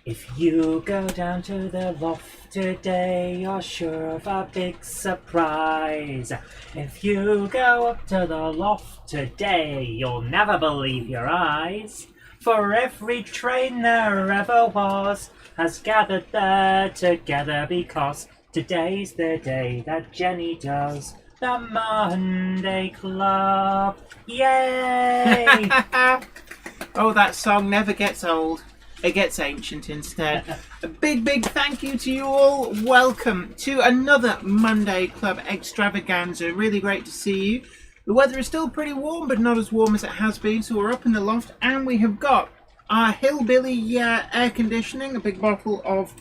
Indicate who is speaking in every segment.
Speaker 1: If you go down to the loft today, you're sure of a big surprise. If you go up to the loft today, you'll never believe your eyes. For every train there ever was has gathered there together because today's the day that Jenny does the Monday Club. Yay!
Speaker 2: Oh, that song never gets old. It gets ancient instead. A big thank you to you all. Welcome to another Monday Club extravaganza. Really great to see you. The weather is still pretty warm, but not as warm as it has been. So we're up in the loft and we have got our hillbilly air conditioning, a big bottle of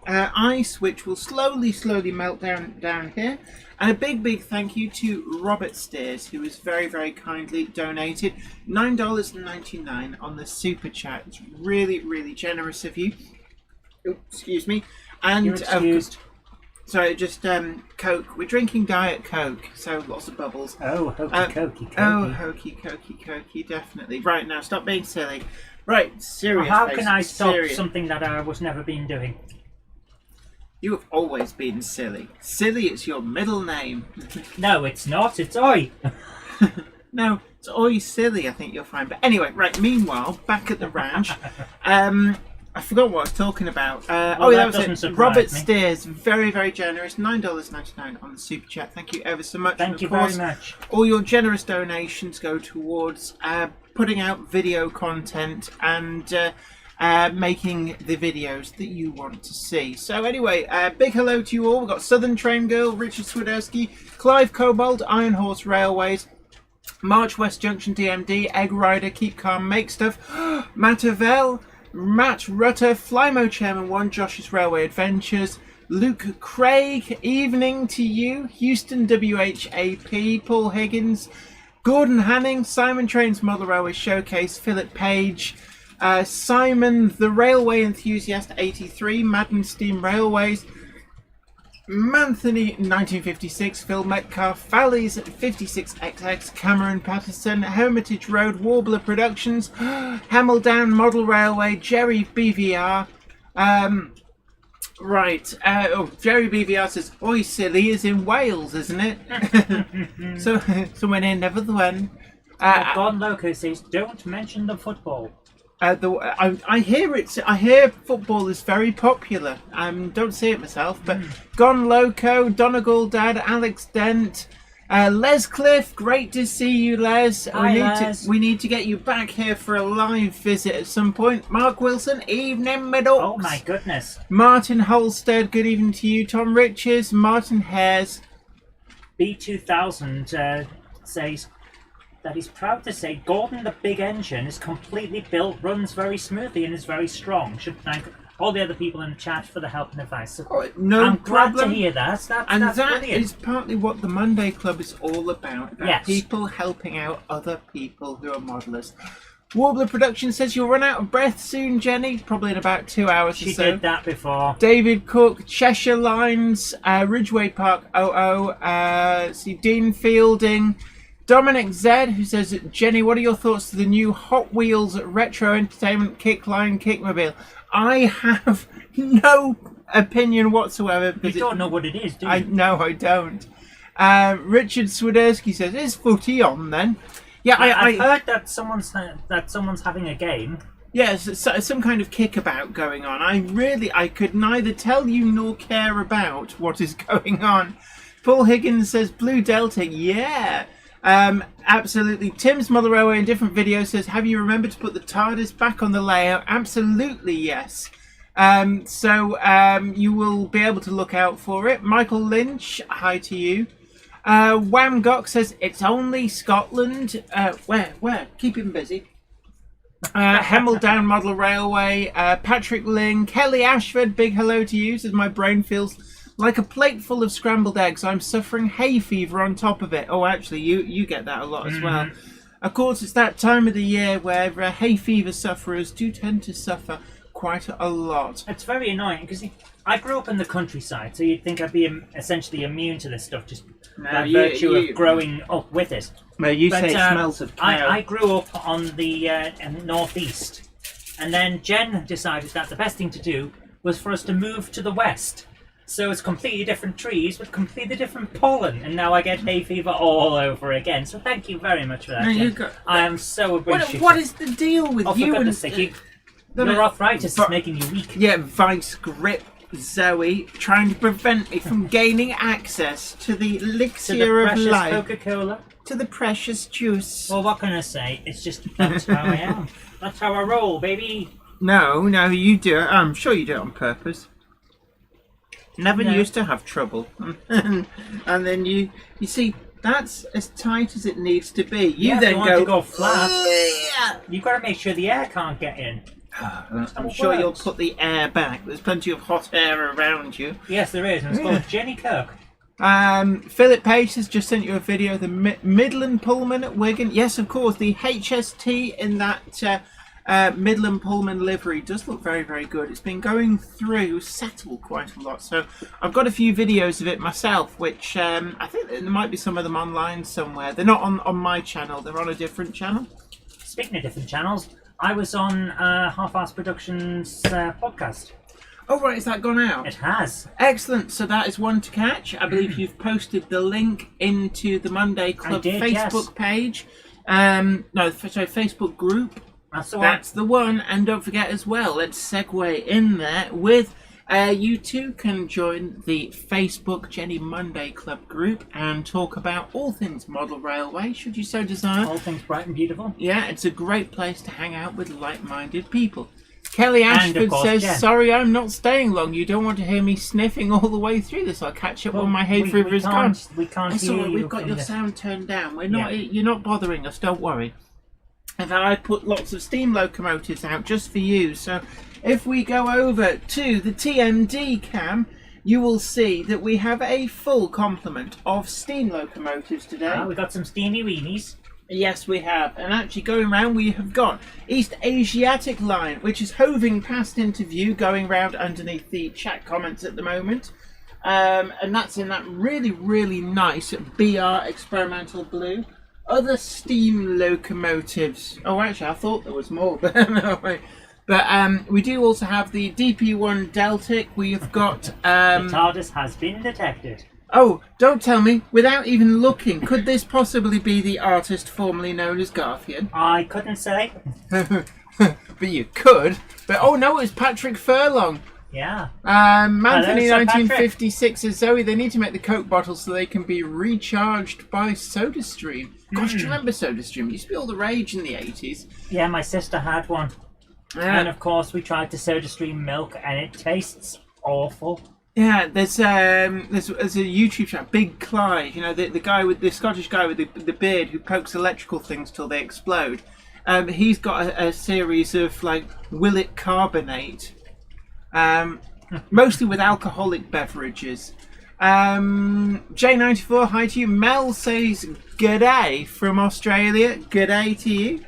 Speaker 2: ice, which will slowly melt down here. And a big thank you to Robert Steers, who has very kindly donated $9.99 on the super chat. It's really generous of you. Oh, excuse me. And
Speaker 1: You're excused.
Speaker 2: Sorry, just Coke. We're drinking Diet Coke, so lots of bubbles.
Speaker 1: Oh, hokey cokey.
Speaker 2: Oh, hokey cokey, definitely. Right, now stop being silly. Right, serious.
Speaker 1: How can I stop
Speaker 2: serious.
Speaker 1: something that I was never been doing?
Speaker 2: You have always been silly. Silly is your middle name.
Speaker 1: No, it's not. It's Oi.
Speaker 2: No, it's Oi Silly, I think you'll find. But anyway, right, meanwhile, back at the ranch. I forgot what I was talking about.
Speaker 1: That
Speaker 2: was
Speaker 1: doesn't
Speaker 2: it.
Speaker 1: surprise
Speaker 2: Robert
Speaker 1: me.
Speaker 2: Steers, very generous. $9.99 on the super chat. Thank you ever so much.
Speaker 1: Thank
Speaker 2: and
Speaker 1: you
Speaker 2: of course,
Speaker 1: very much.
Speaker 2: all your generous donations go towards putting out video content and making the videos that you want to see. So anyway, big hello to you all. We've got Southern Train Girl, Richard Swiderski, Clive Cobalt, Iron Horse Railways, March West Junction DMD, Egg Rider, Keep Calm, Make Stuff, Matavel, Matt Rutter, Flymo Chairman 1, Josh's Railway Adventures, Luke Craig, evening to you, Houston WHAP, Paul Higgins, Gordon Hanning, Simon Trains Model Railway Showcase, Philip Page, Simon the Railway Enthusiast 83, Madden Steam Railways, Manthony 1956, Phil Metcalf, Valleys 56XX, Cameron Patterson, Hermitage Road, Warbler Productions, Hameldown Model Railway, Jerry BVR. Jerry BVR says, "Oi, silly" is in Wales, isn't it? so when in never the one.
Speaker 1: God Loco says, don't mention the football.
Speaker 2: I hear football is very popular. Don't see it myself, but Gone Loco, Donegal Dad, Alex Dent, Les Cliff, great to see you, Les.
Speaker 1: Hi, Les.
Speaker 2: We need to get you back here for a live visit at some point. Mark Wilson, evening middle.
Speaker 1: Oh my goodness.
Speaker 2: Martin Holstead, good evening to you. Tom Riches, Martin Hares.
Speaker 1: B2000 says that he's proud to say Gordon the Big Engine is completely built, runs very smoothly and is very strong. Should thank all the other people in the chat for the help and advice. So I'm glad to hear that. That's
Speaker 2: that
Speaker 1: brilliant.
Speaker 2: is partly what the Monday Club is all about.
Speaker 1: Yes.
Speaker 2: People helping out other people who are modelers. Warbler Production says you'll run out of breath soon, Jenny. Probably in about 2 hours
Speaker 1: She
Speaker 2: or so.
Speaker 1: did that before.
Speaker 2: David Cook, Cheshire Lines, Ridgeway Park 00, Dean Fielding, Dominic Z, who says, Jenny, what are your thoughts to the new Hot Wheels Retro Entertainment Kickline Kickmobile? I have no opinion whatsoever.
Speaker 1: You don't know what it is, do you?
Speaker 2: No, I don't. Richard Swiderski says, is footy on then? Yeah,
Speaker 1: I've heard that someone's having a game.
Speaker 2: Yes, some kind of kickabout going on. I could neither tell you nor care about what is going on. Paul Higgins says, Blue Delta, yeah. Absolutely. Tim's Mother Railway in different videos says, have you remembered to put the TARDIS back on the layout? Absolutely, yes. You will be able to look out for it. Michael Lynch, hi to you. Wham Gok says, it's only Scotland. Where? Keep him busy. Hemel Model Railway, Patrick Ling, Kelly Ashford, big hello to you, says my brain feels like a plate full of scrambled eggs. I'm suffering hay fever on top of it. Oh, actually, you get that a lot as well. Of course, it's that time of the year where hay fever sufferers do tend to suffer quite a lot.
Speaker 1: It's very annoying because I grew up in the countryside, so you'd think I'd be essentially immune to this stuff just by virtue of growing up with it.
Speaker 2: Well, say it smells of cow.
Speaker 1: I grew up on the northeast, And then Jen decided that the best thing to do was for us to move to the west. So it's completely different trees with completely different pollen, and now I get hay fever all over again. So thank you very much for that, Jen. I am so appreciative.
Speaker 2: What is the deal with
Speaker 1: for
Speaker 2: you
Speaker 1: goodness sake, your arthritis is making you weak.
Speaker 2: Yeah, Vice Grip Zoe trying to prevent me from gaining access to the elixir of life.
Speaker 1: Coca-Cola.
Speaker 2: To the precious juice.
Speaker 1: Well, what can I say? It's just that's how I am. That's how I roll, baby.
Speaker 2: No, you do it. I'm sure you do it on purpose. Never used to have trouble. And then you see, that's as tight as it needs to be. You then
Speaker 1: go flat. You've got to make sure the air can't get in.
Speaker 2: I'm sure you'll put the air back. There's plenty of hot air around you.
Speaker 1: Yes, there is. And it's called Jenny Kirk.
Speaker 2: Philip Page has just sent you a video of the Midland Pullman at Wigan. Yes, of course, the HST in that Midland Pullman livery does look very, very good. It's been going through Settle quite a lot. So I've got a few videos of it myself, which I think there might be some of them online somewhere. They're not on my channel. They're on a different channel.
Speaker 1: Speaking of different channels, I was on Half-Assed Productions podcast.
Speaker 2: Oh, right, has that gone out?
Speaker 1: It has.
Speaker 2: Excellent. So that is one to catch. I believe you've posted the link into the Monday Club Facebook page. Facebook group. That's the one. And don't forget as well, let's segue in there with you too can join the Facebook Jenny Monday Club group and talk about all things model railway, should you so desire.
Speaker 1: All things bright and beautiful.
Speaker 2: Yeah, it's a great place to hang out with like-minded people. Kelly Ashford says, sorry, I'm not staying long. You don't want to hear me sniffing all the way through this. I'll catch up when my hay fever is gone.
Speaker 1: We can't hear you.
Speaker 2: We've got your sound turned down. You're not bothering us, don't worry. In fact, I put lots of steam locomotives out just for you. So if we go over to the TMD cam, you will see that we have a full complement of steam locomotives today.
Speaker 1: We've got some steamy weenies.
Speaker 2: Yes, we have. And actually going round, we have got East Asiatic Line, which is hoving past into view, going round underneath the chat comments at the moment. And that's in that really, really nice BR experimental blue. Other steam locomotives. Oh, actually, I thought there was more. But no, but we do also have the DP1 Deltic. We have got...
Speaker 1: the TARDIS has been detected.
Speaker 2: Oh, don't tell me. Without even looking, could this possibly be the artist formerly known as Garfield?
Speaker 1: I couldn't say.
Speaker 2: But you could. But oh no, it was Patrick Furlong.
Speaker 1: Yeah.
Speaker 2: Anthony 1956 says, Zoe, they need to make the Coke bottles so they can be recharged by SodaStream. Gosh, do you remember SodaStream? It used to be all the rage in the 80s.
Speaker 1: Yeah, my sister had one. And of course we tried to SodaStream milk and it tastes awful.
Speaker 2: Yeah, there's a YouTube channel, Big Clyde, you know, the Scottish guy with the beard who pokes electrical things till they explode. He's got a series of like Will It Carbonate, mostly with alcoholic beverages. J94, hi to you. Mel says g'day from Australia. G'day to you.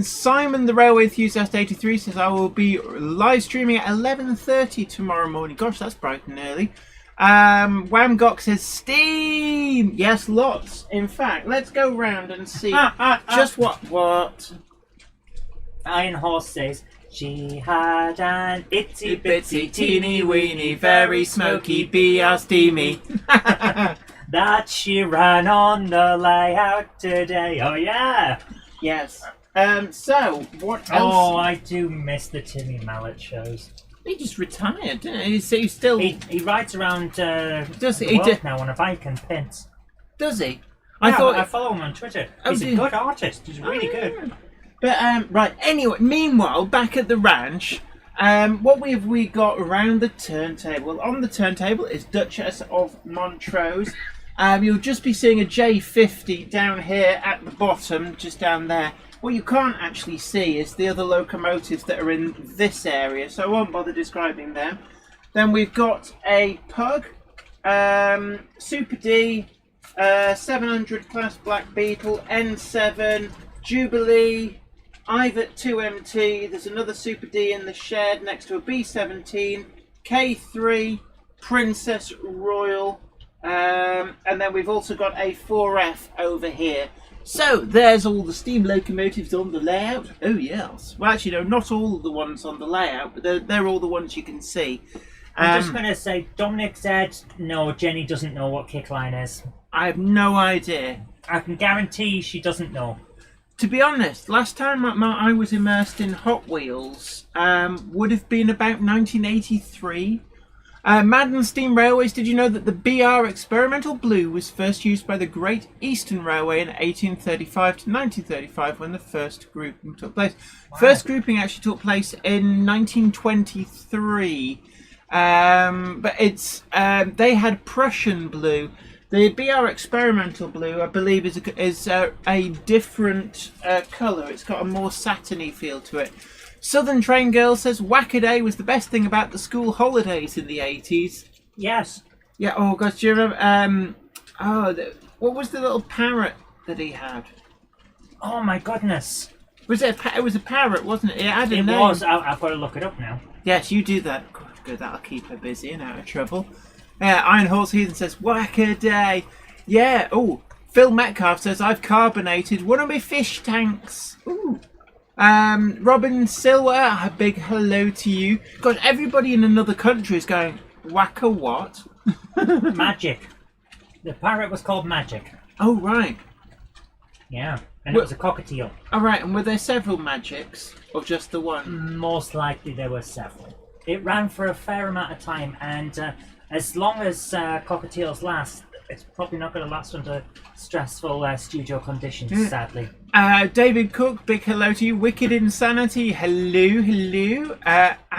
Speaker 2: Simon the Railway Enthusiast 83 says I will be live streaming at 11:30 tomorrow morning. Gosh, that's bright and early. Whamgok says steam. Yes, lots. In fact, let's go round and see just what.
Speaker 1: Iron Horse says she had an itsy
Speaker 2: bitsy teeny weeny very smoky BR steamy
Speaker 1: that she ran on the layout today. Oh yeah.
Speaker 2: Yes. So, what else?
Speaker 1: Oh, I do miss the Timmy Mallet shows.
Speaker 2: He just retired, didn't he? He's still...
Speaker 1: He rides around the world now on a bike and pins.
Speaker 2: Does he?
Speaker 1: Yeah, I follow him on Twitter. He's a good artist. He's really good.
Speaker 2: But, right, anyway, meanwhile, back at the ranch, what have we got around the turntable? On the turntable is Duchess of Montrose. You'll just be seeing a J50 down here at the bottom, just down there. What you can't actually see is the other locomotives that are in this area, so I won't bother describing them. Then we've got a Pug, Super D, 700 class Black Beetle, N7, Jubilee, Ivat 2MT, there's another Super D in the shed next to a B17, K3, Princess Royal, and then we've also got a 4F over here. So there's all the steam locomotives on the layout. Oh yes. Well, actually, no, not all of the ones on the layout, but they're all the ones you can see.
Speaker 1: I'm just going to say, Dominic said, no, Jenny doesn't know what Kickline is.
Speaker 2: I have no idea.
Speaker 1: I can guarantee she doesn't know.
Speaker 2: To be honest, last time I was immersed in Hot Wheels would have been about 1983. Madden Steam Railways, did you know that the BR Experimental Blue was first used by the Great Eastern Railway in 1835 to 1935 when the first grouping took place? Wow. First grouping actually took place in 1923. But it's they had Prussian blue. The BR Experimental Blue, I believe, is a different colour. It's got a more satiny feel to it. Southern Train Girl says Wackaday was the best thing about the school holidays in the 80s.
Speaker 1: Yes.
Speaker 2: Yeah. Oh gosh, do you remember? What was the little parrot that he had?
Speaker 1: Oh my goodness.
Speaker 2: Was it? It was a parrot, wasn't it? It had a name.
Speaker 1: It was. I've got to look it up now.
Speaker 2: Yes, you do that. Good, that'll keep her busy and out of trouble. Iron Horse Heathen says, Wackaday. Yeah, oh, Phil Metcalf says, I've carbonated one of my fish tanks. Ooh. Robin Silver, a big hello to you. God, everybody in another country is going, Wacka what?
Speaker 1: Magic. The parrot was called Magic.
Speaker 2: Oh, right.
Speaker 1: Yeah, and it was a cockatiel.
Speaker 2: All right, and were there several Magics, or just the one?
Speaker 1: Most likely there were several. It ran for a fair amount of time, and as long as cockatiels last, it's probably not going to last under stressful studio conditions, sadly.
Speaker 2: David Cook, big hello to you. Wicked Insanity, hello, hello.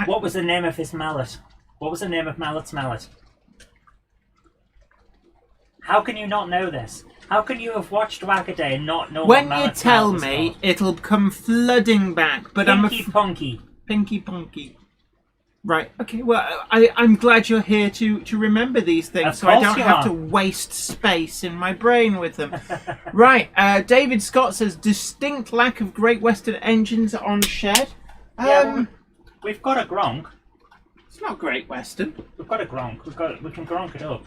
Speaker 1: What was the name of his mallet? What was the name of Mallet's mallet? How can you not know this? How can you have watched Wackaday and not know
Speaker 2: when
Speaker 1: what Mallet's
Speaker 2: you tell
Speaker 1: mallet
Speaker 2: me,
Speaker 1: called?
Speaker 2: It'll come flooding back. But
Speaker 1: Pinky Punky.
Speaker 2: Pinky Punky. Right, okay, well, I'm glad you're here to remember these things so I don't have to waste space in my brain with them. Right, David Scott says, distinct lack of Great Western engines on shed.
Speaker 1: Yeah, we've got a Gronk.
Speaker 2: It's not Great Western.
Speaker 1: We've got a Gronk. We can Gronk it up.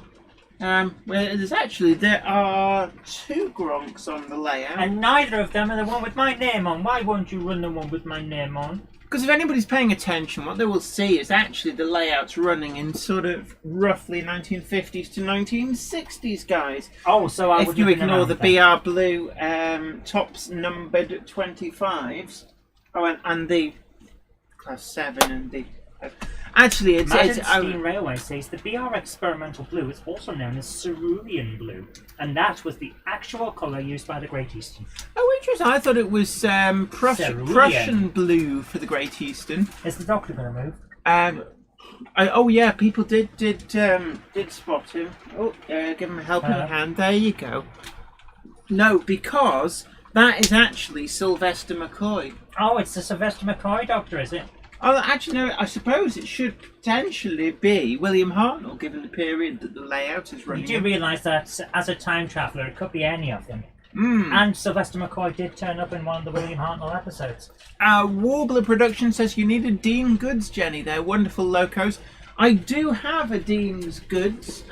Speaker 2: Well, there are two Gronks on the layout.
Speaker 1: And neither of them are the one with my name on. Why won't you run the one with my name on?
Speaker 2: Because if anybody's paying attention, what they will see is actually the layout's running in sort of roughly 1950s to 1960s, guys.
Speaker 1: Oh, so I
Speaker 2: if you ignore the BR Blue tops numbered 25s, and the Class 7 and the... Actually, it's...
Speaker 1: Madden Steam Railway says the BR Experimental Blue is also known as Cerulean Blue, and that was the actual colour used by the Great Eastern.
Speaker 2: Oh, interesting. I thought it was Prussian Blue for the Great Eastern.
Speaker 1: Is the doctor going to move?
Speaker 2: Oh yeah, people did spot him. Oh, give him a helping hand. There you go. No, because that is actually Sylvester McCoy.
Speaker 1: Oh, it's the Sylvester McCoy doctor, is it?
Speaker 2: Oh, actually, no, I suppose it should potentially be William Hartnell, given the period that the layout is running.
Speaker 1: You do realise that, as a time traveller, it could be any of them.
Speaker 2: Mm.
Speaker 1: And Sylvester McCoy did turn up in one of the William Hartnell episodes.
Speaker 2: Warbler Production says you need a Dean Goods, Jenny. They're wonderful locos. I do have a Dean's Goods.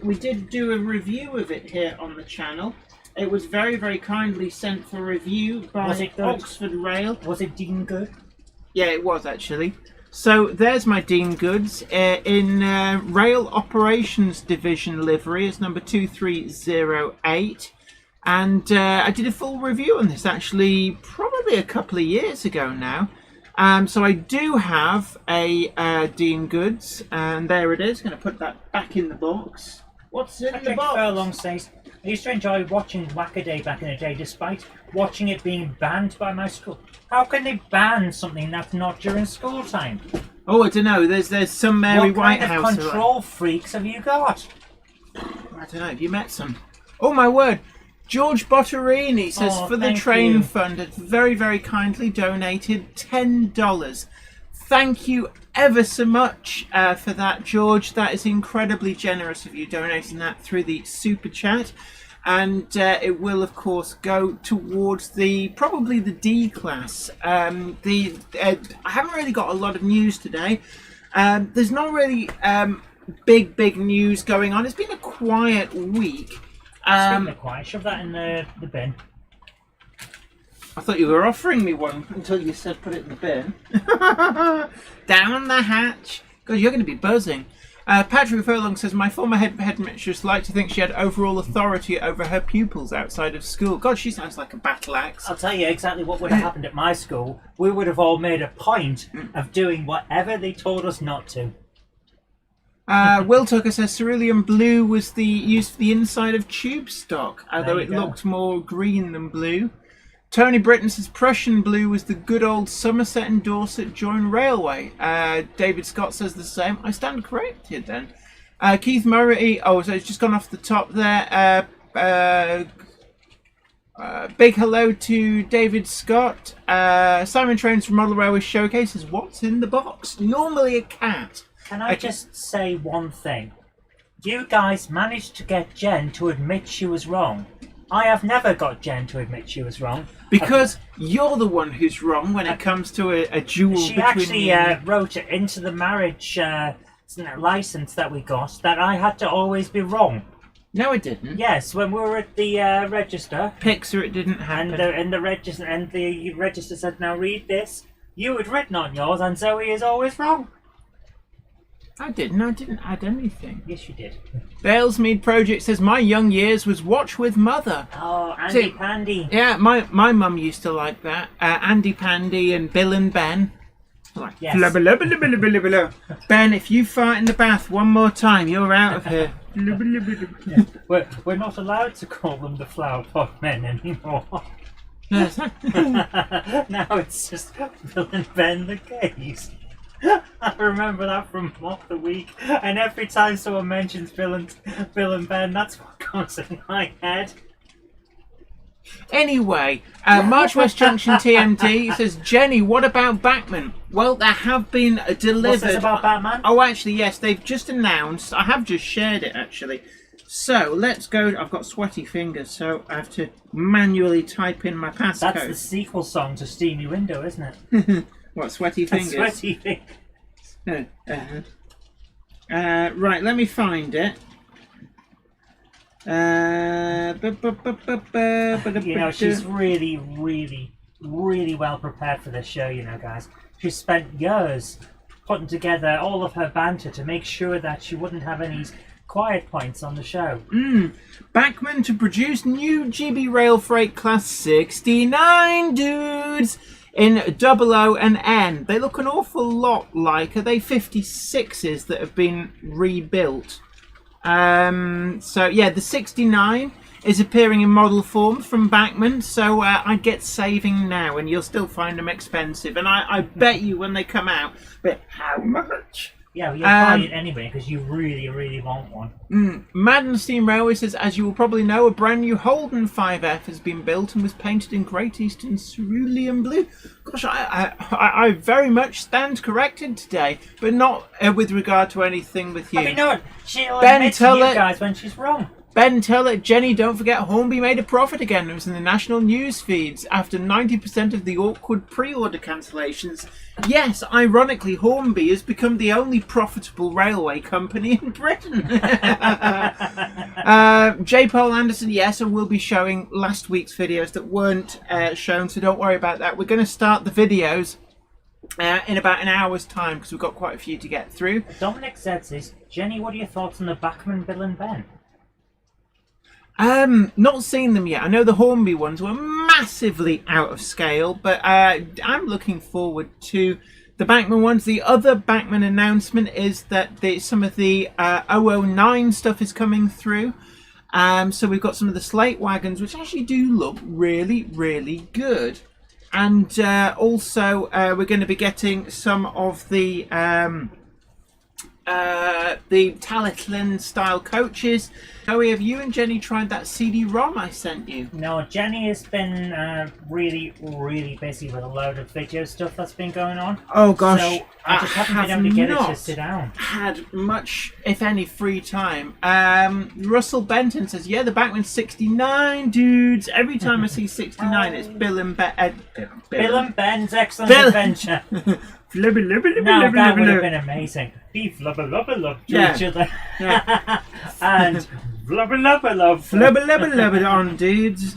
Speaker 2: We did do a review of it here on the channel. It was very, very kindly sent for review by Oxford Rail.
Speaker 1: Was it Dean Good?
Speaker 2: Yeah, it was actually. So there's my Dean Goods in Rail Operations Division livery. It's number 2308. And I did a full review on this actually probably a couple of years ago now. So I do have a Dean Goods, and there it is. Going to put that back in the box. What's in the box?
Speaker 1: Furlong says, I used to enjoy watching Wackaday back in the day, despite watching it being banned by my school. How can they ban something that's not during school time?
Speaker 2: Oh, I don't know. There's some Mary Whitehouse.
Speaker 1: What kind of control freaks have you got?
Speaker 2: I don't know. Have you met some? Oh my word! George Botterini says for the train fund, had very, very kindly donated $10. Thank you ever so much for that, George. That is incredibly generous of you donating that through the super chat. And it will, of course, go towards probably the D class. I haven't really got a lot of news today. There's not really big news going on. It's been a quiet week.
Speaker 1: Speaking of quiet, shove that in the bin.
Speaker 2: I thought you were offering me one until you said put it in the bin. Down the hatch. God, you're going to be buzzing. Patrick Furlong says, my former headmistress liked to think she had overall authority over her pupils outside of school. God, she sounds like a battle axe.
Speaker 1: I'll tell you exactly what would have happened at my school. We would have all made a point of doing whatever they told us not to.
Speaker 2: Will Tucker says cerulean blue was used for the inside of tube stock, although it looked more green than blue. Tony Britton says Prussian blue was the good old Somerset and Dorset joint railway. David Scott says the same. I stand corrected then. Keith Murray, so it's just gone off the top there. Big hello to David Scott. Simon Trains from Model Railway Showcases. What's in the box? Normally a cat.
Speaker 1: Can I just say one thing? You guys managed to get Jen to admit she was wrong. I have never got Jen to admit she was wrong.
Speaker 2: Because you're the one who's wrong when it comes to a duel
Speaker 1: she
Speaker 2: between...
Speaker 1: actually wrote it into the marriage license that we got that I had to always be wrong.
Speaker 2: No, it didn't.
Speaker 1: Yes, when we were at the register.
Speaker 2: Pixar, it didn't happen.
Speaker 1: And the register said, now read this. You had written on yours and Zoe is always wrong.
Speaker 2: I didn't add anything.
Speaker 1: Yes, you did.
Speaker 2: Balesmead Project says, my young years was Watch with Mother.
Speaker 1: Oh, Andy Pandy.
Speaker 2: Yeah, my mum used to like that. Andy Pandy and Bill and Ben. Like,
Speaker 1: yes.
Speaker 2: Blubber, blubber, blubber, blubber, blubber. Ben, if you fart in the bath one more time, you're out of here.
Speaker 1: Yeah. We're not allowed to call them the Flower Pot Men anymore.
Speaker 2: Yes.
Speaker 1: Now it's just Bill and Ben the gays. I remember that from Mock the Week, and every time someone mentions Bill and Ben, that's what comes in my head.
Speaker 2: Anyway, March West Junction TMD says, Jenny, what about Batman? Well, there have been delivered...
Speaker 1: What's this about Batman?
Speaker 2: Oh, actually, yes, they've just announced. I have just shared it, actually. So, let's go. I've got sweaty fingers, so I have to manually type in my passcode.
Speaker 1: That's the sequel song to Steamy Window, isn't it?
Speaker 2: What, Sweaty Fingers?
Speaker 1: Sweaty Fingers.
Speaker 2: Right, let me find it.
Speaker 1: You know, she's really, really, really well prepared for this show, you know, guys. She spent years putting together all of her banter to make sure that she wouldn't have any quiet points on the show.
Speaker 2: Bachmann to produce new GB Rail Freight Class 69 dudes in 00 and N. They look an awful lot like, are they 56s that have been rebuilt? So yeah, the 69 is appearing in model form from Bachmann, so I'd get saving now, and you'll still find them expensive. And I bet you when they come out, but how much?
Speaker 1: Yeah, well, you'll buy it anyway because you really, really want one.
Speaker 2: Madden Steam Railway says, as you will probably know, a brand new Holden 5F has been built and was painted in Great Eastern cerulean blue. Gosh, I very much stand corrected today, but not with regard to anything with you.
Speaker 1: I mean, no, she'll admit to you guys when she's wrong.
Speaker 2: Ben, tell it, Jenny, don't forget Hornby made a profit again. It was in the national news feeds after 90% of the awkward pre-order cancellations. Yes, ironically, Hornby has become the only profitable railway company in Britain. J. Paul Anderson, yes, and we'll be showing last week's videos that weren't shown, so don't worry about that. We're going to start the videos in about an hour's time because we've got quite a few to get through.
Speaker 1: Dominic says, Jenny, what are your thoughts on the Bachmann, Bill and Ben?
Speaker 2: Not seen them yet. I know the Hornby ones were massively out of scale, but I'm looking forward to the Bachmann ones. The other Bachmann announcement is that some of the 009 stuff is coming through. So we've got some of the slate wagons, which actually do look really, really good. And also we're going to be getting some of the Talitlin style coaches. Zoe, have you and Jenny tried that CD-ROM I sent you?
Speaker 1: No, Jenny has been really, really busy with a load of video stuff that's been going on.
Speaker 2: Oh gosh,
Speaker 1: so I just haven't been able to get her to sit down.
Speaker 2: Had much, if any, free time. Russell Benton says, yeah, the Bachmann 69 dudes. Every time I see 69, it's Bill and Ben.
Speaker 1: Bill and Ben's Excellent Adventure. Now that would have been amazing. Beef love to each other.
Speaker 2: Yeah.
Speaker 1: And Flubber lubber love.
Speaker 2: Flubber lubber lubber on, dudes.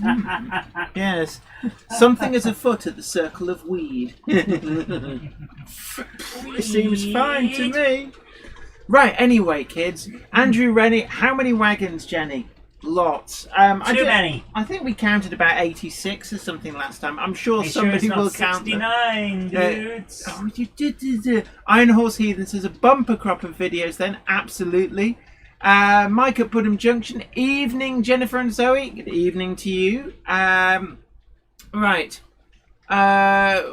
Speaker 2: Yes. Something is afoot at the Circle of Weed. It seems fine to me. Right, anyway, kids. Andrew Rennie, how many wagons, Jenny? Lots.
Speaker 1: Too many.
Speaker 2: I think we counted about 86 or something last time. I'm sure
Speaker 1: Are
Speaker 2: somebody
Speaker 1: sure
Speaker 2: will
Speaker 1: it's
Speaker 2: count them.
Speaker 1: 69, dudes.
Speaker 2: Oh, you did. Iron Horse Heathen says a bumper crop of videos then. Absolutely. Mike at Pudham Junction. Evening, Jennifer and Zoe. Good evening to you. Right. I've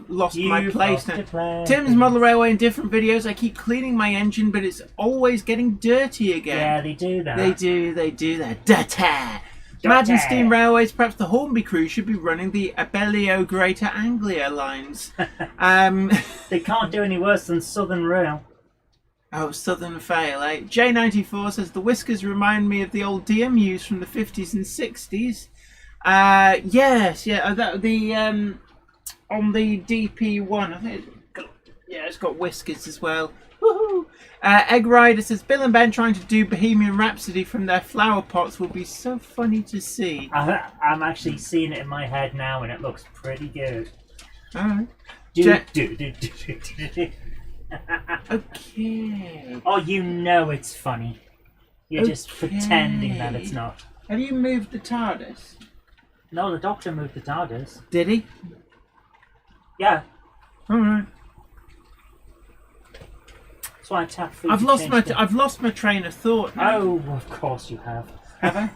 Speaker 2: lost my place now. Tim's Model Railway in different videos. I keep cleaning my engine, but it's always getting dirty again.
Speaker 1: Yeah, they do that.
Speaker 2: They do that. Dirty. Imagine Steam Railways. Perhaps the Hornby crew should be running the Abellio Greater Anglia lines.
Speaker 1: They can't do any worse than Southern Rail.
Speaker 2: Oh, Southern Fail, eh? J94 says the whiskers remind me of the old DMUs from the 50s and 60s. Yes, yeah. On the DP1, I think it's got whiskers as well. Woohoo! Egg Rider says Bill and Ben trying to do Bohemian Rhapsody from their flower pots will be so funny to see.
Speaker 1: I'm actually seeing it in my head now, and it looks pretty good.
Speaker 2: Alright. Okay.
Speaker 1: Oh, you know it's funny. You're just pretending that it's not.
Speaker 2: Have you moved the TARDIS?
Speaker 1: No, the Doctor moved the TARDIS.
Speaker 2: Did he?
Speaker 1: Yeah.
Speaker 2: Alright.
Speaker 1: That's why I tapped for
Speaker 2: I've lost my train of thought now.
Speaker 1: Oh, of course you have.
Speaker 2: Have I?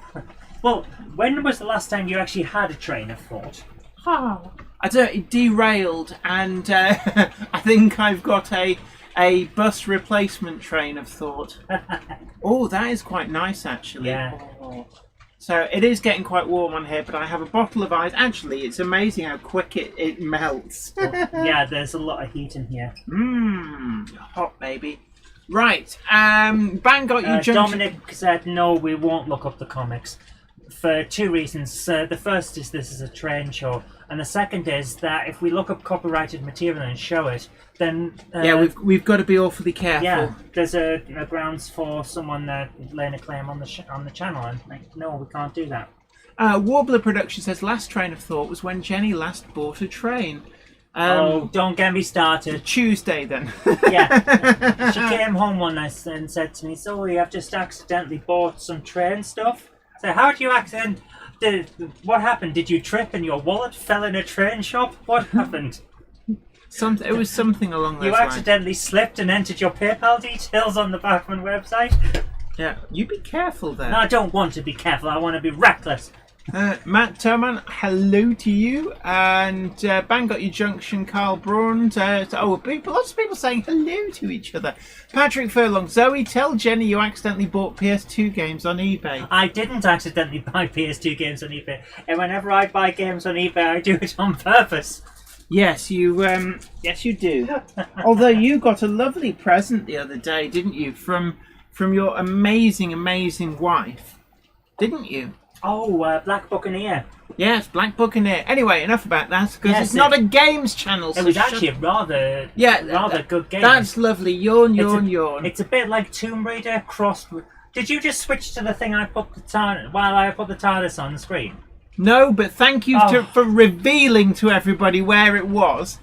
Speaker 1: Well, when was the last time you actually had a train of thought?
Speaker 2: Oh. I don't. It derailed, and I think I've got a bus replacement train of thought. Oh, that is quite nice, actually.
Speaker 1: Yeah.
Speaker 2: Oh. So it is getting quite warm on here, but I have a bottle of ice. Actually, it's amazing how quick it melts.
Speaker 1: Well, yeah, there's a lot of heat in here.
Speaker 2: Hot baby. Right. Bang got you.
Speaker 1: Dominic said no, we won't look up the comics for two reasons. The first is this is a train show, and the second is that if we look up copyrighted material and show it, then
Speaker 2: we've got to be awfully careful.
Speaker 1: Yeah, there's a grounds for someone laying a claim on the channel, and no, we can't do that.
Speaker 2: Warbler Production says last train of thought was when Jenny last bought a train.
Speaker 1: Don't get me started.
Speaker 2: Tuesday then.
Speaker 1: Yeah, she came home one night and said to me, "Zoe, I've just accidentally bought some train stuff." So how do you what happened? Did you trip and your wallet fell in a train shop? What happened?
Speaker 2: It was something along those lines.
Speaker 1: You accidentally slipped and entered your PayPal details on the Bachman website?
Speaker 2: Yeah, you be careful there.
Speaker 1: No, I don't want to be careful. I want to be reckless.
Speaker 2: Matt Turman, hello to you. And Bang Got Your Junction, Carl Braun. Lots of people saying hello to each other. Patrick Furlong, Zoe, tell Jenny you accidentally bought PS2 games on eBay.
Speaker 1: I didn't accidentally buy PS2 games on eBay. And whenever I buy games on eBay, I do it on purpose.
Speaker 2: Yes, you do. Although you got a lovely present the other day, didn't you, from your amazing wife, didn't you?
Speaker 1: Oh, Black Buccaneer.
Speaker 2: Yes, Black Buccaneer. Anyway, enough about that, because it's not a games channel.
Speaker 1: It was actually a rather good game.
Speaker 2: That's lovely. Yawn.
Speaker 1: It's a bit like Tomb Raider crossed with... Did you just switch to the thing I put the TARDIS on the screen?
Speaker 2: No, but thank you for revealing to everybody where it was.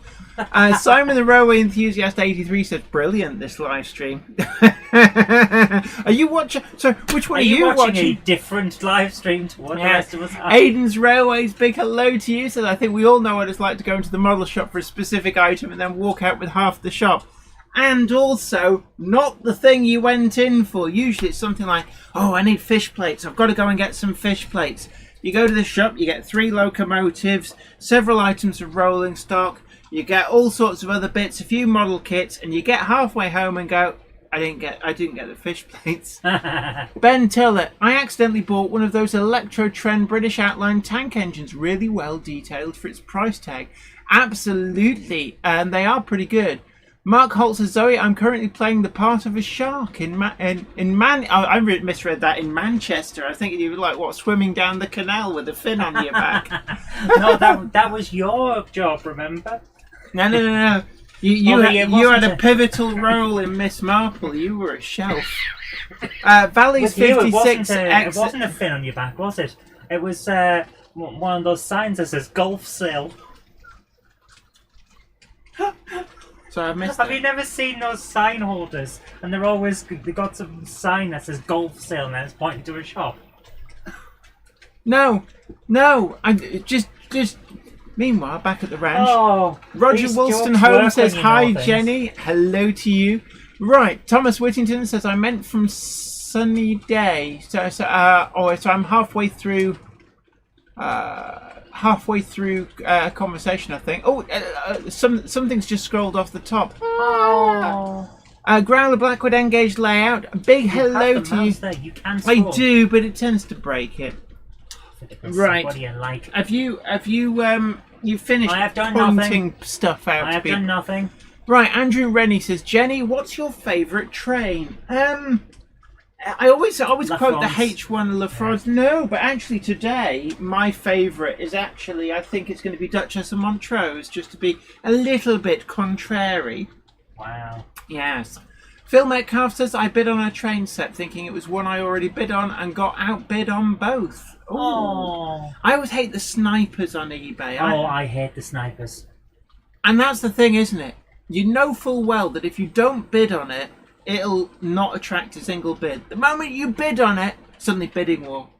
Speaker 2: Simon the Railway Enthusiast 83 said, "Brilliant this live stream." Are you watching? So, which one are you watching?
Speaker 1: A different live stream to what the rest of us are.
Speaker 2: Aiden's Railways, big hello to you. Says, "I think we all know what it's like to go into the model shop for a specific item and then walk out with half the shop." And also, not the thing you went in for. Usually it's something like, "Oh, I need fish plates. I've got to go and get some fish plates." You go to the shop, you get 3 locomotives, several items of rolling stock, you get all sorts of other bits, a few model kits, and you get halfway home and go, I didn't get the fish plates. Ben Tiller, I accidentally bought one of those Electro Trend British Outline tank engines, really well detailed for its price tag. Absolutely, and they are pretty good. Mark Holt says, Zoe, I'm currently playing the part of a shark I misread that, in Manchester. I think you were like, swimming down the canal with a fin on your back.
Speaker 1: No, that was your job, remember?
Speaker 2: No. You
Speaker 1: Although
Speaker 2: had,
Speaker 1: it
Speaker 2: you had
Speaker 1: wasn't
Speaker 2: a pivotal role in Miss Marple. You were a shelf. Valley's
Speaker 1: With you,
Speaker 2: 56
Speaker 1: it wasn't a fin on your back, was it? It was one of those signs that says golf sale.
Speaker 2: So I missed
Speaker 1: Have
Speaker 2: it.
Speaker 1: you never seen those sign holders? And they got some sign that says golf sale and then it's pointing to a shop.
Speaker 2: No. I just. Meanwhile, back at the ranch,
Speaker 1: Oh,
Speaker 2: Roger
Speaker 1: these
Speaker 2: Woolston
Speaker 1: jokes
Speaker 2: Home
Speaker 1: work
Speaker 2: says,
Speaker 1: when you know
Speaker 2: "Hi,
Speaker 1: things."
Speaker 2: Jenny. Hello to you." Right, Thomas Whittington says, "I meant from sunny day." So I'm halfway through. A conversation, I think. Oh, something's just scrolled off the top.
Speaker 1: Oh.
Speaker 2: Growler Blackwood Engaged Layout. A big hello to you.
Speaker 1: There. You can
Speaker 2: I
Speaker 1: scroll.
Speaker 2: do, but it tends to break it. Right.
Speaker 1: What do you like?
Speaker 2: Have you finished
Speaker 1: I have done
Speaker 2: pointing
Speaker 1: nothing.
Speaker 2: stuff out?
Speaker 1: I have done nothing.
Speaker 2: Right, Andrew Rennie says, "Jenny, what's your favourite train?" I always quote the H1 Lafrance. No, but actually today my favourite is I think it's going to be Duchess of Montrose, just to be a little bit contrary.
Speaker 1: Wow.
Speaker 2: Yes. Phil Metcalf says, "I bid on a train set thinking it was one I already bid on and got outbid on both."
Speaker 1: Oh.
Speaker 2: I always hate the snipers on eBay.
Speaker 1: I hate the snipers.
Speaker 2: And that's the thing, isn't it? You know full well that if you don't bid on it, it'll not attract a single bid. The moment you bid on it, suddenly bidding war.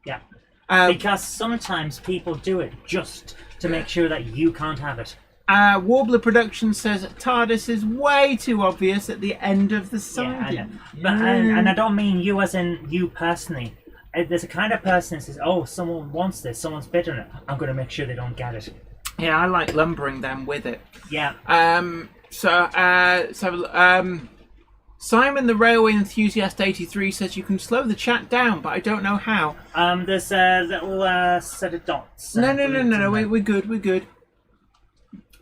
Speaker 1: Yeah. Because sometimes people do it just to make sure that you can't have it.
Speaker 2: Warbler Productions says TARDIS is way too obvious at the end of the song.
Speaker 1: Yeah, I know. But, and I don't mean you as in you personally. There's a kind of person that says, "Oh, someone wants this, someone's bid on it. I'm going to make sure they don't get it."
Speaker 2: Yeah, I like lumbering them with it.
Speaker 1: Yeah.
Speaker 2: Simon the Railway Enthusiast 83 says, "You can slow the chat down, but I don't know how."
Speaker 1: There's a little set of dots.
Speaker 2: No. We're good.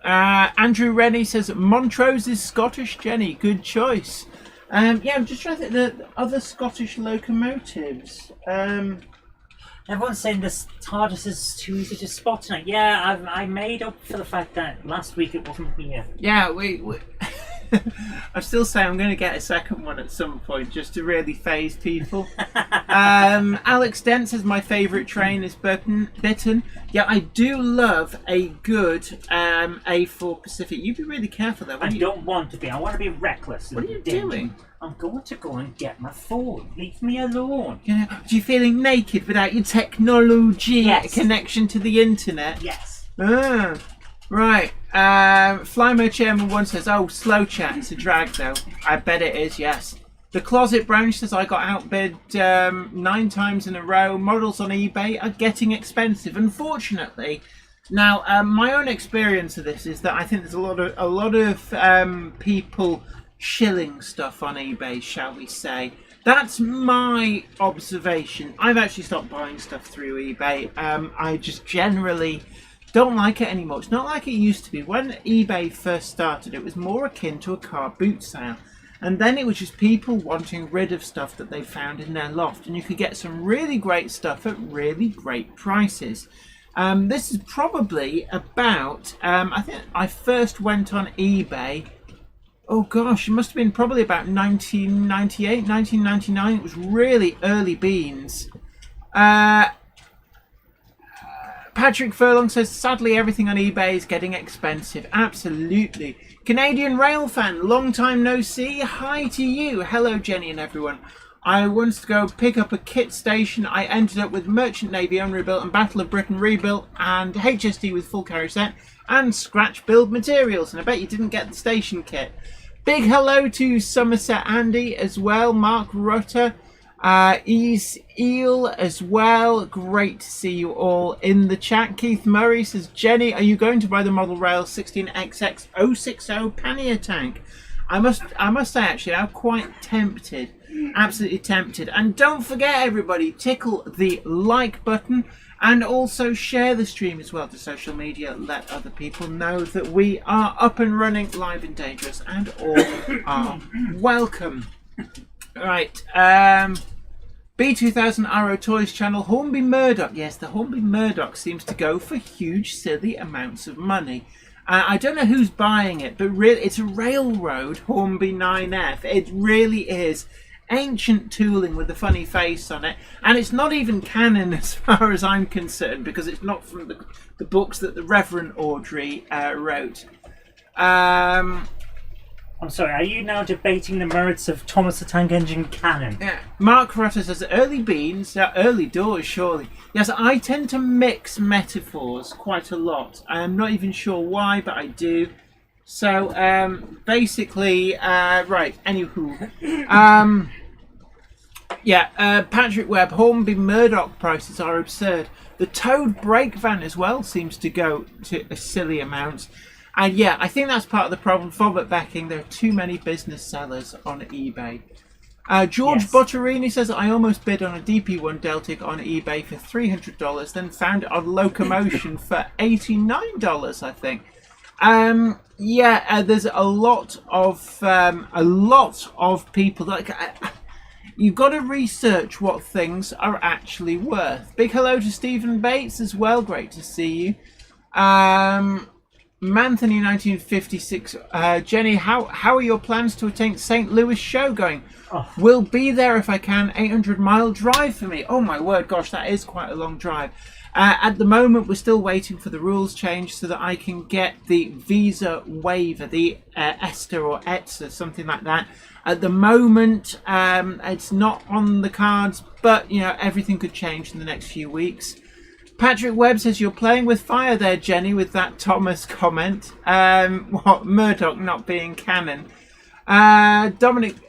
Speaker 2: Andrew Rennie says, "Montrose is Scottish, Jenny. Good choice." I'm just trying to think the other Scottish locomotives.
Speaker 1: Everyone's saying this TARDIS is too easy to spot tonight. Yeah, I made up for the fact that last week it wasn't here.
Speaker 2: Yeah, we I still say I'm going to get a second one at some point just to really phase people. Alex Dent says my favourite train is Bitten. Yeah, I do love a good A4 Pacific. You be really careful though.
Speaker 1: I don't want to be. I want to be reckless.
Speaker 2: What are you doing?
Speaker 1: I'm going to go and get my phone. Leave me alone.
Speaker 2: Are you feeling naked without your technology connection to the internet?
Speaker 1: Yes.
Speaker 2: Right. Flymo Chairman 1 says, "Oh, slow chat. It's a drag though." I bet it is, yes. The Closet Branch says, "I got outbid 9 times in a row. Models on eBay are getting expensive, unfortunately." Now, my own experience of this is that I think there's a lot of people shilling stuff on eBay, shall we say. That's my observation. I've actually stopped buying stuff through eBay. I just generally don't like it anymore. It's not like it used to be. When eBay first started, it was more akin to a car boot sale. And then it was just people wanting rid of stuff that they found in their loft. And you could get some really great stuff at really great prices. This is probably about, I think I first went on eBay, oh gosh, it must have been probably about 1998, 1999. It was really early beans. Patrick Furlong says, "Sadly, everything on eBay is getting expensive." Absolutely. Canadian Rail Fan, long time no see. Hi to you. Hello, Jenny and everyone. I wanted to go pick up a kit station. I ended up with Merchant Navy Unrebuilt and Battle of Britain Rebuilt and HSD with full carrier set and scratch build materials. And I bet you didn't get the station kit. Big hello to Somerset Andy as well. Mark Rutter. Ease Eel as well. Great to see you all in the chat. Keith Murray says, "Jenny, are you going to buy the Model Rail 16XX 060 pannier tank?" I must say, actually, I'm quite tempted. Absolutely tempted. And don't forget, everybody, tickle the like button and also share the stream as well to social media. Let other people know that we are up and running, live and dangerous, and all are welcome. Right. B2000 Arrow Toys channel, Hornby Murdoch. Yes, the Hornby Murdoch seems to go for huge, silly amounts of money. I don't know who's buying it, but really, it's a Railroad Hornby 9F. It really is ancient tooling with a funny face on it, and it's not even canon as far as I'm concerned, because it's not from the books that the Reverend Audrey wrote.
Speaker 1: I'm sorry, are you now debating the merits of Thomas the Tank Engine canon?
Speaker 2: Yeah. Mark Rutter says early beans, early doors, surely. Yes, I tend to mix metaphors quite a lot. I'm not even sure why, but I do. So, basically, right, anywho. Patrick Webb, Hornby Murdoch prices are absurd. The towed brake van as well seems to go to a silly amount. And yeah, I think that's part of the problem. Robert Becking, there are too many business sellers on eBay. George Botterini says, I almost bid on a DP1 Deltic on eBay for $300, then found it on Locomotion for $89, I think. There's a lot of people that you've got to research what things are actually worth. Big hello to Stephen Bates as well. Great to see you. Manthony 1956, Jenny, how are your plans to attend St. Louis show going? Will be there if I can. 800-mile drive for me. Oh my word, gosh, that is quite a long drive. At the moment, we're still waiting for the rules change so that I can get the visa waiver, the ESTA or ETSA, something like that. At the moment, it's not on the cards, but you know, everything could change in the next few weeks. Patrick Webb says, you're playing with fire there, Jenny, with that Thomas comment. Murdoch not being canon. Dominic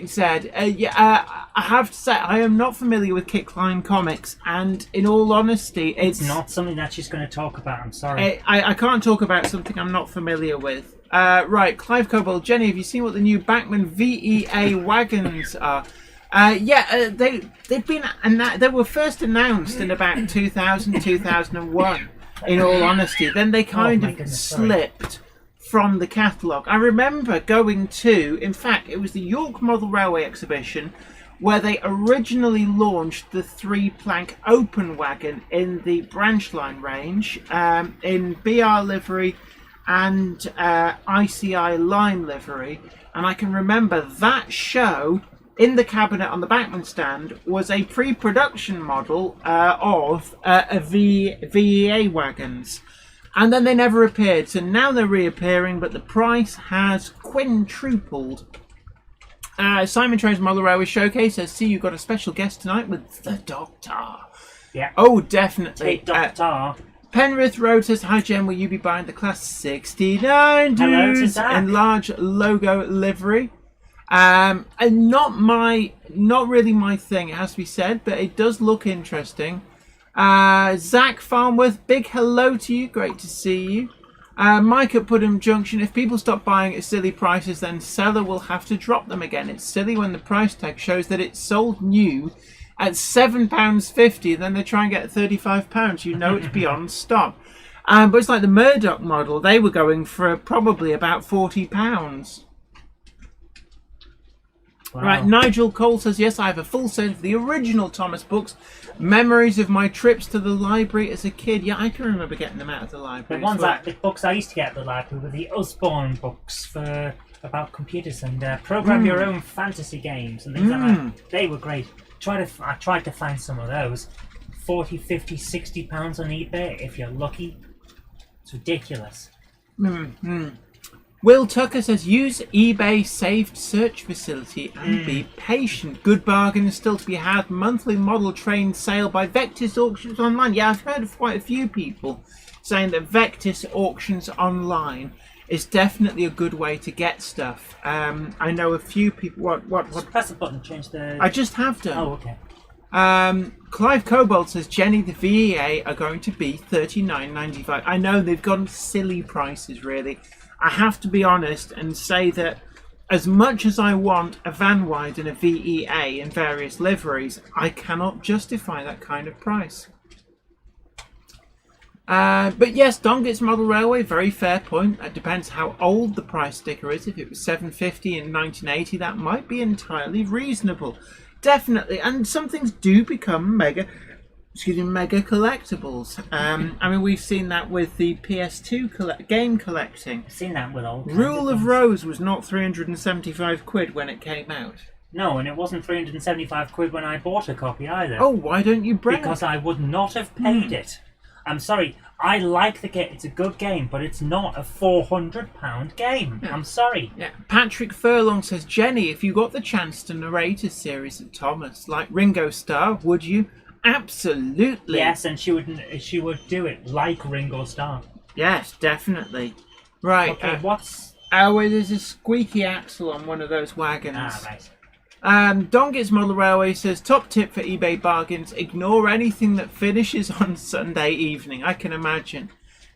Speaker 2: said, I have to say, I am not familiar with Kickline comics, and in all honesty, it's
Speaker 1: not something that she's going to talk about. I'm sorry.
Speaker 2: I can't talk about something I'm not familiar with. Right, Clive Cobold, Jenny, have you seen what the new Bachmann VEA wagons are? They've been, and they were first announced in about 2001. In all honesty, then they kind of slipped from the catalogue. I remember going to, in fact, it was the York Model Railway exhibition where they originally launched the 3-plank open wagon in the branch line range in BR livery and ICI line livery, and I can remember that show. In the cabinet on the Bachmann stand was a pre-production model of VEA wagons. And then they never appeared. So now they're reappearing, but the price has quintupled. Simon Train's Model Railway Showcase says, see, you've got a special guest tonight with the Doctor.
Speaker 1: Yeah.
Speaker 2: Oh, definitely.
Speaker 1: Hey, Doctor.
Speaker 2: Penrith Road says, hi, Jen, will you be buying the Class 69 dudes in large logo livery? And not really my thing, it has to be said, but it does look interesting. Zach Farnworth, big hello to you, great to see you. Mike at Putnam Junction, if people stop buying at silly prices, then seller will have to drop them again. It's silly when the price tag shows that it's sold new at £7.50, then they try and get £35. You know it's beyond stop. But it's like the Murdoch model, they were going for probably about £40. Wow. Right, Nigel Cole says, yes, I have a full set of the original Thomas books. Memories of my trips to the library as a kid. Yeah, I can remember getting them out of the library.
Speaker 1: The books I used to get at the library were the Usborne books about computers and program your own fantasy games and things like that. They were great. I tried to find some of those. 40, 50, 60 pounds on eBay if you're lucky. It's ridiculous.
Speaker 2: Will Tucker says, use eBay saved search facility and be patient. Good bargain is still to be had. Monthly model train sale by Vectis Auctions Online. Yeah, I've heard of quite a few people saying that Vectis Auctions Online is definitely a good way to get stuff. I know a few people... What?
Speaker 1: Just press the button, change the...
Speaker 2: I just have done.
Speaker 1: Oh, okay.
Speaker 2: Clive Cobold says, Jenny, the VEA are going to be $39.95. I know they've gone silly prices, really. I have to be honest and say that as much as I want a Van Wide and a VEA in various liveries, I cannot justify that kind of price. But yes, Dongett's Model Railway, very fair point. It depends how old the price sticker is. If it was $7.50 in 1980, that might be entirely reasonable. Definitely. And some things do become mega mega collectibles. I mean, we've seen that with the PS2 game collecting.
Speaker 1: I've seen that with all kinds
Speaker 2: Rule of
Speaker 1: things.
Speaker 2: Rose was not 375 quid when it came out.
Speaker 1: No, and it wasn't 375 quid when I bought a copy either.
Speaker 2: Oh, why don't you bring
Speaker 1: Because I would not have paid it. I'm sorry, I like the game, it's a good game, but it's not a £400 game.
Speaker 2: Yeah.
Speaker 1: I'm sorry.
Speaker 2: Yeah. Patrick Furlong says, Jenny, if you got the chance to narrate a series of Thomas like Ringo Starr, would you? Absolutely.
Speaker 1: Yes, and she would do it like Ringo Starr.
Speaker 2: Yes, definitely. Right.
Speaker 1: Okay, what's...
Speaker 2: well, there's a squeaky axle on one of those wagons.
Speaker 1: right.
Speaker 2: Dongit's Model Railway says, top tip for eBay bargains, ignore anything that finishes on Sunday evening. I can imagine.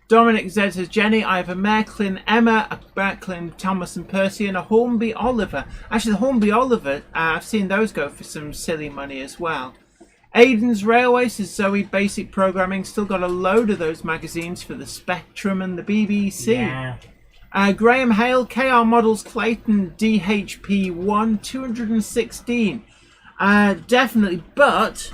Speaker 2: Dominic Z says, Jenny, I have a Mecklin Emma, a Mecklin Thomas and Percy, and a Hornby Oliver. Actually, the Hornby Oliver, I've seen those go for some silly money as well. Aiden's Railway says, Zoe, basic programming, still got a load of those magazines for the Spectrum and the BBC.
Speaker 1: Yeah.
Speaker 2: Graham Hale, KR Models Clayton DHP1 216. Definitely, but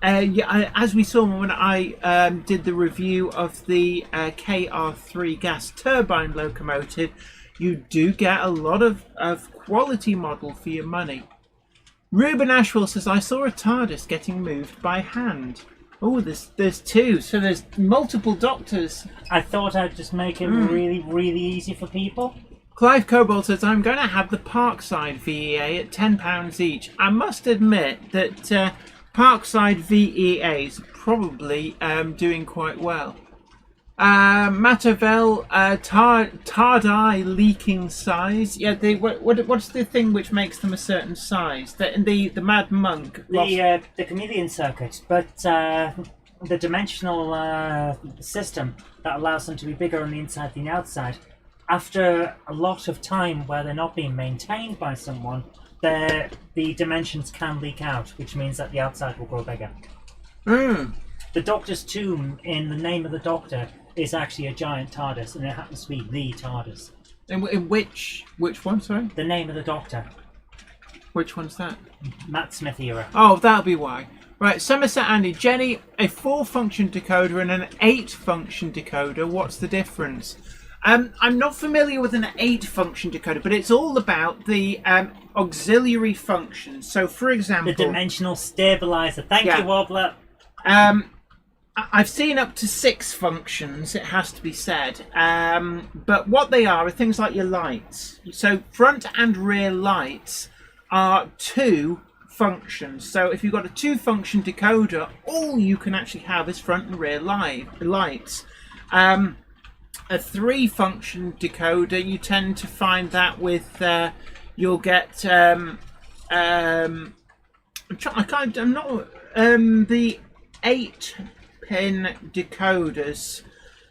Speaker 2: as we saw when I did the review of the KR3 gas turbine locomotive, you do get a lot of quality model for your money. Ruben Ashwell says, I saw a TARDIS getting moved by hand. Oh, there's two, so there's multiple doctors.
Speaker 1: I thought I'd just make it really, really easy for people.
Speaker 2: Clive Cobalt says, I'm going to have the Parkside VEA at £10 each. I must admit that Parkside VEAs are probably doing quite well. Matavel, Tardai leaking size. Yeah, what's the thing which makes them a certain size? The Mad Monk.
Speaker 1: The chameleon circuit, but the dimensional system that allows them to be bigger on the inside than the outside. After a lot of time where they're not being maintained by someone, the dimensions can leak out, which means that the outside will grow bigger. The Doctor's tomb in The Name of the Doctor is actually a giant TARDIS, and it happens to be the TARDIS.
Speaker 2: In which one, sorry?
Speaker 1: The Name of the Doctor.
Speaker 2: Which one's that?
Speaker 1: Matt Smith era.
Speaker 2: Oh, that'll be why. Right, Somerset Andy. Jenny, a 4-function decoder and an 8-function decoder, what's the difference? I'm not familiar with an 8-function decoder, but it's all about the auxiliary functions. So, for example...
Speaker 1: The dimensional stabilizer. Thank you, Wobbler.
Speaker 2: I've seen up to 6 functions, it has to be said. But what they are things like your lights. So front and rear lights are 2 functions. So if you've got a 2-function decoder, all you can actually have is front and rear lights. A 3-function decoder, you tend to find that with you'll get the 8-pin decoders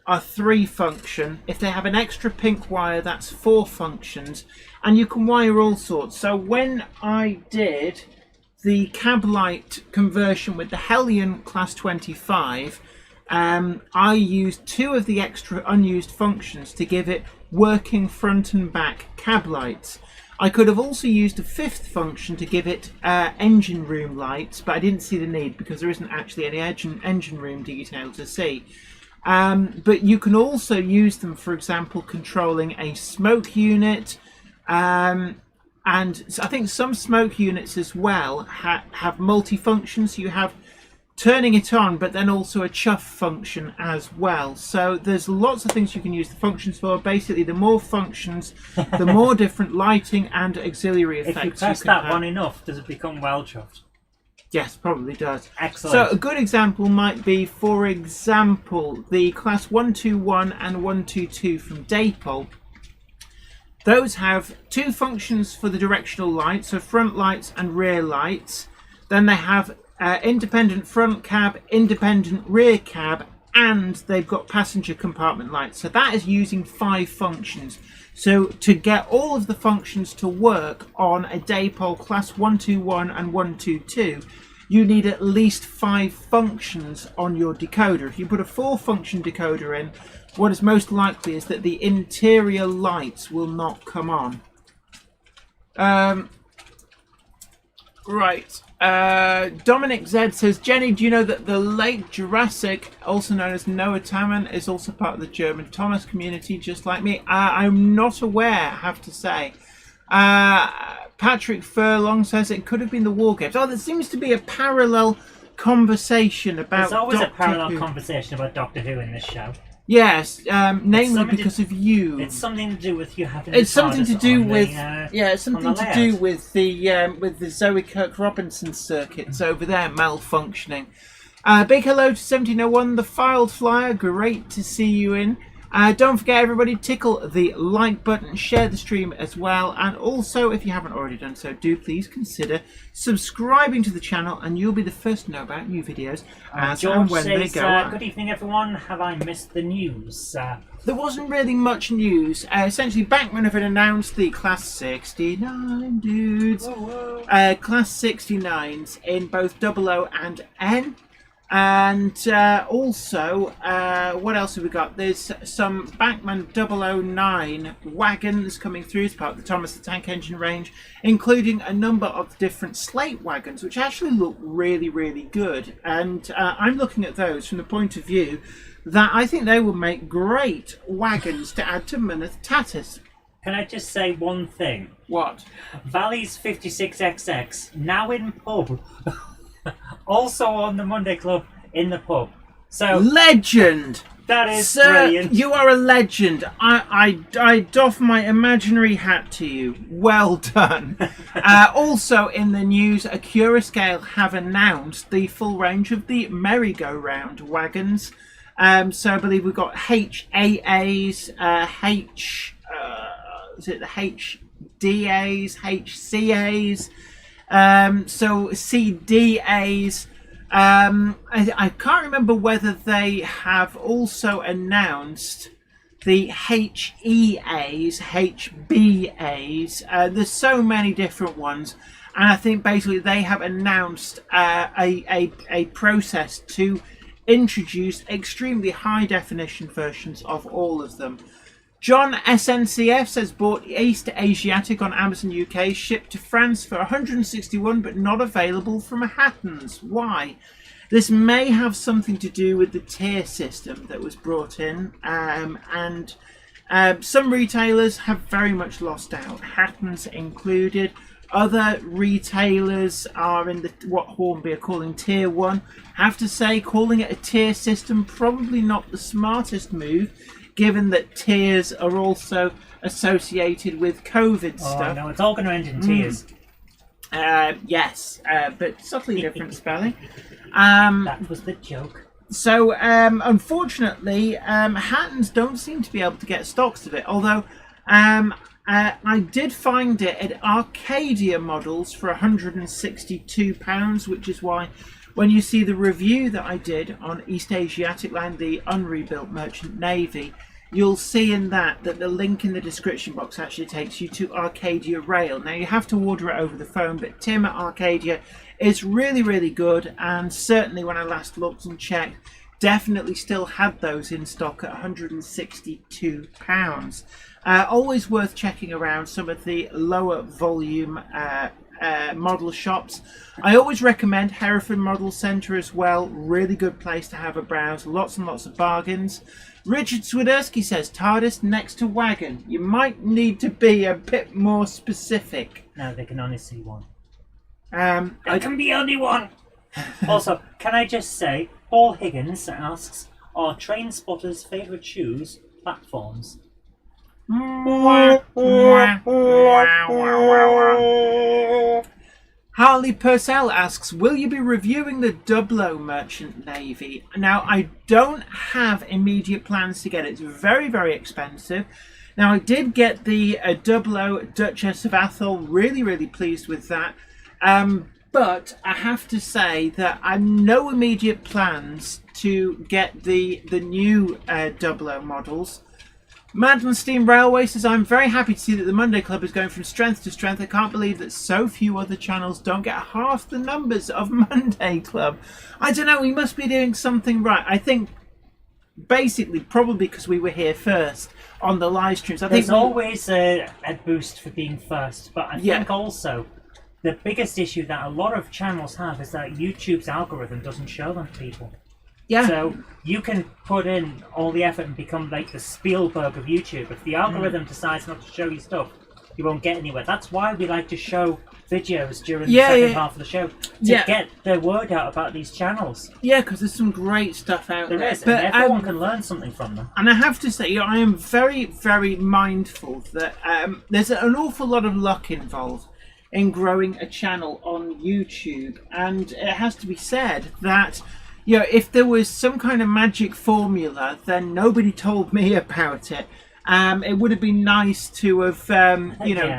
Speaker 2: are 3-function. If they have an extra pink wire, that's 4 functions, and you can wire all sorts. So when I did the cab light conversion with the Hellion Class 25, I used 2 of the extra unused functions to give it working front and back cab lights. I could have also used a 5th function to give it engine room lights, but I didn't see the need because there isn't actually any engine room detail to see. But you can also use them, for example, controlling a smoke unit. And I think some smoke units as well have multi-functions. So you have turning it on, but then also a chuff function as well. So there's lots of things you can use the functions for. Basically, the more functions, the more different lighting and auxiliary effects.
Speaker 1: If you press that one enough, does it become well chuffed?
Speaker 2: Yes, probably does.
Speaker 1: Excellent.
Speaker 2: So a good example might be, for example, the Class 121 and 122 from Dapol. Those have 2 functions for the directional lights, so front lights and rear lights. Then they have independent front cab, independent rear cab, and they've got passenger compartment lights. So that is using 5 functions. So to get all of the functions to work on a Dapol Class 121 and 122, you need at least 5 functions on your decoder. If you put a 4-function decoder in, what is most likely is that the interior lights will not come on. Right. Dominic Z says, Jenny, do you know that the late Jurassic, also known as Noah Taman, is also part of the German Thomas community, just like me? I'm not aware, I have to say. Patrick Furlong says it could have been the War Games. Oh, there seems to be a parallel conversation about
Speaker 1: There's always
Speaker 2: Doctor
Speaker 1: a parallel
Speaker 2: Who.
Speaker 1: Conversation about Doctor Who in this show.
Speaker 2: Yes, namely
Speaker 1: something
Speaker 2: because of you.
Speaker 1: It's something to do with you having.
Speaker 2: It's something to do with
Speaker 1: it's
Speaker 2: something to do with the Zoe Kirk Robinson circuits over there malfunctioning. Big hello to 1701, the Filed Flyer. Great to see you in. Don't forget, everybody, tickle the like button, share the stream as well, and also, if you haven't already done so, do please consider subscribing to the channel, and you'll be the first to know about new videos as
Speaker 1: George
Speaker 2: and when
Speaker 1: says,
Speaker 2: they go out.
Speaker 1: Good evening, everyone. Have I missed the news?
Speaker 2: There wasn't really much news. Essentially, Bachmann have announced the Class 69 dudes, Class 69s in both 00 and N. And also, what else have we got? There's some Bachmann 009 wagons coming through as part of the Thomas the Tank Engine range, including a number of different slate wagons, which actually look really, really good. And I'm looking at those from the point of view that I think they will make great wagons to add to Myneth Tatus.
Speaker 1: Can I just say one thing?
Speaker 2: What?
Speaker 1: Valley's 56XX, now in pub. Also on the Monday Club in the pub. So
Speaker 2: Legend!
Speaker 1: that is
Speaker 2: Sir,
Speaker 1: brilliant.
Speaker 2: you are a legend. I doff my imaginary hat to you. Well done. Also in the news, Scale have announced the full range of the merry-go-round wagons. So I believe we've got HAAs, is it the HDAs, HCAs? So CDAs, I can't remember whether they have also announced the HEAs, HBAs. There's so many different ones, and I think basically they have announced a process to introduce extremely high definition versions of all of them. John SNCF says bought East Asiatic on Amazon UK, shipped to France for 161 but not available from Hattons. Why? This may have something to do with the tier system that was brought in, and some retailers have very much lost out, Hattons included. Other retailers are in the what Hornby are calling tier 1. Have to say, calling it a tier system probably not the smartest move, given that tiers are also associated with COVID stuff.
Speaker 1: No, it's all going to end in tears.
Speaker 2: Yes, but subtly different spelling.
Speaker 1: That was the joke.
Speaker 2: So, unfortunately, Hattons don't seem to be able to get stocks of it, although I did find it at Arcadia Models for £162, which is why when you see the review that I did on East Asiatic Line, the unrebuilt Merchant Navy, you'll see in that the link in the description box actually takes you to Arcadia Rail. Now, you have to order it over the phone, but Tim at Arcadia is really, really good, and certainly when I last looked and checked, definitely still had those in stock at £162. Always worth checking around some of the lower volume model shops. I always recommend Hereford Model Centre as well. Really good place to have a browse. Lots and lots of bargains. Richard Swiderski says TARDIS next to wagon. You might need to be a bit more specific.
Speaker 1: No, they can only see one.
Speaker 2: There
Speaker 1: can be only one. Also, can I just say, Paul Higgins asks, are train spotters' favourite shoes platforms?
Speaker 2: Harley Purcell asks, will you be reviewing the Dublo Merchant Navy? Now, I don't have immediate plans to get it. It's very, very expensive. Now, I did get the Dublo Duchess of Athol. Really, really pleased with that. But I have to say that I have no immediate plans to get the new Dublo models. Madland Steam Railway says, I'm very happy to see that the Monday Club is going from strength to strength. I can't believe that so few other channels don't get half the numbers of Monday Club. I don't know, we must be doing something right. I think basically probably because we were here first on the live streams.
Speaker 1: There's always a boost for being first, but I think also the biggest issue that a lot of channels have is that YouTube's algorithm doesn't show them to people.
Speaker 2: Yeah.
Speaker 1: So you can put in all the effort and become like the Spielberg of YouTube. If the algorithm decides not to show you stuff, you won't get anywhere. That's why we like to show videos during the second half of the show to get the word out about these channels.
Speaker 2: Yeah, because there's some great stuff out there.
Speaker 1: There is, and everyone can learn something from them.
Speaker 2: And I have to say, I am very, very mindful that there's an awful lot of luck involved in growing a channel on YouTube. And it has to be said that, if there was some kind of magic formula, then nobody told me about it. It would have been nice to have,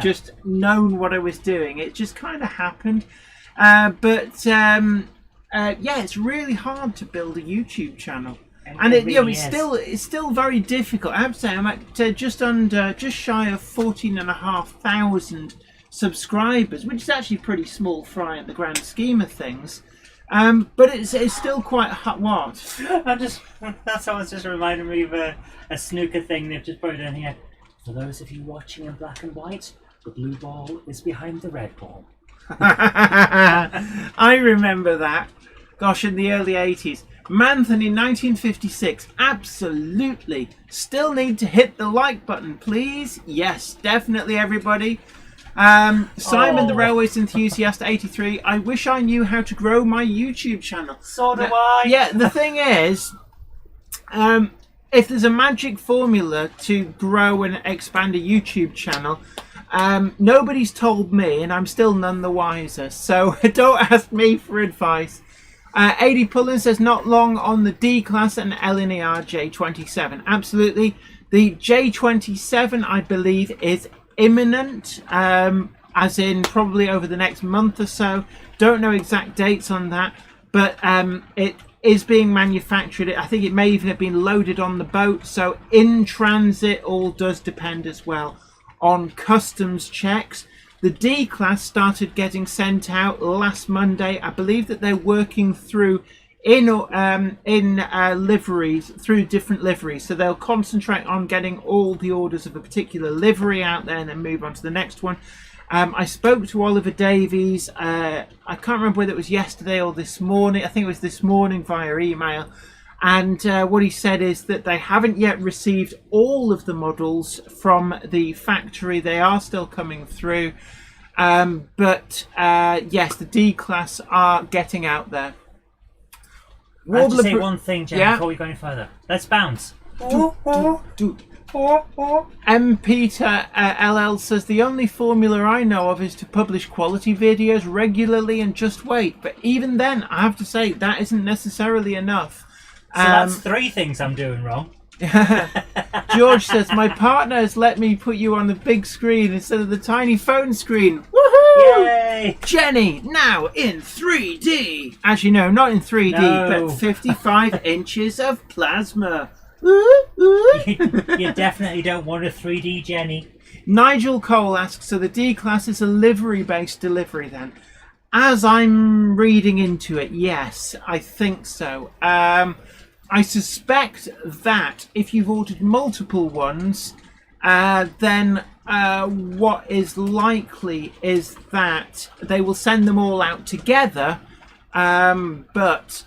Speaker 2: just known what I was doing. It just kind of happened. It's really hard to build a YouTube channel. And it's still very difficult. I have to say, I'm at just shy of 14,500 subscribers, which is actually pretty small fry in the grand scheme of things. But it's still quite hot. What?
Speaker 1: That's always just reminded me of a snooker thing they've just put it in here. For those of you watching in black and white, the blue ball is behind the red ball.
Speaker 2: I remember that. Gosh, in the early 80s. Manthon in 1956. Absolutely. Still need to hit the like button, please. Yes, definitely, everybody. Simon the Railways Enthusiast 83. I wish I knew how to grow my YouTube channel.
Speaker 1: So do I.
Speaker 2: Yeah, the thing is, if there's a magic formula to grow and expand a YouTube channel, nobody's told me, and I'm still none the wiser. So don't ask me for advice. 80 Pullen says not long on the D class and LNER J27. Absolutely. The J27, I believe, is imminent, as in probably over the next month or so. Don't know exact dates on that, but it is being manufactured. I think it may even have been loaded on the boat, so in transit all does depend as well on customs checks. The D class started getting sent out last Monday. I believe that they're working through in liveries, through different liveries, so they'll concentrate on getting all the orders of a particular livery out there and then move on to the next one. I spoke to Oliver Davies, I can't remember whether it was yesterday or this morning. I think it was this morning via email, and what he said is that they haven't yet received all of the models from the factory. They are still coming through, but yes, the D class are getting out there.
Speaker 1: I have to say one thing, Jen, before we go any further. Let's bounce.
Speaker 2: M. Peter LL says the only formula I know of is to publish quality videos regularly and just wait. But even then, I have to say that isn't necessarily enough.
Speaker 1: So that's 3 things I'm doing wrong.
Speaker 2: George says my partner has let me put you on the big screen instead of the tiny phone screen. Woohoo!
Speaker 1: Yay!
Speaker 2: Jenny, now in 3D. As you know, not in 3D, but 55 inches of plasma.
Speaker 1: You definitely don't want a 3D Jenny.
Speaker 2: Nigel Cole asks, so the D class is a livery-based delivery then? As I'm reading into it, yes, I think so. I suspect that if you've ordered multiple ones, then what is likely is that they will send them all out together. But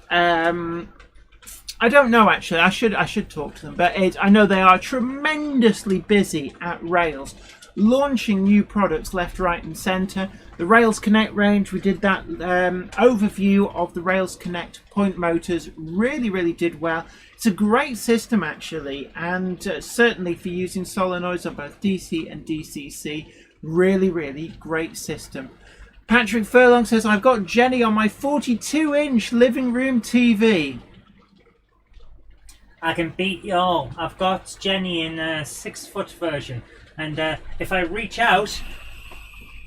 Speaker 2: I don't know, actually. I should talk to them. But I know they are tremendously busy at Rails, launching new products left, right and centre. The Rails Connect range, we did that overview of the Rails Connect point motors. Really did well. It's a great system, actually, and certainly for using solenoids on both DC and DCC. Really great system. Patrick Furlong says, I've got Jenny on my 42-inch living room TV.
Speaker 1: I can beat you all. I've got Jenny in a 6-foot version, and if I reach out,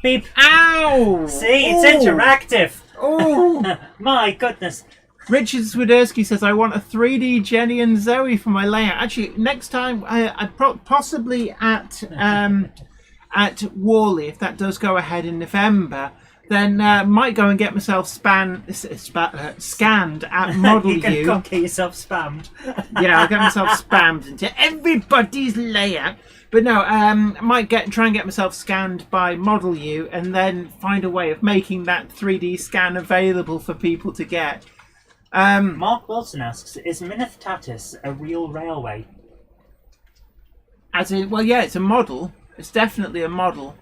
Speaker 1: beep.
Speaker 2: Ow!
Speaker 1: See, it's interactive.
Speaker 2: Oh,
Speaker 1: my goodness.
Speaker 2: Richard Swiderski says, I want a 3D Jenny and Zoe for my layout. Actually, next time, possibly at Worley, if that does go ahead in November, then might go and get myself scanned at Model
Speaker 1: You can
Speaker 2: U.
Speaker 1: go and get yourself spammed.
Speaker 2: Yeah, I'll get myself spammed into everybody's layout. But no, might try and get myself scanned by Model U, and then find a way of making that 3D scan available for people to get.
Speaker 1: Mark Wilson asks, is Myneth Tatis a real railway?
Speaker 2: As in, well, yeah, it's a model. It's definitely a model.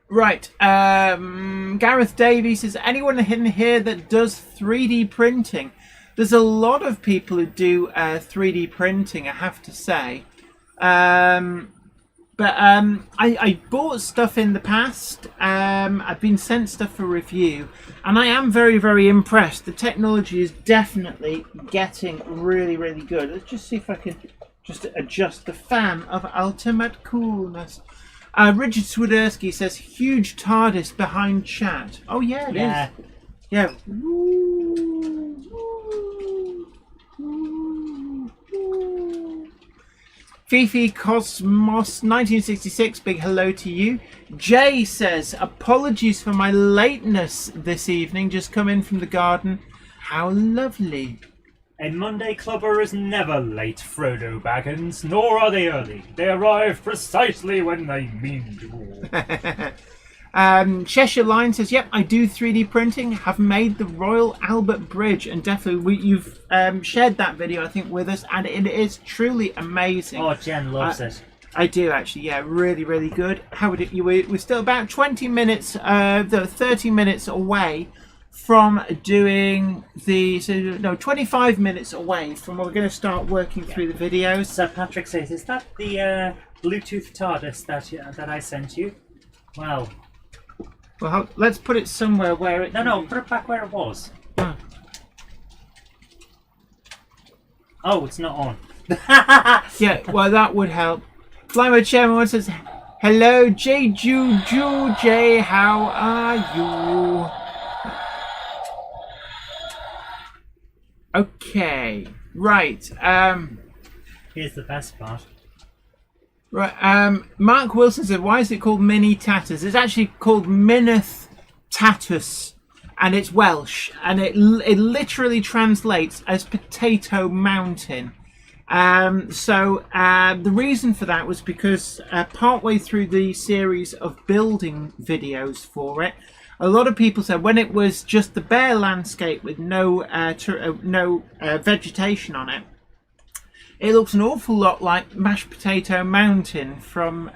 Speaker 2: Right. Gareth Davies says, anyone in here that does 3D printing? There's a lot of people who do 3D printing, I have to say. But I bought stuff in the past. I've been sent stuff for review, and I am very, very impressed. The technology is definitely getting really, really good. Let's just see if I can just adjust the fan of ultimate coolness. Richard Swiderski says, huge TARDIS behind chat. Oh, yeah, it is. Yeah. Fifi Cosmos 1966, big hello to you. Jay says, apologies for my lateness this evening, just come in from the garden. How lovely.
Speaker 1: A Monday clubber is never late, Frodo Baggins, nor are they early. They arrive precisely when they mean to.
Speaker 2: Cheshire Line says, yep, I do 3D printing, have made the Royal Albert Bridge, and definitely you've shared that video, I think, with us, and it is truly amazing.
Speaker 1: Oh, Jen loves it.
Speaker 2: I do, actually, yeah, really, really good. How would it, we're still about 20 minutes, 30 minutes away from doing 25 minutes away from when we're going to start working through the videos.
Speaker 1: So Patrick says, is that the Bluetooth TARDIS that I sent you? Well,
Speaker 2: let's put it somewhere where it...
Speaker 1: No, put it back where it was.
Speaker 2: Oh,
Speaker 1: Oh, it's not on.
Speaker 2: yeah, well, that would help. Flymo Chairman says, hello, J. Juju J, how are you? Okay, right.
Speaker 1: Here's the best part.
Speaker 2: Right. Mark Wilson said, why is it called Mini Tatters? It's actually called Myneth Tatus, and it's Welsh, and it literally translates as Potato Mountain. So the reason for that was because partway through the series of building videos for it, a lot of people said when it was just the bare landscape with no vegetation on it, it looks an awful lot like Mashed Potato Mountain from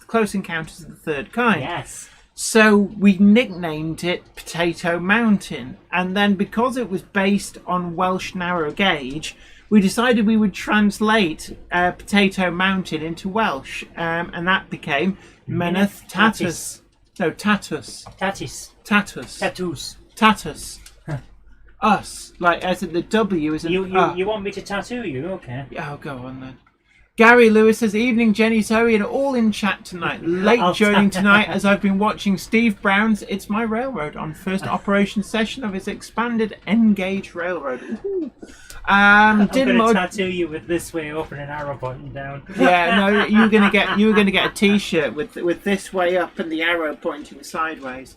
Speaker 2: Close Encounters of the Third Kind.
Speaker 1: Yes.
Speaker 2: So we nicknamed it Potato Mountain, and then because it was based on Welsh narrow gauge, we decided we would translate Potato Mountain into Welsh, and that became Myneth Tatus. No, Tatus.
Speaker 1: Tatis.
Speaker 2: Tatus.
Speaker 1: Tattoos.
Speaker 2: Tatus. Us. Like, as in the W is an
Speaker 1: You want me to tattoo you? Okay.
Speaker 2: Yeah, I'll go on then. Gary Lewis says, evening Jenny, Zoe, and all in chat tonight. Late joining tonight as I've been watching Steve Brown's It's My Railroad on first operation session of his expanded N-gauge railroad.
Speaker 1: I'm going to tattoo you with this way up and an arrow pointing down.
Speaker 2: Yeah, no, you were going to get a T-shirt with this way up and the arrow pointing sideways.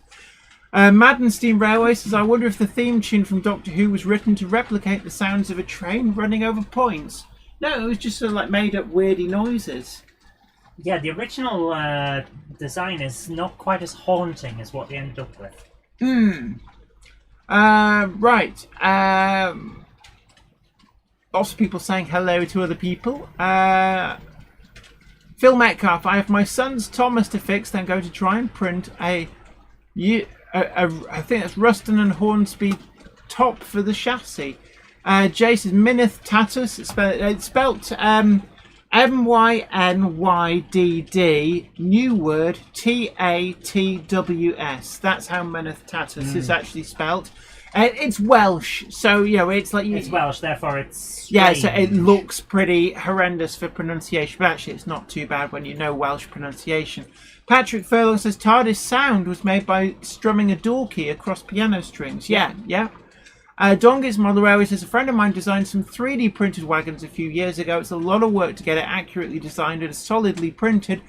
Speaker 2: Maddenstein Railway says, I wonder if the theme tune from Doctor Who was written to replicate the sounds of a train running over points. No, it was just sort of like made up weirdy noises.
Speaker 1: Yeah, the original design is not quite as haunting as what they ended up with.
Speaker 2: Right. Lots of people saying hello to other people. Phil Metcalf, I have my son's Thomas to fix, then go to try and print I think that's Ruston and Hornsby top for the chassis. Jason Myneth Tatus, it's spelt M-Y-N-Y-D-D, new word, T-A-T-W-S. That's how Myneth Tatus is actually spelt. It's Welsh, so, you know, it's like...
Speaker 1: It's Welsh, therefore it's strange.
Speaker 2: Yeah, so it looks pretty horrendous for pronunciation, but actually it's not too bad when you know Welsh pronunciation. Patrick Furlong says, TARDIS sound was made by strumming a door key across piano strings. Yeah. Dongis Model Railway says, a friend of mine designed some 3D printed wagons a few years ago. It's a lot of work to get it accurately designed and solidly printed.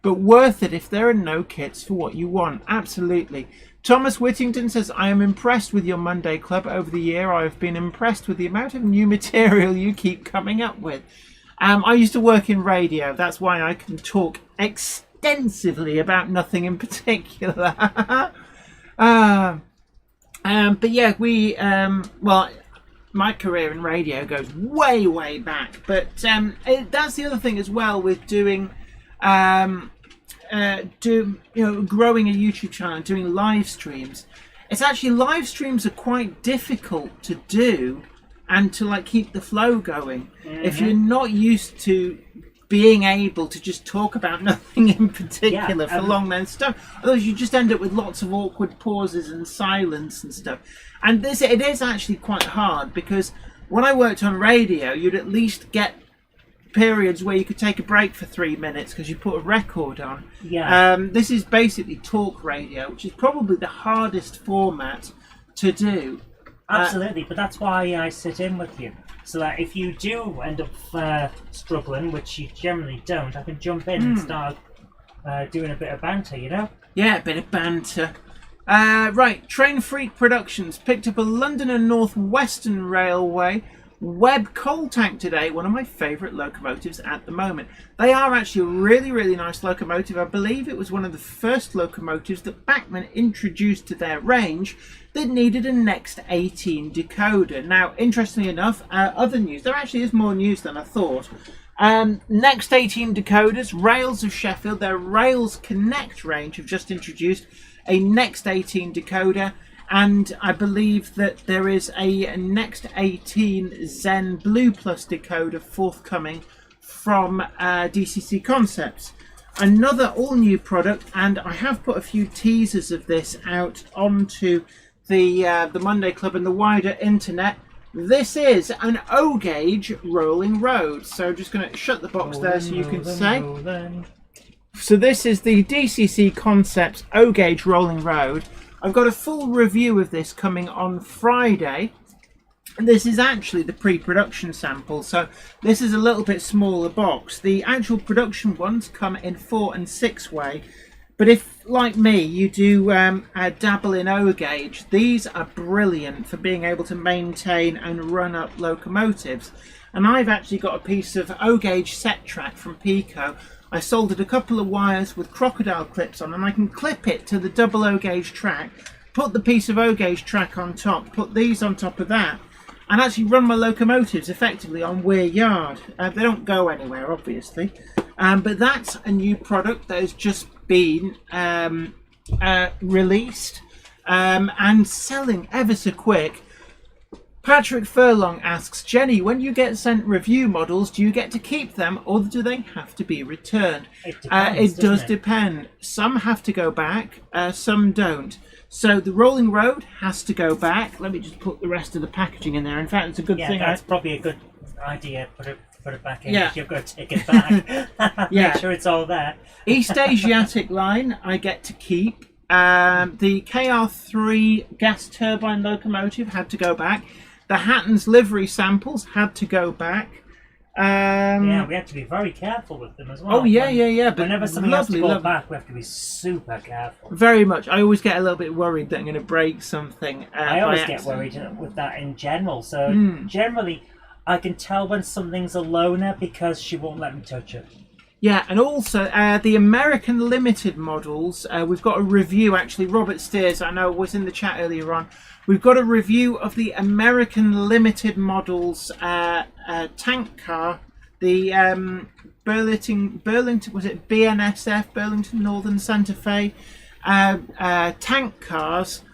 Speaker 2: but worth it if there are no kits for what you want. Absolutely. Thomas Whittington says, I am impressed with your Monday Club. Over the year, I have been impressed with the amount of new material you keep coming up with. I used to work in radio. That's why I can talk extensively about nothing in particular. But yeah, well, my career in radio goes way, way back. But that's the other thing as well with doing... growing a YouTube channel and doing live streams. It's actually, live streams are quite difficult to do and to like keep the flow going. If you're not used to being able to just talk about nothing in particular for long length stuff, otherwise you just end up with lots of awkward pauses and silence and stuff. And it is actually quite hard, because when I worked on radio, you'd at least get periods where you could take a break for 3 minutes because you put a record on. This is basically talk radio, which is probably the hardest format to do.
Speaker 1: Absolutely, but that's why I sit in with you, so that if you do end up struggling, which you generally don't, I can jump in and start doing a bit of banter, you know?
Speaker 2: Yeah, a bit of banter. Right, Train Freak Productions picked up a London and North Western Railway Web coal tank today, one of my favourite locomotives at the moment. They are actually a really, really nice locomotive. I believe it was one of the first locomotives that Bachmann introduced to their range that needed a Next 18 decoder. Now, interestingly enough, other news, there actually is more news than I thought. Next 18 decoders, Rails of Sheffield, their Rails Connect range have just introduced a Next 18 decoder. And I believe that there is a Next 18 Zen Blue Plus decoder forthcoming from DCC Concepts. Another all-new product, and I have put a few teasers of this out onto the Monday Club and the wider internet. This is an O-gauge rolling road. So I'm just going to shut the box there so you can say. So this is the DCC Concepts O-gauge rolling road. I've got a full review of this coming on Friday. And this is actually the pre-production sample, so this is a little bit smaller box. The actual production ones come in 4 and 6 way. But if, like me, you do dabble in O-gauge, these are brilliant for being able to maintain and run up locomotives. And I've actually got a piece of O-gauge set track from Pico. I soldered a couple of wires with crocodile clips on, and I can clip it to the double O-gauge track, put the piece of O-gauge track on top, put these on top of that, and actually run my locomotives effectively on Weir Yard. They don't go anywhere, obviously, but that's a new product that has just been released and selling ever so quick. Patrick Furlong asks, Jenny, when you get sent review models, do you get to keep them or do they have to be returned?
Speaker 1: It depends,
Speaker 2: it does depend. Some have to go back, some don't. So the rolling road has to go back. Let me just put the rest of the packaging in there. In fact, it's a good thing.
Speaker 1: That's probably a good idea. Put it back in. Yeah. You've got to take it back. Make sure it's all there.
Speaker 2: East Asiatic line, I get to keep. The KR3 gas turbine locomotive had to go back. The Hatton's livery samples had to go back.
Speaker 1: Yeah, we have to be very careful with them as well.
Speaker 2: Oh, yeah. But
Speaker 1: whenever something has to go back, we have to be super careful.
Speaker 2: Very much. I always get a little bit worried that I'm going to break something.
Speaker 1: I always get worried with that in general. So generally, I can tell when something's a loaner because she won't let me touch it.
Speaker 2: Yeah, and also the American Limited models, we've got a review actually. Robert Steers, I know, was in the chat earlier on. We've got a review of the American Limited models tank car, the Burlington, was it BNSF, Burlington Northern Santa Fe tank cars,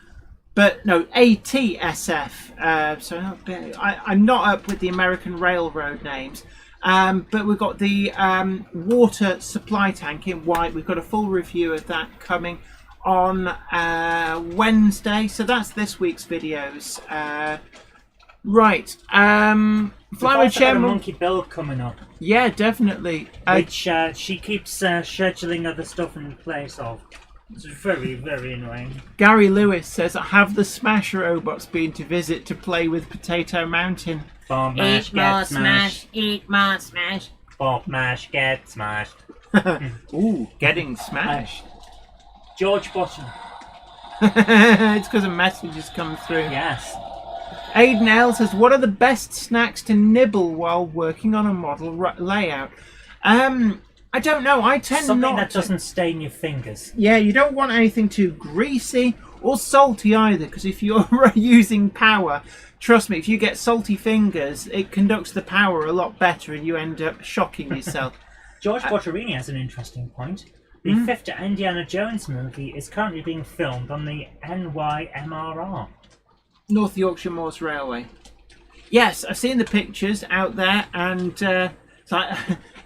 Speaker 2: but no, ATSF. So I'm not up with the American Railroad names. But we've got the water supply tank in white. We've got a full review of that coming on Wednesday. So that's this week's videos. Right.
Speaker 1: Flower Chair Monkey Build coming up.
Speaker 2: Yeah, definitely.
Speaker 1: Which she keeps scheduling other stuff in place of. It's very, very annoying.
Speaker 2: Gary Lewis says, have the Smash robots been to visit to play with Potato Mountain?
Speaker 1: Bomb mash,
Speaker 3: eat more smash, eat more smash.
Speaker 1: Bomb mash, get smashed.
Speaker 2: Ooh, getting smashed.
Speaker 1: George Button.
Speaker 2: It's because a message has come through.
Speaker 1: Yes.
Speaker 2: Aiden L says, what are the best snacks to nibble while working on a model layout? I don't know. I tend
Speaker 1: Something
Speaker 2: not
Speaker 1: that
Speaker 2: to.
Speaker 1: doesn't stain your fingers.
Speaker 2: Yeah, you don't want anything too greasy or salty either, because if you're using power, trust me, if you get salty fingers, it conducts the power a lot better and you end up shocking yourself.
Speaker 1: George Botterini has an interesting point. The fifth Indiana Jones movie is currently being filmed on the NYMRR.
Speaker 2: North Yorkshire Moors Railway. Yes, I've seen the pictures out there, and it's like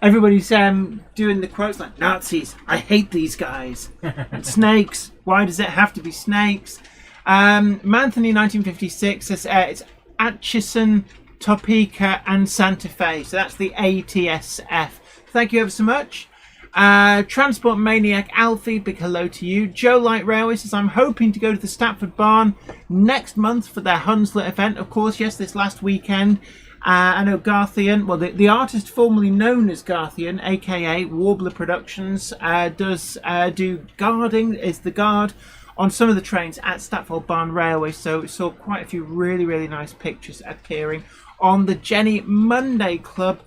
Speaker 2: everybody's doing the quotes like, Nazis, I hate these guys. And snakes, why does it have to be snakes? Manthony 1956 says it's Atchison, Topeka and Santa Fe. So that's the ATSF. Thank you ever so much. Transport Maniac Alfie, big hello to you. Joe Light Railway says, I'm hoping to go to the Stratford Barn next month for their Hunslet event. Of course, yes, this last weekend. I know Garthian, well, the artist formerly known as Garthian, aka Warbler Productions, does do guarding, is the guard on some of the trains at Stratford Barn Railway. So we saw quite a few really, really nice pictures appearing on the Jenny Monday Club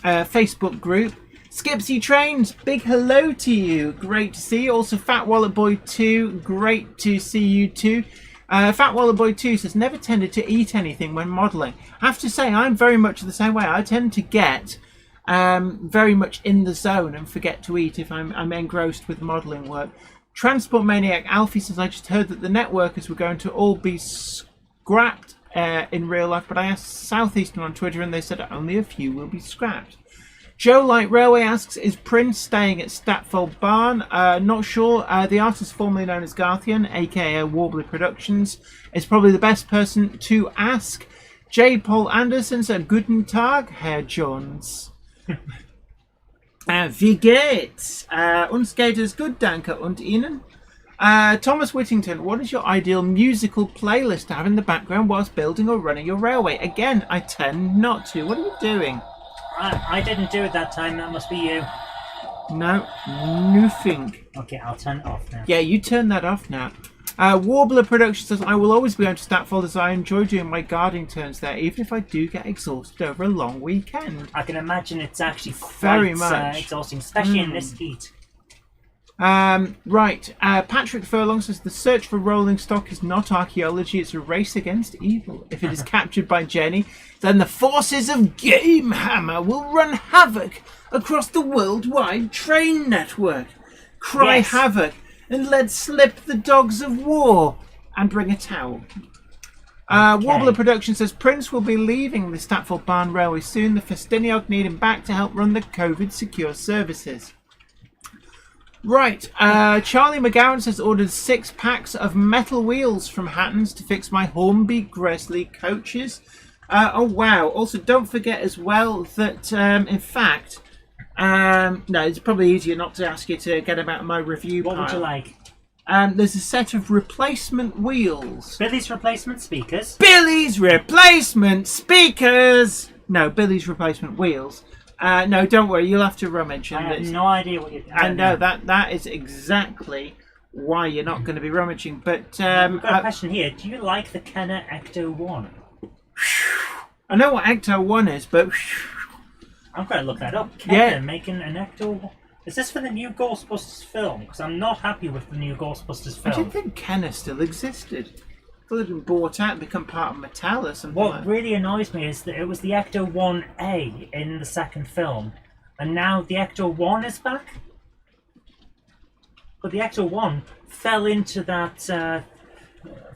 Speaker 2: Facebook group. Skipsy Trains, big hello to you. Great to see you. Also, Fat Wallet Boy 2, great to see you too. Fat Wallet Boy 2 says, never tended to eat anything when modelling. I have to say, I'm very much the same way. I tend to get very much in the zone and forget to eat if I'm engrossed with modelling work. Transport Maniac Alfie says, I just heard that the networkers were going to all be scrapped in real life, but I asked Southeastern on Twitter and they said only a few will be scrapped. Joe Light Railway asks, is Prince staying at Stratford Barn? Not sure. The artist formerly known as Garthian, aka Warbler Productions, is probably the best person to ask. J. Paul Anderson said, Guten Tag, Herr Jones. Wie geht's? Uns geht es gut, danke. Und Ihnen? Thomas Whittington, what is your ideal musical playlist to have in the background whilst building or running your railway? Again, I tend not to. What are you doing?
Speaker 1: I didn't do it that time. That must be you.
Speaker 2: No, nothing.
Speaker 1: Okay, I'll turn it off now.
Speaker 2: Yeah, you turn that off now. Warbler Productions says, I will always be going to Stratford as I enjoy doing my guarding turns there, even if I do get exhausted over a long weekend.
Speaker 1: I can imagine it's actually
Speaker 2: Very
Speaker 1: quite
Speaker 2: much.
Speaker 1: exhausting, especially in this heat.
Speaker 2: Right. Patrick Furlong says, the search for rolling stock is not archaeology, it's a race against evil. If it is captured by Jenny, then the forces of Game Hammer will run havoc across the worldwide train network. Cry
Speaker 1: Yes.
Speaker 2: havoc and let slip the dogs of war and bring a towel. Warbler Productions says, Prince will be leaving the Stratford Barn Railway soon. The Festiniog need him back to help run the COVID secure services. Right, Charlie McGowan says, ordered 6 packs of metal wheels from Hatton's to fix my Hornby Gresley coaches. Oh wow, also don't forget as well that in fact, no, it's probably easier not to ask you to get about my review
Speaker 1: What
Speaker 2: pile.
Speaker 1: would you like?
Speaker 2: There's a set of replacement wheels.
Speaker 1: Billy's replacement speakers?
Speaker 2: Billy's replacement speakers! No, Billy's replacement wheels. No, don't worry, you'll have to rummage.
Speaker 1: I have no idea what you're doing.
Speaker 2: I know that is exactly why you're not going to be rummaging. But
Speaker 1: We've got a question here. Do you like the Kenner Ecto 1?
Speaker 2: I know what Ecto 1 is, but
Speaker 1: I'm going to look that up. Kenner making an Ecto 1. Is this for the new Ghostbusters film? Because I'm not happy with the new Ghostbusters
Speaker 2: I
Speaker 1: film.
Speaker 2: didn't think Kenner still existed. I thought it had been bought out and become part of Mattel or something.
Speaker 1: What really annoys me is that it was the Ecto 1A in the second film, and now the Ecto 1 is back. But the Ecto 1 fell into that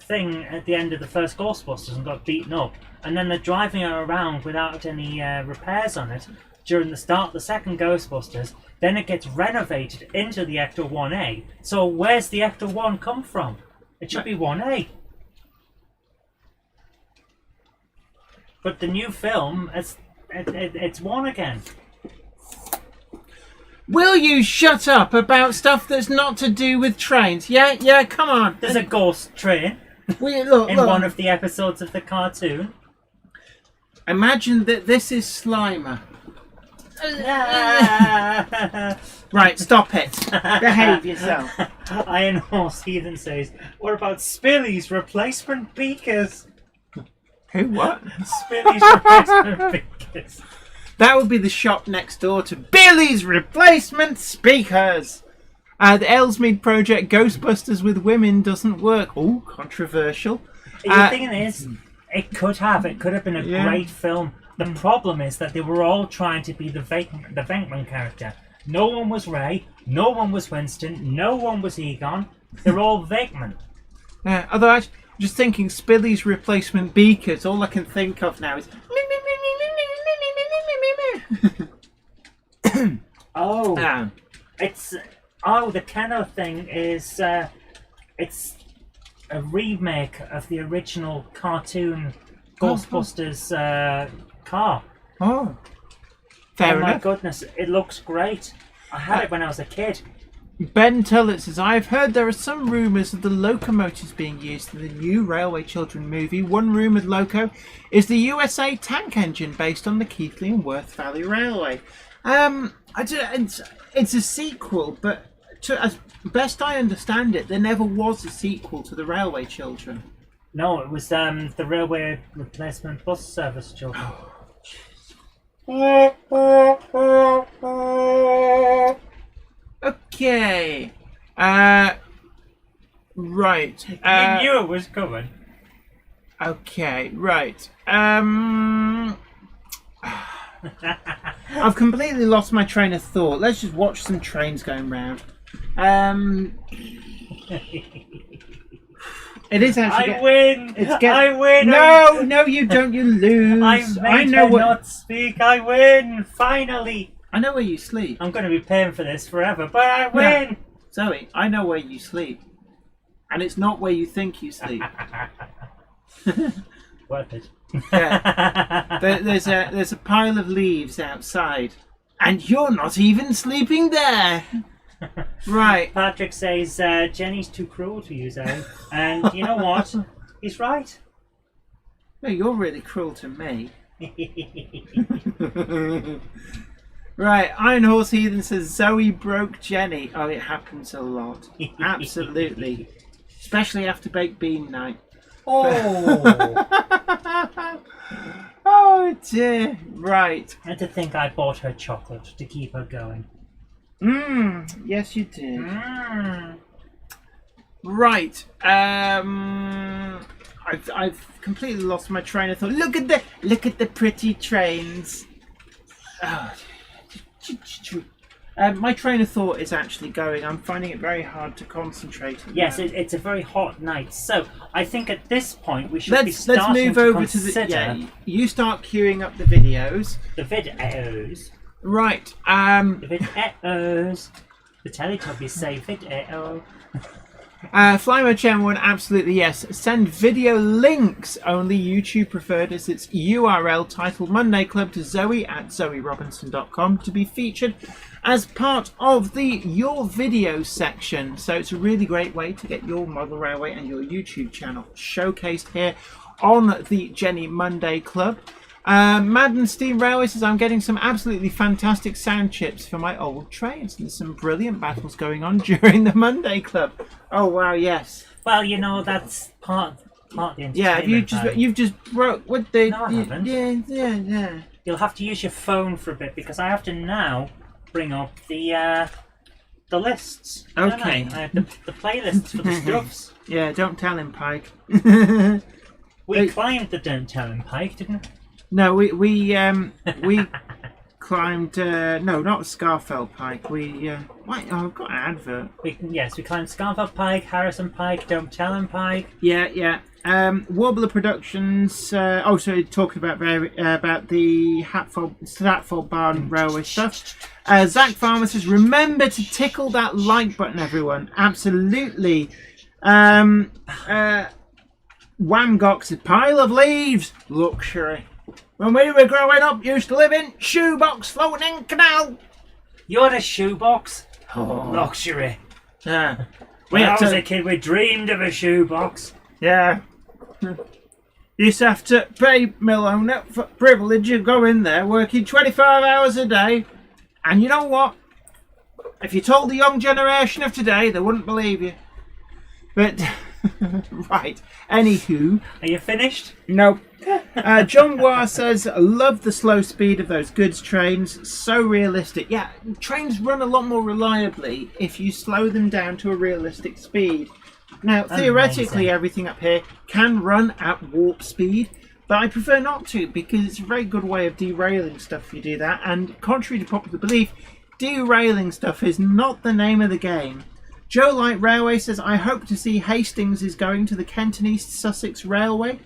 Speaker 1: thing at the end of the first Ghostbusters and got beaten up, and then they're driving it around without any repairs on it during the start of the second Ghostbusters. Then it gets renovated into the Ecto 1A. So where's the Ecto 1 come from? It should be 1A. But the new film, it's 1 again.
Speaker 2: Will you shut up about stuff that's not to do with trains? Yeah, come on.
Speaker 1: There's a ghost train
Speaker 2: Look.
Speaker 1: in one of the episodes of the cartoon.
Speaker 2: Imagine that this is Slimer. Right, stop it. Behave yourself.
Speaker 1: Iron Horse Heathen says, what about Spilly's replacement beakers?
Speaker 2: Who, what?
Speaker 1: Spilly's replacement beakers.
Speaker 2: That would be the shop next door to Billy's replacement speakers. The Ellesmead project Ghostbusters with women doesn't work. Oh, controversial.
Speaker 1: The thing is, it could have been a great film. The problem is that they were all trying to be the Venkman character. No one was Ray, no one was Winston, no one was Egon. They're all Venkman.
Speaker 2: Although I'm just thinking Spilly's replacement beakers, all I can think of now is...
Speaker 1: Oh, it's... Oh, the Keno thing is... it's a remake of the original cartoon Ghostbusters car.
Speaker 2: Oh, fair enough.
Speaker 1: My goodness, it looks great. I had it when I was a kid.
Speaker 2: Ben Tullett says, I've heard there are some rumours of the locomotives being used in the new Railway Children movie. One rumoured loco is the USA tank engine based on the Keighley and Worth Valley Railway. It's a sequel, but as best I understand it, there never was a sequel to the Railway Children.
Speaker 1: No, it was the Railway Replacement Bus Service Children.
Speaker 2: Okay. Right.
Speaker 1: You knew it was coming.
Speaker 2: Okay, right. I've completely lost my train of thought. Let's just watch some trains going round. It is actually.
Speaker 1: I win. I win.
Speaker 2: No, you don't. You lose.
Speaker 1: I know what. Not speak. I win. Finally.
Speaker 2: I know where you sleep.
Speaker 1: I'm going to be paying for this forever, but I win.
Speaker 2: No. Zoe, I know where you sleep, and it's not where you think you sleep.
Speaker 1: Worth it.
Speaker 2: Yeah. There's a pile of leaves outside, and you're not even sleeping there. Right.
Speaker 1: Patrick says Jenny's too cruel to you, Zoe, and you know what? He's right.
Speaker 2: No, you're really cruel to me. Right, Iron Horse Heathen says Zoe broke Jenny. Oh, it happens a lot. Absolutely. Especially after baked bean night.
Speaker 1: Oh.
Speaker 2: Oh dear. Right.
Speaker 1: And to think I bought her chocolate to keep her going.
Speaker 2: Yes you did. Right. I've completely lost my train of thought. Look at the pretty trains. Oh. My train of thought is actually going. I'm finding it very hard to concentrate.
Speaker 1: Yes, it's a very hot night. So I think at this point we should let's
Speaker 2: move over to the. Yeah, you start queuing up the videos.
Speaker 1: The videos.
Speaker 2: Right.
Speaker 1: The videos. The Teletubbies say video.
Speaker 2: Flymo Chen 1, absolutely yes. Send video links only. YouTube preferred as its URL titled Monday Club to Zoe at zoerobinson.com to be featured as part of the Your Video section. So it's a really great way to get your model railway and your YouTube channel showcased here on the Jenny Monday Club. Madden Steam Railway says, I'm getting some absolutely fantastic sound chips for my old trains. And there's some brilliant battles going on during the Monday Club. Oh, wow, yes.
Speaker 1: Well, you know, that's part of the entertainment.
Speaker 2: Yeah, you've just broke... What they...
Speaker 1: No, I haven't.
Speaker 2: Yeah.
Speaker 1: You'll have to use your phone for a bit because I have to now bring up the lists.
Speaker 2: Okay.
Speaker 1: I have the playlists for the stuffs.
Speaker 2: Yeah, don't tell him, Pike.
Speaker 1: We climbed the Don't Tell Him Pike, didn't we?
Speaker 2: No, we climbed. No, not Scarfell Pike. I've got an advert.
Speaker 1: We climbed Scarfell Pike, Harrison Pike, Don't Tell Him Pike.
Speaker 2: Yeah. Warbler Productions. So talking about the Stratford Barn Railway stuff. Zach Farmer says, remember to tickle that like button, everyone. Absolutely. Wamgox, a pile of leaves. Luxury. When we were growing up, used to live in shoebox floating canal.
Speaker 1: You're the shoebox?
Speaker 2: Oh.
Speaker 1: Luxury.
Speaker 2: Yeah.
Speaker 1: When I was a kid, we dreamed of a shoebox.
Speaker 2: Yeah. You just have to pay mill owner for privilege of going there, working 25 hours a day. And you know what? If you told the young generation of today, they wouldn't believe you. But, right. Anywho.
Speaker 1: Are you finished?
Speaker 2: No. John War says, I love the slow speed of those goods trains. So realistic. Yeah, trains run a lot more reliably if you slow them down to a realistic speed. Now, theoretically, everything up here can run at warp speed, but I prefer not to because it's a very good way of derailing stuff if you do that. And contrary to popular belief, derailing stuff is not the name of the game. Joe Light Railway says, I hope to see Hastings is going to the Kent and East Sussex Railway.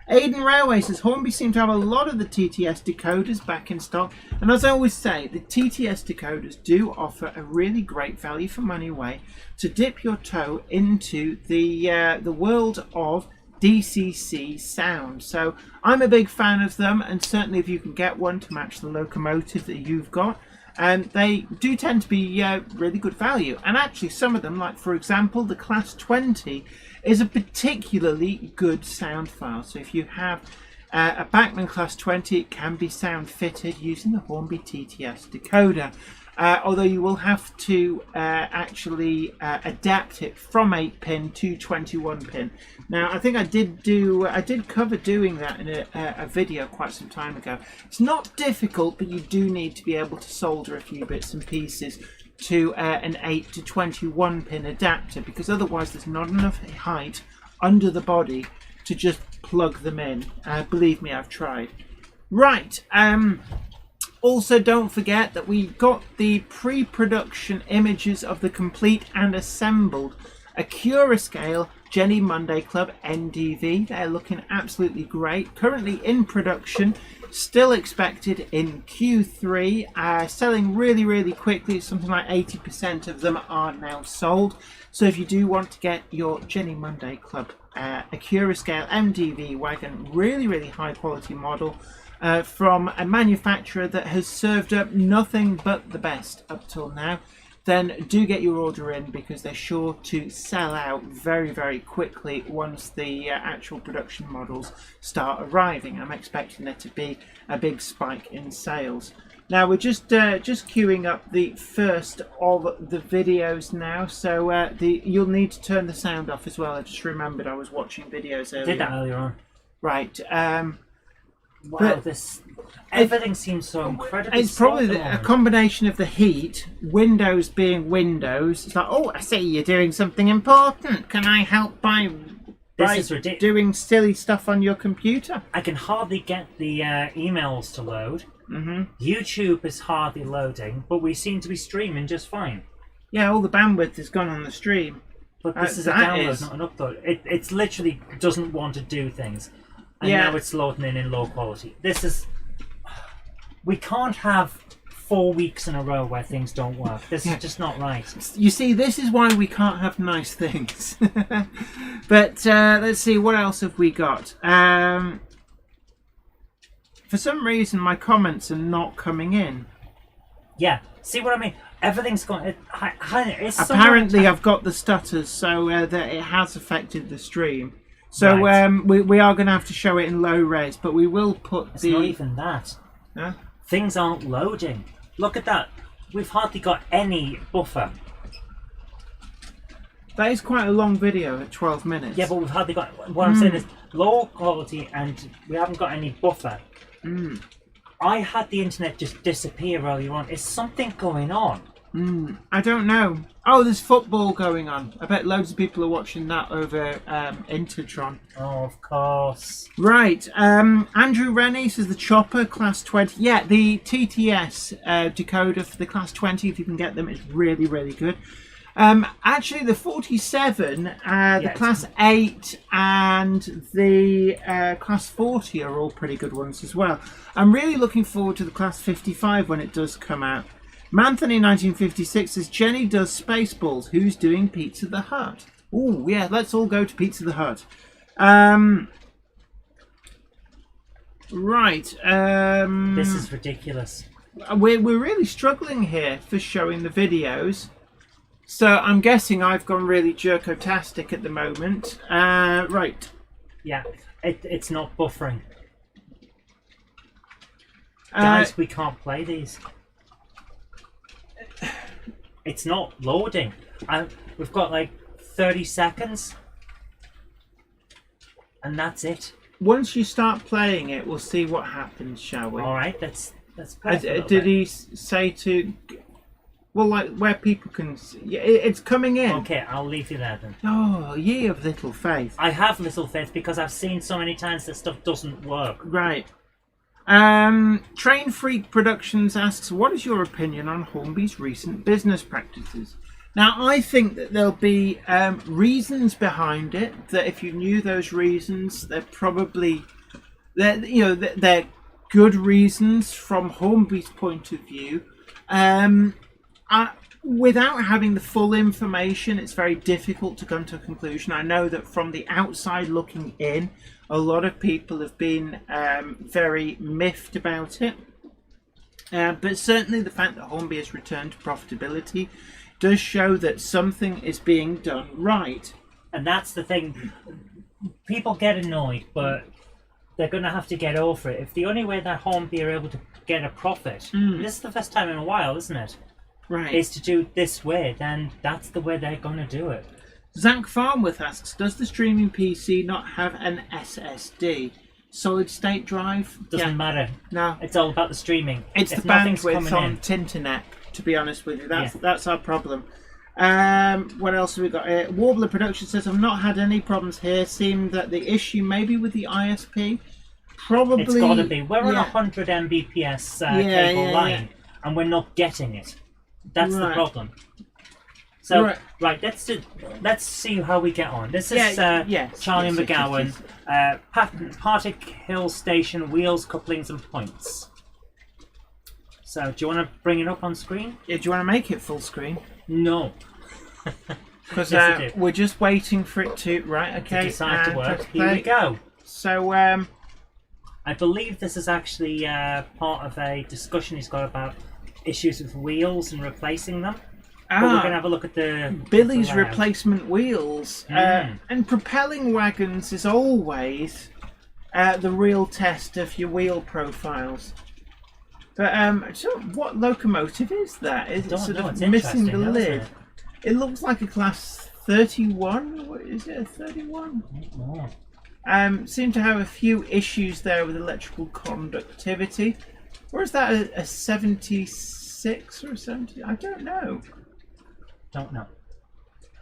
Speaker 2: Aiden Railway says, Hornby seem to have a lot of the TTS decoders back in stock. And as I always say, the TTS decoders do offer a really great value for money way to dip your toe into the world of DCC sound. So I'm a big fan of them, and certainly if you can get one to match the locomotive that you've got, they do tend to be really good value. And actually some of them, like for example the Class 20, is a particularly good sound file. So if you have a Bachmann Class 20, it can be sound fitted using the Hornby TTS decoder. Although you will have to actually adapt it from 8-pin to 21-pin. Now, I think I did cover doing that in a video quite some time ago. It's not difficult, but you do need to be able to solder a few bits and pieces to an 8 to 21-pin adapter, because otherwise there's not enough height under the body to just plug them in. Believe me, I've tried. Right. Also, don't forget that we got the pre-production images of the complete and assembled Acurascale Jenny Monday Club NDV. They're looking absolutely great. Currently in production, still expected in Q3. Selling really, really quickly. Something like 80% of them are now sold. So if you do want to get your Jenny Monday Club Acurascale MDV wagon, really, really high quality model, from a manufacturer that has served up nothing but the best up till now, then do get your order in, because they're sure to sell out very, very quickly once the actual production models start arriving. I'm expecting there to be a big spike in sales. Now we're just queuing up the first of the videos now, so you'll need to turn the sound off as well. I just remembered I was watching videos earlier.
Speaker 1: Did that earlier on.
Speaker 2: Right.
Speaker 1: Wow, everything seems so incredibly.
Speaker 2: It's probably a combination of the heat, Windows being Windows. It's like, oh, I see you're doing something important. Can I help by doing silly stuff on your computer?
Speaker 1: I can hardly get the emails to load. YouTube is hardly loading, but we seem to be streaming just fine.
Speaker 2: Yeah, all the bandwidth is gone on the stream.
Speaker 1: But this is a download, not an upload. It's literally doesn't want to do things. And now it's loading in low quality. This is... We can't have 4 weeks in a row where things don't work. This is just not right.
Speaker 2: You see, this is why we can't have nice things. But let's see, what else have we got? For some reason, my comments are not coming in.
Speaker 1: Yeah, see what I mean? Everything's gone...
Speaker 2: Apparently, I've got the stutters, so that it has affected the stream. So
Speaker 1: right.
Speaker 2: we are going to have to show it in low res, but we will put
Speaker 1: it's not even that.
Speaker 2: Huh?
Speaker 1: Things aren't loading. Look at that. We've hardly got any buffer.
Speaker 2: That is quite a long video at 12 minutes.
Speaker 1: Yeah, but we've hardly got... What I'm saying is low quality and we haven't got any buffer. I had the internet just disappear earlier on. Is something going on?
Speaker 2: I don't know. Oh, there's football going on. I bet loads of people are watching that over Intertron.
Speaker 1: Oh, of course.
Speaker 2: Right. Andrew Rennie says the Chopper Class 20. Yeah, the TTS decoder for the Class 20, if you can get them, is really, really good. Actually, the 47, the Class 8 and the Class 40 are all pretty good ones as well. I'm really looking forward to the Class 55 when it does come out. Manthony 1956 says, Jenny does Spaceballs. Who's doing Pizza the Hut? Oh, yeah, let's all go to Pizza the Hut. Right.
Speaker 1: This is ridiculous.
Speaker 2: We're really struggling here for showing the videos. So I'm guessing I've gone really jerkotastic at the moment. Right.
Speaker 1: Yeah. It's not buffering. Guys, we can't play these. It's not loading. We've got like 30 seconds. And that's it.
Speaker 2: Once you start playing it, we'll see what happens, shall we?
Speaker 1: Alright, let's play it.
Speaker 2: Did he say to... Well, like, where people can... Yeah, it's coming in.
Speaker 1: Okay, I'll leave you there then.
Speaker 2: Oh, ye of little faith.
Speaker 1: I have little faith because I've seen so many times that stuff doesn't work.
Speaker 2: Right. Train Freak Productions asks, what is your opinion on Hornby's recent business practices? Now, I think that there'll be reasons behind it, that if you knew those reasons, they're good reasons from Hornby's point of view. Without having the full information, it's very difficult to come to a conclusion. I know that from the outside looking in, a lot of people have been very miffed about it. But certainly the fact that Hornby has returned to profitability does show that something is being done right.
Speaker 1: And that's the thing. People get annoyed, but they're going to have to get over it. If the only way that Hornby are able to get a profit, this is the first time in a while, isn't it?
Speaker 2: Right.
Speaker 1: Is to do this way, then that's the way they're going to do it.
Speaker 2: Zach Farmworth asks, does the streaming PC not have an SSD? Solid state drive?
Speaker 1: Doesn't matter.
Speaker 2: No.
Speaker 1: It's all about the streaming.
Speaker 2: It's the bandwidth on Tinternet, to be honest with you. That's our problem. What else have we got? Warbler Production says, I've not had any problems here. Seemed that the issue maybe with the ISP. Probably.
Speaker 1: It's got to be. We're on 100 Mbps cable line, and we're not getting it. That's the problem. So, right, let's see how we get on. This is Charlie McGowan, Partick Hill Station, wheels, couplings and points. So, do you want to bring it up on screen?
Speaker 2: Yeah, do you want to make it full screen?
Speaker 1: No.
Speaker 2: Because we're just waiting for it to... Right, okay.
Speaker 1: To decide to work. Here we go.
Speaker 2: So,
Speaker 1: I believe this is actually part of a discussion he's got about issues with wheels and replacing them. But we're going to have a look at
Speaker 2: Billy's replacement wheels. And propelling wagons is always the real test of your wheel profiles. But so what locomotive is that? Is it sort of missing the lid? It looks like a class 31. What is it, a 31? Seem to have a few issues there with electrical conductivity. Or is that a 76 or a 70? I don't know.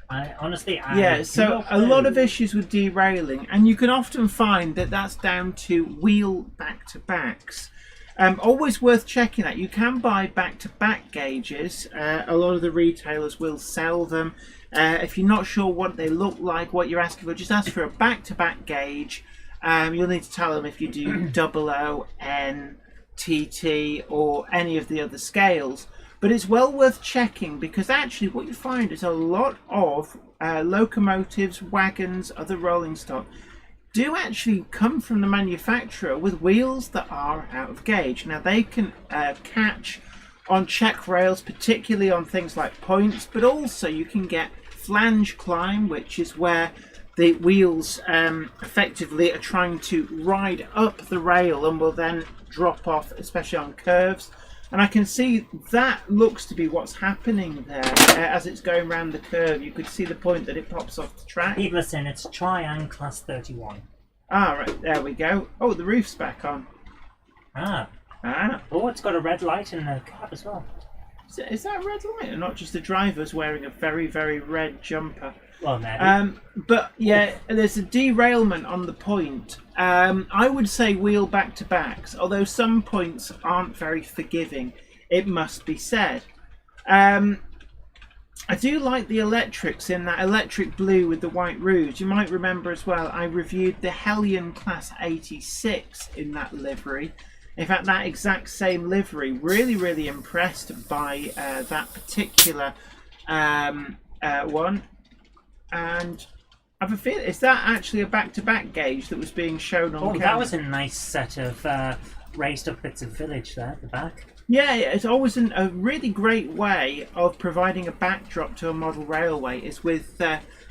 Speaker 1: I honestly,
Speaker 2: so a lot of issues with derailing, and you can often find that that's down to wheel back-to-backs. Always worth checking that. You can buy back-to-back gauges. A lot of the retailers will sell them. If you're not sure what they look like, what you're asking for, just ask for a back-to-back gauge. You'll need to tell them if you do 00, N, TT, or any of the other scales. But it's well worth checking, because actually what you find is a lot of locomotives, wagons, other rolling stock do actually come from the manufacturer with wheels that are out of gauge. Now they can catch on check rails, particularly on things like points, but also you can get flange climb, which is where the wheels effectively are trying to ride up the rail and will then drop off, especially on curves. And I can see that looks to be what's happening there as it's going around the curve. You could see the point that it pops off the track.
Speaker 1: People are saying it's Triang Class 31.
Speaker 2: Ah, right, there we go. Oh, the roof's back on.
Speaker 1: Oh, it's got a red light in the cab as well.
Speaker 2: Is that a red light, or not just the driver's wearing a very, very red jumper?
Speaker 1: Well, maybe.
Speaker 2: But yeah, there's a derailment on the point. I would say wheel back-to-backs, although some points aren't very forgiving, it must be said. I do like the electrics in that electric blue with the white roofs. You might remember as well, I reviewed the Hellion Class 86 in that livery. In fact, that exact same livery. Really, really impressed by that particular one. And I have a feeling, is that actually a back-to-back gauge that was being shown on camera?
Speaker 1: That was a nice set of raised up bits of village there at the back.
Speaker 2: Yeah, it's always a really great way of providing a backdrop to a model railway is with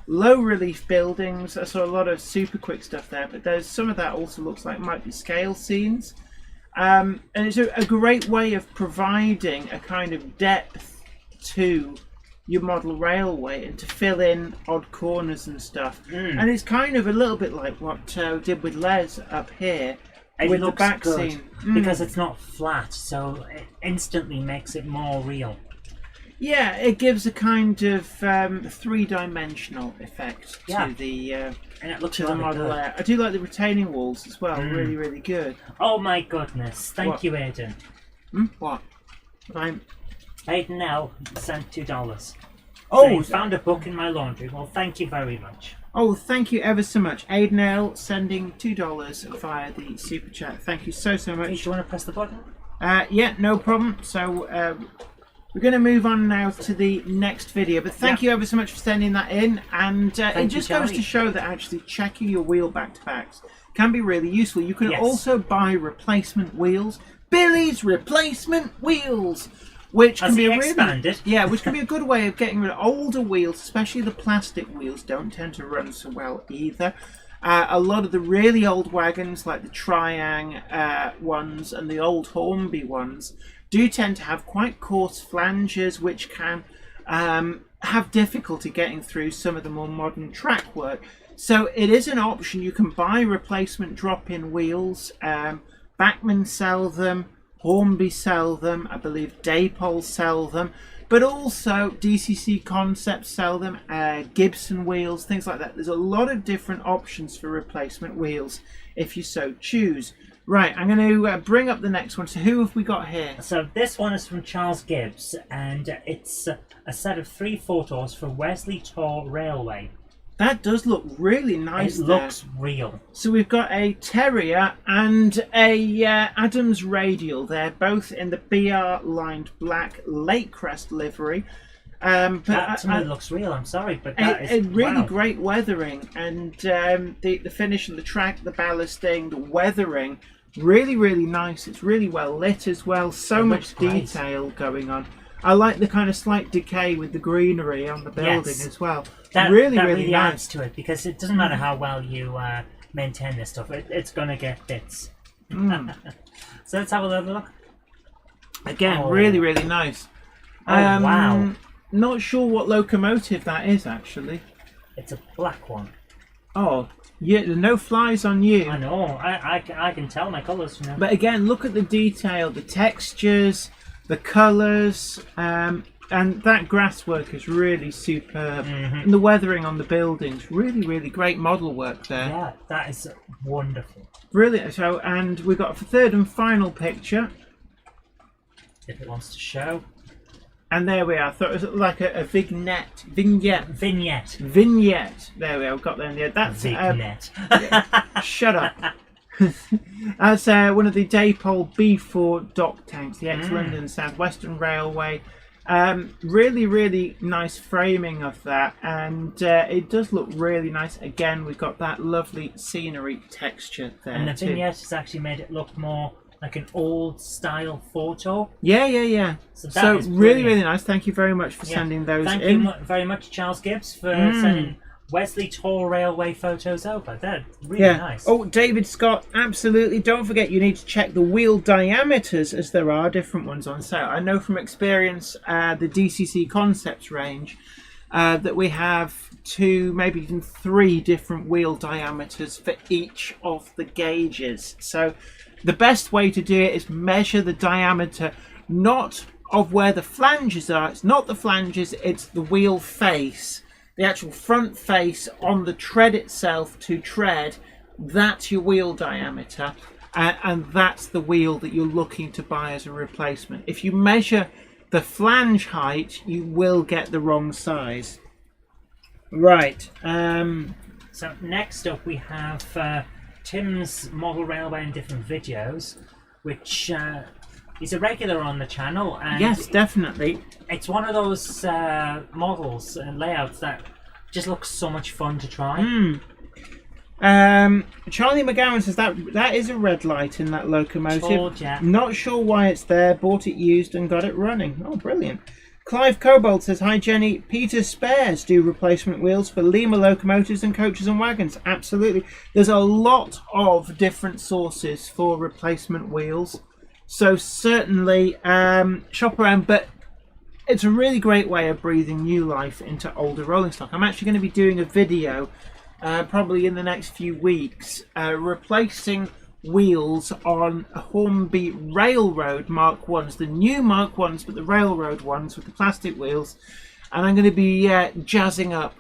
Speaker 2: low relief buildings. I saw a lot of super quick stuff there, but there's some of that also looks like might be scale scenes. And it's a great way of providing a kind of depth to your model railway and to fill in odd corners and stuff. And it's kind of a little bit like what did with Les up here.
Speaker 1: It
Speaker 2: with
Speaker 1: looks
Speaker 2: the back
Speaker 1: good
Speaker 2: scene.
Speaker 1: because it's not flat, so it instantly makes it more real.
Speaker 2: Yeah, it gives a kind of three-dimensional effect to the
Speaker 1: and it looks
Speaker 2: to the
Speaker 1: really
Speaker 2: model
Speaker 1: good.
Speaker 2: layer. I do like the retaining walls as well. Really, really good.
Speaker 1: Oh my goodness! Thank
Speaker 2: What?
Speaker 1: you, Aidan.
Speaker 2: What?
Speaker 1: Aidan L sent $2.
Speaker 2: Oh,
Speaker 1: Saying, found a book in my laundry. Well, thank you very much.
Speaker 2: oh, thank you ever so much, Aidan L, sending $2 via the super chat. Thank you so
Speaker 1: Do
Speaker 2: much.
Speaker 1: you want to press the button?
Speaker 2: Yeah, no problem. So we're going to move on now to the next video. But thank you ever so much for sending that in. And it
Speaker 1: you,
Speaker 2: just goes
Speaker 1: Charlie.
Speaker 2: to show that actually checking your wheel back-to-backs can be really useful. You can
Speaker 1: Yes.
Speaker 2: also buy replacement wheels. Billy's replacement wheels! Which can
Speaker 1: Has
Speaker 2: be
Speaker 1: he
Speaker 2: a really,
Speaker 1: expanded?
Speaker 2: yeah, which can be a good way of getting rid of older wheels, especially the plastic wheels don't tend to run so well either. A lot of the really old wagons, like the Triang ones and the old Hornby ones, do tend to have quite coarse flanges, which can have difficulty getting through some of the more modern track work. So it is an option. You can buy replacement drop-in wheels. Bachmann sell them. Hornby sell them, I believe Daypol sell them, but also DCC Concepts sell them, Gibson wheels, things like that. There's a lot of different options for replacement wheels if you so choose. Right, I'm going to bring up the next one. So who have we got here?
Speaker 1: So this one is from Charles Gibbs, and it's a set of 3 photos for Wesley Tor Railway.
Speaker 2: That does look really nice.
Speaker 1: It looks real.
Speaker 2: So we've got a Terrier and a Adams Radial. They're both in the BR lined black Lake Crest livery. But
Speaker 1: That to me looks real. I'm sorry, but that
Speaker 2: a
Speaker 1: is
Speaker 2: really
Speaker 1: wow.
Speaker 2: great weathering, and the finish of the track, the ballasting, the weathering, really, really nice. It's really well lit as well. So
Speaker 1: It
Speaker 2: much
Speaker 1: looks great.
Speaker 2: detail going on. I like the kind of slight decay with the greenery on the building
Speaker 1: Yes.
Speaker 2: as well.
Speaker 1: That
Speaker 2: really
Speaker 1: really
Speaker 2: nice.
Speaker 1: adds to it, because it doesn't matter how well you maintain this stuff. It's going to get bits. So let's have a little look.
Speaker 2: Again,
Speaker 1: Oh.
Speaker 2: really, really nice.
Speaker 1: Oh, wow.
Speaker 2: Not sure what locomotive that is actually.
Speaker 1: It's a black one.
Speaker 2: Oh, yeah, there's no flies on you.
Speaker 1: I know. I can tell my colours, you know.
Speaker 2: But again, look at the detail, the textures, the colours, and that grass work is really superb. And the weathering on the buildings, really, really great model work there.
Speaker 1: Yeah, that is wonderful.
Speaker 2: Brilliant. So, and we've got a third and final picture.
Speaker 1: If it wants to show.
Speaker 2: And there we are. I thought it was like a vignette.
Speaker 1: Vignette.
Speaker 2: Vignette. There we are. We've got there in the end. That's
Speaker 1: Vignette.
Speaker 2: shut up. That's one of the Daypol B4 dock tanks, the ex-London South Western Railway. Really, really nice framing of that, and it does look really nice. Again, we've got that lovely scenery texture there.
Speaker 1: And the
Speaker 2: too.
Speaker 1: vignette has actually made it look more like an old style photo.
Speaker 2: Yeah.
Speaker 1: So
Speaker 2: So,
Speaker 1: that is
Speaker 2: really,
Speaker 1: brilliant.
Speaker 2: really nice. Thank you very much for
Speaker 1: Yeah.
Speaker 2: sending those
Speaker 1: Thank
Speaker 2: in.
Speaker 1: you very much, Charles Gibbs, for sending Wesley Tor Railway photos over. They're really nice.
Speaker 2: Oh, David Scott, absolutely. Don't forget you need to check the wheel diameters, as there are different ones on sale. I know from experience, the DCC Concepts range, that we have 2, maybe even 3 different wheel diameters for each of the gauges. So the best way to do it is measure the diameter, not of where the flanges are. It's not the flanges, it's the wheel face. The actual front face on the tread itself to tread, that's your wheel diameter, and that's the wheel that you're looking to buy as a replacement. If you measure the flange height, you will get the wrong size. Right.
Speaker 1: So next up we have Tim's model railway in different videos, which he's a regular on the channel, and
Speaker 2: Yes, definitely.
Speaker 1: it's one of those models and layouts that just looks so much fun to try.
Speaker 2: Charlie McGowan says that is a red light in that locomotive.
Speaker 1: Told ya.
Speaker 2: Not sure why it's there. Bought it used and got it running. Oh, brilliant. Clive Cobold says, hi Jenny, Peter Spares do replacement wheels for Lima locomotives and coaches and wagons. Absolutely. There's a lot of different sources for replacement wheels. So certainly shop around, but it's a really great way of breathing new life into older rolling stock. I'm actually going to be doing a video probably in the next few weeks replacing wheels on Hornby Railroad Mark 1s, the new Mark 1s, but the Railroad ones with the plastic wheels, and I'm going to be jazzing up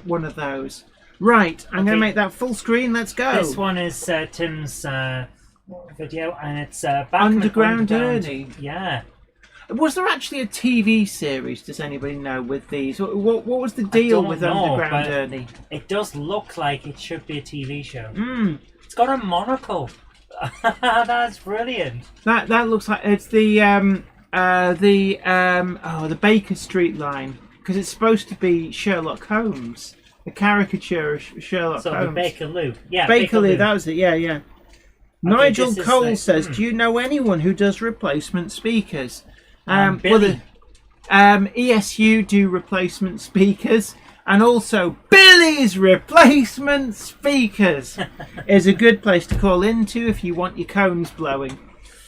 Speaker 2: one of those. Right, I'm going to make that full screen. Let's go.
Speaker 1: This one is Tim's video, and it's
Speaker 2: Underground Ernie.
Speaker 1: Yeah.
Speaker 2: Was there actually a TV series, does anybody know, with these? What was the deal with Underground Ernie?
Speaker 1: It does look like it should be a TV show.
Speaker 2: Mm.
Speaker 1: It's got a monocle. That's brilliant.
Speaker 2: That looks like it's the Baker Street line, because it's supposed to be Sherlock Holmes, a caricature of Sherlock Holmes.
Speaker 1: So Bakerloo, yeah.
Speaker 2: Bakerloo, that was it. Yeah, yeah. Okay, Nigel Cole says, "Do you know anyone who does replacement speakers?"
Speaker 1: Billy.
Speaker 2: ESU do replacement speakers, and also Billy's Replacement Speakers is a good place to call into if you want your cones blowing.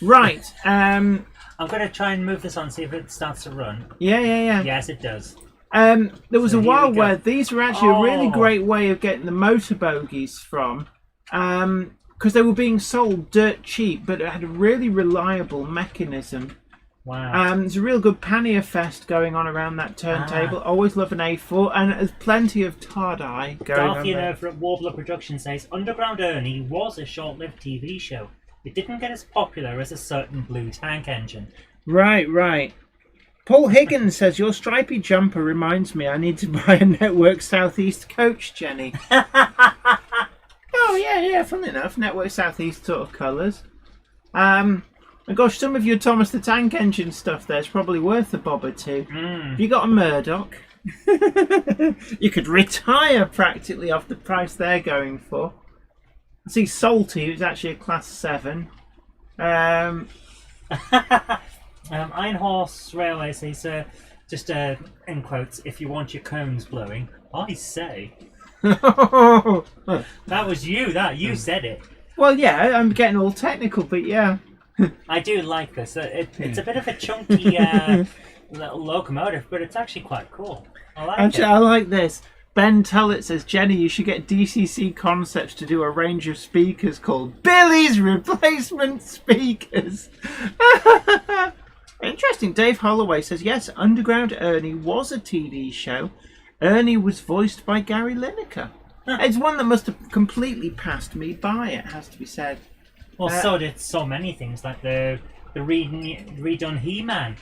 Speaker 2: Right.
Speaker 1: I'm going to try and move this on, see if it starts to run.
Speaker 2: Yeah.
Speaker 1: Yes, it does.
Speaker 2: There was a while where these were actually a really great way of getting the motor bogies from, because they were being sold dirt cheap, but it had a really reliable mechanism.
Speaker 1: Wow.
Speaker 2: There's a real good pannier fest going on around that turntable. Always love an A4, and there's plenty of tie going on
Speaker 1: Darth
Speaker 2: there.
Speaker 1: over at Warbler Productions says, Underground Ernie was a short-lived TV show. It didn't get as popular as a certain blue tank engine.
Speaker 2: Right. Paul Higgins says, your stripy jumper reminds me I need to buy a Network Southeast coach, Jenny. Oh, yeah, funnily enough, Network Southeast sort of colours. Gosh, some of your Thomas the Tank Engine stuff there's probably worth a bob or two. Have you got a Murdoch? You could retire practically off the price they're going for. I see Salty, who's actually a Class 7.
Speaker 1: Iron Horse Railway says, just in quotes, if you want your cones blowing, I say. That was you, you said it.
Speaker 2: Well, yeah, I'm getting all technical, but yeah.
Speaker 1: I do like this. It's a bit of a chunky little locomotive, but it's actually quite cool. I like it.
Speaker 2: I like this. Ben Tullett says, Jenny, you should get DCC Concepts to do a range of speakers called Billy's Replacement Speakers. Interesting. Dave Holloway says, yes, Underground Ernie was a TV show. Ernie was voiced by Gary Lineker. It's one that must have completely passed me by, it has to be said.
Speaker 1: Well, so did so many things, like the redone He-Man.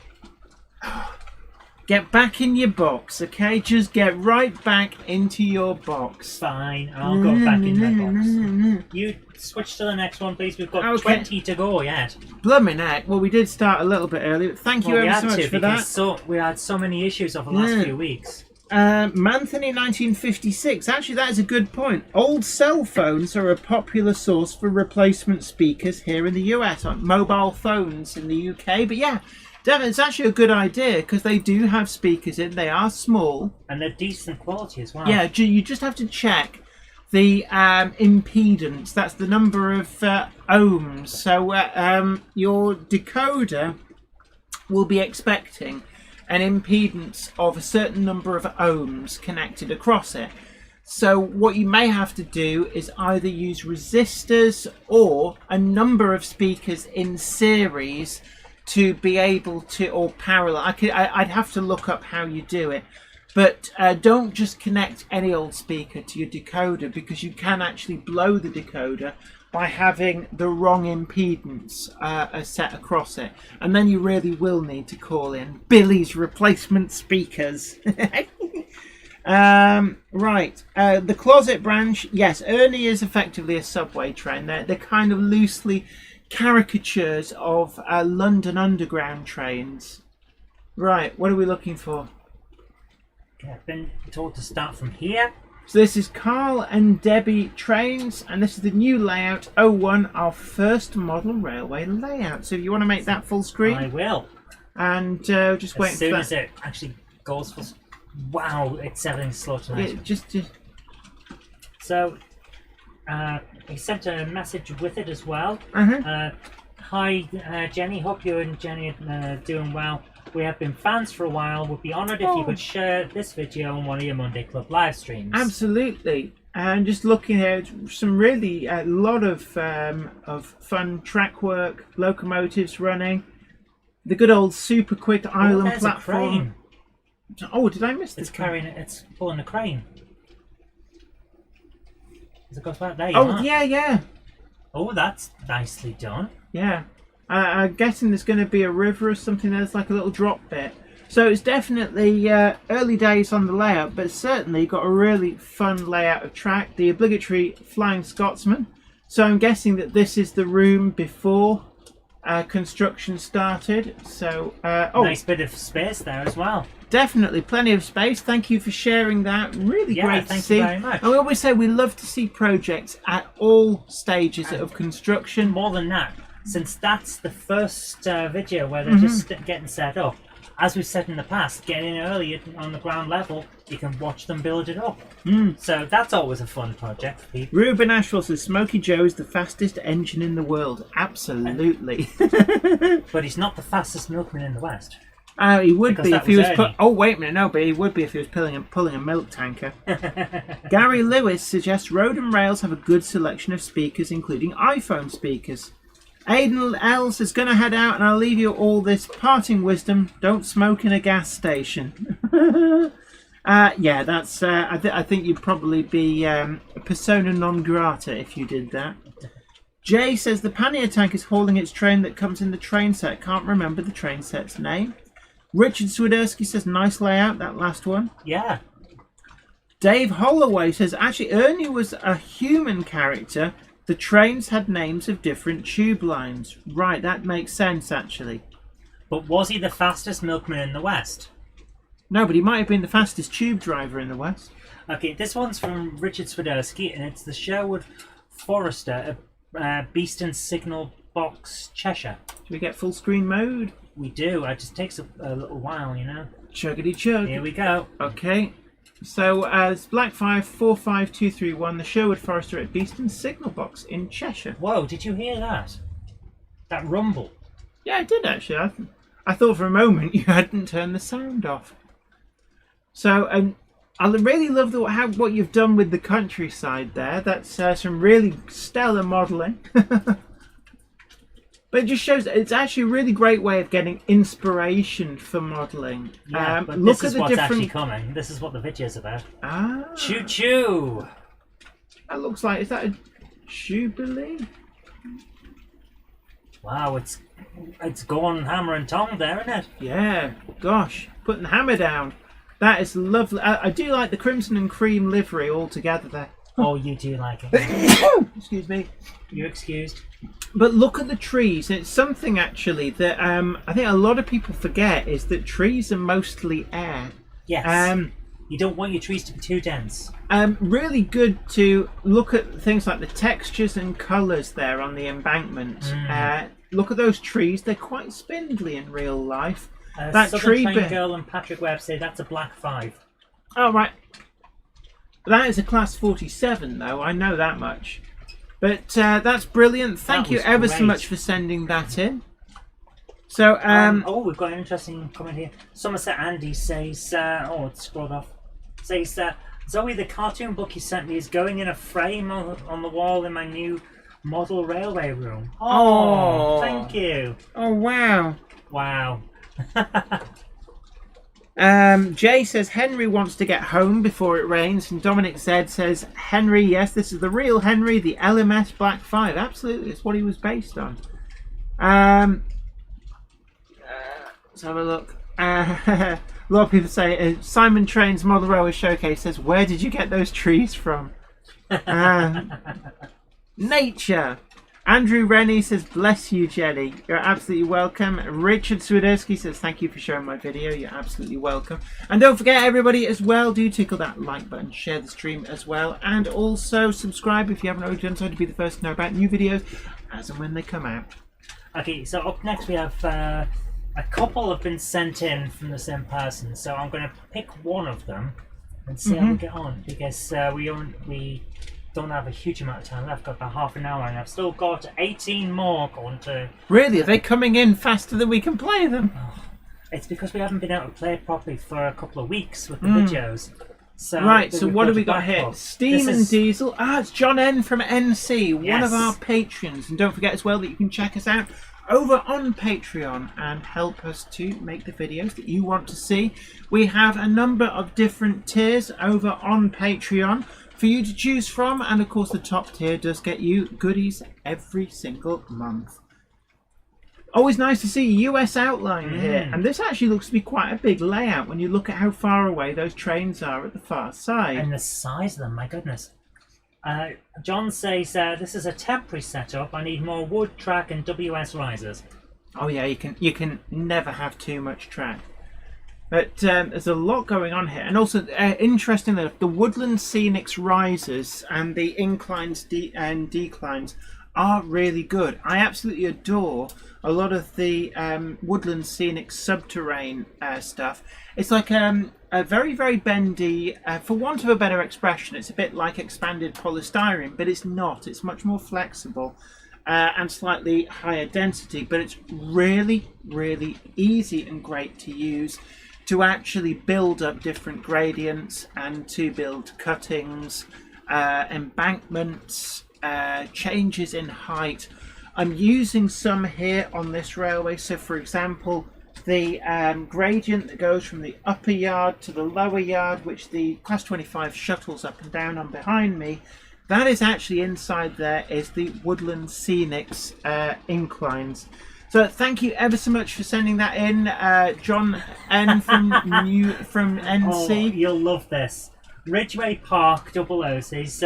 Speaker 2: Get back in your box, okay? Just get right back into your box.
Speaker 1: Fine, I'll go back in my box. You switch to the next one, please. We've got 20 to go yet.
Speaker 2: Blimmin' heck. Well, we did start a little bit early. Thank you ever so much for that.
Speaker 1: We had so many issues over the last few weeks.
Speaker 2: Manthony 1956. Actually, that is a good point. Old cell phones are a popular source for replacement speakers here in the US, on mobile phones in the UK. But yeah, definitely, it's actually a good idea because they do have speakers in. They are small.
Speaker 1: And they're decent quality as well.
Speaker 2: Yeah, you just have to check the impedance. That's the number of ohms. So your decoder will be expecting an impedance of a certain number of ohms connected across it. So what you may have to do is either use resistors or a number of speakers in series to be able to, or parallel. I'd have to look up how you do it. But don't just connect any old speaker to your decoder, because you can actually blow the decoder by having the wrong impedance set across it. And then you really will need to call in Billy's Replacement Speakers. Right. The closet branch. Yes, Ernie is effectively a subway train. They're kind of loosely caricatures of London Underground trains. Right, what are we looking for?
Speaker 1: Okay, I've been told to start from here.
Speaker 2: So this is Carl and Debbie Trains, and this is the new layout 01, our first model railway layout. So if you want to make that full screen,
Speaker 1: I will.
Speaker 2: And just wait
Speaker 1: as soon as it actually goes full. Wow, it's everything's slow tonight.
Speaker 2: Yeah, just.
Speaker 1: So, he sent a message with it as well. Hi, Jenny. Hope you and Jenny are doing well. We have been fans for a while. Would be honoured if you could share this video on one of your Monday Club live streams.
Speaker 2: Absolutely. And just looking at some really a lot of fun track work, locomotives running, the good old super quick island platform.
Speaker 1: A crane.
Speaker 2: Oh, did I miss this?
Speaker 1: It's carrying it. It's pulling a crane. As it goes back there.
Speaker 2: Yeah.
Speaker 1: Oh, that's nicely done.
Speaker 2: Yeah. I'm guessing there's going to be a river or something. There's like a little drop bit. So it's definitely early days on the layout, but certainly got a really fun layout of track. The obligatory Flying Scotsman. So I'm guessing that this is the room before construction started. So
Speaker 1: nice bit of space there as well.
Speaker 2: Definitely plenty of space. Thank you for sharing that. Really great to see.
Speaker 1: Thank you very much.
Speaker 2: And we always say we love to see projects at all stages of construction.
Speaker 1: More than that, since that's the first video where they're just getting set up. As we've said in the past, getting in early on the ground level, you can watch them build it up. So that's always a fun project for people.
Speaker 2: Ruben Ashwell says Smokey Joe is the fastest engine in the world. Absolutely.
Speaker 1: But he's not the fastest milkman in the West.
Speaker 2: He would
Speaker 1: Because
Speaker 2: be if he was.
Speaker 1: Ernie.
Speaker 2: Oh wait a minute, no, but he would be if he was pulling a milk tanker. Gary Lewis suggests Road and Rails have a good selection of speakers, including iPhone speakers. Aidan L says, "Gonna head out, and I'll leave you all this parting wisdom: don't smoke in a gas station." Yeah, that's. I think you'd probably be persona non grata if you did that. Jay says the pannier tank is hauling its train that comes in the train set. Can't remember the train set's name. Richard Swiderski says nice layout, that last one.
Speaker 1: Yeah.
Speaker 2: Dave Holloway says actually Ernie was a human character. The trains had names of different tube lines. Right, that makes sense actually.
Speaker 1: But was he the fastest milkman in the West?
Speaker 2: No, but he might have been the fastest tube driver in the West.
Speaker 1: Okay, this one's from Richard Swiderski, and it's the Sherwood Forester, Beeston Signal Box, Cheshire.
Speaker 2: Do we get full screen mode?
Speaker 1: We do. It just takes a little while, you know.
Speaker 2: Chuggity chug.
Speaker 1: Here we go.
Speaker 2: Okay. So it's Black 5 45231, the Sherwood Forester at Beeston Signal Box in Cheshire.
Speaker 1: Whoa! Did you hear that? That rumble.
Speaker 2: Yeah, I did actually. I thought for a moment you hadn't turned the sound off. So I really love what you've done with the countryside there. That's some really stellar modelling. But it just shows that it's actually a really great way of getting inspiration for modelling.
Speaker 1: Yeah, but
Speaker 2: look
Speaker 1: this is
Speaker 2: at the
Speaker 1: what's
Speaker 2: different...
Speaker 1: actually coming. This is what the video's about.
Speaker 2: Ah.
Speaker 1: Choo choo!
Speaker 2: That looks like... Is that a Jubilee?
Speaker 1: Wow, it's going hammer and tong there, isn't it?
Speaker 2: Yeah, gosh. Putting the hammer down. That is lovely. I do like the crimson and cream livery all together there.
Speaker 1: Oh, you do like it.
Speaker 2: Excuse me.
Speaker 1: You're excused.
Speaker 2: But look at the trees. It's something actually that I think a lot of people forget is that trees are mostly air.
Speaker 1: Yes. You don't want your trees to be too dense.
Speaker 2: Really good to look at things like the textures and colours there on the embankment. Look at those trees. They're quite spindly in real life. That
Speaker 1: Southern
Speaker 2: tree
Speaker 1: Train
Speaker 2: bit.
Speaker 1: Girl and Patrick Webb say that's a Black 5.
Speaker 2: Oh, right. That is a class 47 though. I know that much. But that's brilliant. Thank you ever so much for sending that in. So,
Speaker 1: we've got an interesting comment here. Somerset Andy says, it's scrolled off. Says, Zoe, the cartoon book you sent me is going in a frame on the wall in my new model railway room. Oh, thank you.
Speaker 2: Oh, wow.
Speaker 1: Wow.
Speaker 2: Jay says Henry wants to get home before it rains, and Dominic Z says Henry, yes, this is the real Henry, the LMS Black 5. Absolutely, it's what he was based on. Let's have a look. A lot of people say Simon Train's Model Railway Showcase says, where did you get those trees from? Nature. Andrew Rennie says, bless you, Jenny. You're absolutely welcome. Richard Swiderski says, thank you for sharing my video. You're absolutely welcome. And don't forget, everybody, as well, do tickle that like button, share the stream as well, and also subscribe if you haven't already done so to be the first to know about new videos as and when they come out.
Speaker 1: Okay, so up next we have a couple have been sent in from the same person, so I'm going to pick one of them and see how we get on, because we don't have a huge amount of time left. I've got about half an hour and I've still got 18 more going to...
Speaker 2: Really? Are they coming in faster than we can play them?
Speaker 1: Oh, it's because we haven't been able to play it properly for a couple of weeks with the videos. So
Speaker 2: right, so what have we got here? Steam and Diesel. It's John N from NC, one of our patrons. And don't forget as well that you can check us out over on Patreon and help us to make the videos that you want to see. We have a number of different tiers over on Patreon for you to choose from, and of course the top tier does get you goodies every single month. Always nice to see US outline here, and this actually looks to be quite a big layout when you look at how far away those trains are at the far side.
Speaker 1: And the size of them, my goodness. John says this is a temporary setup. I need more wood, track and WS risers.
Speaker 2: Oh yeah, you can never have too much track. But there's a lot going on here, and also interestingly, the Woodland Scenics risers and the inclines and declines are really good. I absolutely adore a lot of the Woodland Scenic subterranean stuff. It's like a very, very bendy, for want of a better expression, it's a bit like expanded polystyrene, but it's not. It's much more flexible and slightly higher density, but it's really, really easy and great to use to actually build up different gradients and to build cuttings, embankments, changes in height. I'm using some here on this railway. So for example, the gradient that goes from the upper yard to the lower yard, which the Class 25 shuttles up and down on behind me, that is actually inside there is the Woodland Scenics inclines. So thank you ever so much for sending that in, John N from NC.
Speaker 1: Oh, you'll love this. Ridgeway Park 00 says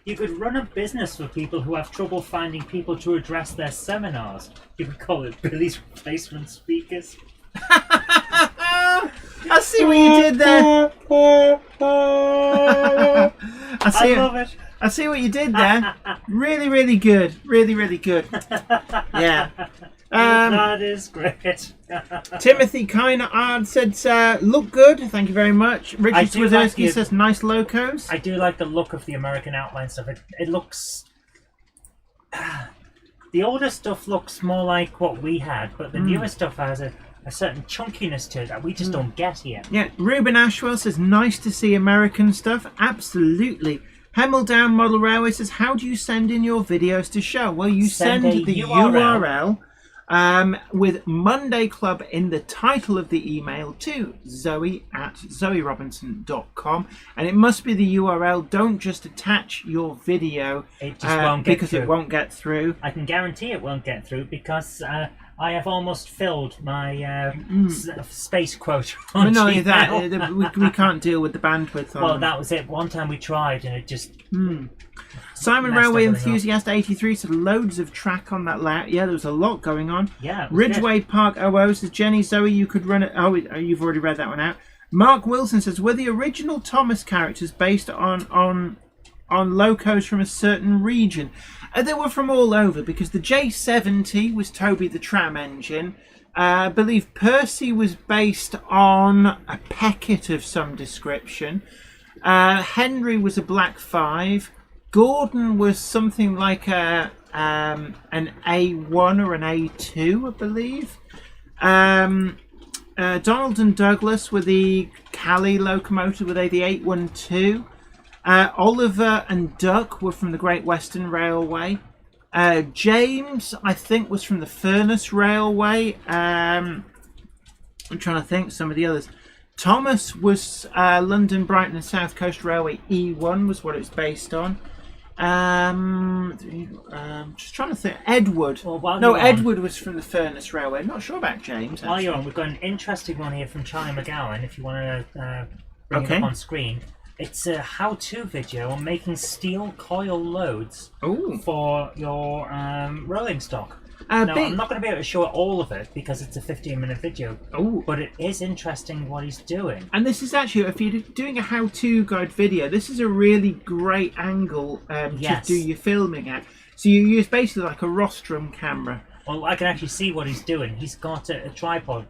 Speaker 1: you could run a business for people who have trouble finding people to address their seminars. You could call it Billy's Replacement Speakers.
Speaker 2: I see what you did there.
Speaker 1: I love it.
Speaker 2: I see what you did there. Really, really good. Really, really good. Yeah.
Speaker 1: That is great.
Speaker 2: Timothy Kinard said, look good. Thank you very much. Richard Swiderski says, nice locos.
Speaker 1: I do like the look of the American outline stuff. It looks... the older stuff looks more like what we had, but the newer stuff has a certain chunkiness to it that we just don't get here.
Speaker 2: Yeah, Ruben Ashwell says, nice to see American stuff. Absolutely. Hemel Down Model Railway says, how do you send in your videos to show? Well, you send the URL with Monday Club in the title of the email to zoe@zoerobinson.com, and it must be the URL. Don't just attach your video.
Speaker 1: It just won't get through.
Speaker 2: It won't get through.
Speaker 1: I can guarantee it won't get through because I have almost filled my space quota on Gmail.
Speaker 2: we can't deal with the bandwidth on.
Speaker 1: Well, that was it. One time we tried and it just...
Speaker 2: Simon Railway Enthusiast 83 said loads of track on that layout. Yeah, there was a lot going on.
Speaker 1: Yeah,
Speaker 2: Ridgeway Park 00 says, Jenny, Zoe, you could run it. Oh, you've already read that one out. Mark Wilson says, were the original Thomas characters based on locos from a certain region? They were from all over, because the J70 was Toby the Tram engine. I believe Percy was based on a Peckett of some description. Henry was a Black 5. Gordon was something like an A1 or an A2, I believe. Donald and Douglas were the Cali locomotive, were they the 812? Oliver and Duck were from the Great Western Railway. James, I think, was from the Furness Railway. I'm trying to think some of the others. Thomas was London, Brighton and South Coast Railway E1 was what it's based on. Just trying to think. Edward.
Speaker 1: Well,
Speaker 2: Edward was from the Furness Railway. I'm not sure about James.
Speaker 1: While you're on, we've got an interesting one here from Charlie McGowan, if you want to bring it up on screen. It's a how-to video on making steel coil loads
Speaker 2: Oh.
Speaker 1: for your rolling stock.
Speaker 2: Now,
Speaker 1: I'm not going to be able to show all of it because it's a 15-minute video.
Speaker 2: Oh.
Speaker 1: But it is interesting what he's doing.
Speaker 2: And this is actually, if you're doing a how-to guide video, this is a really great angle to do your filming at. So you use basically like a rostrum camera.
Speaker 1: Well, I can actually see what he's doing. He's got a tripod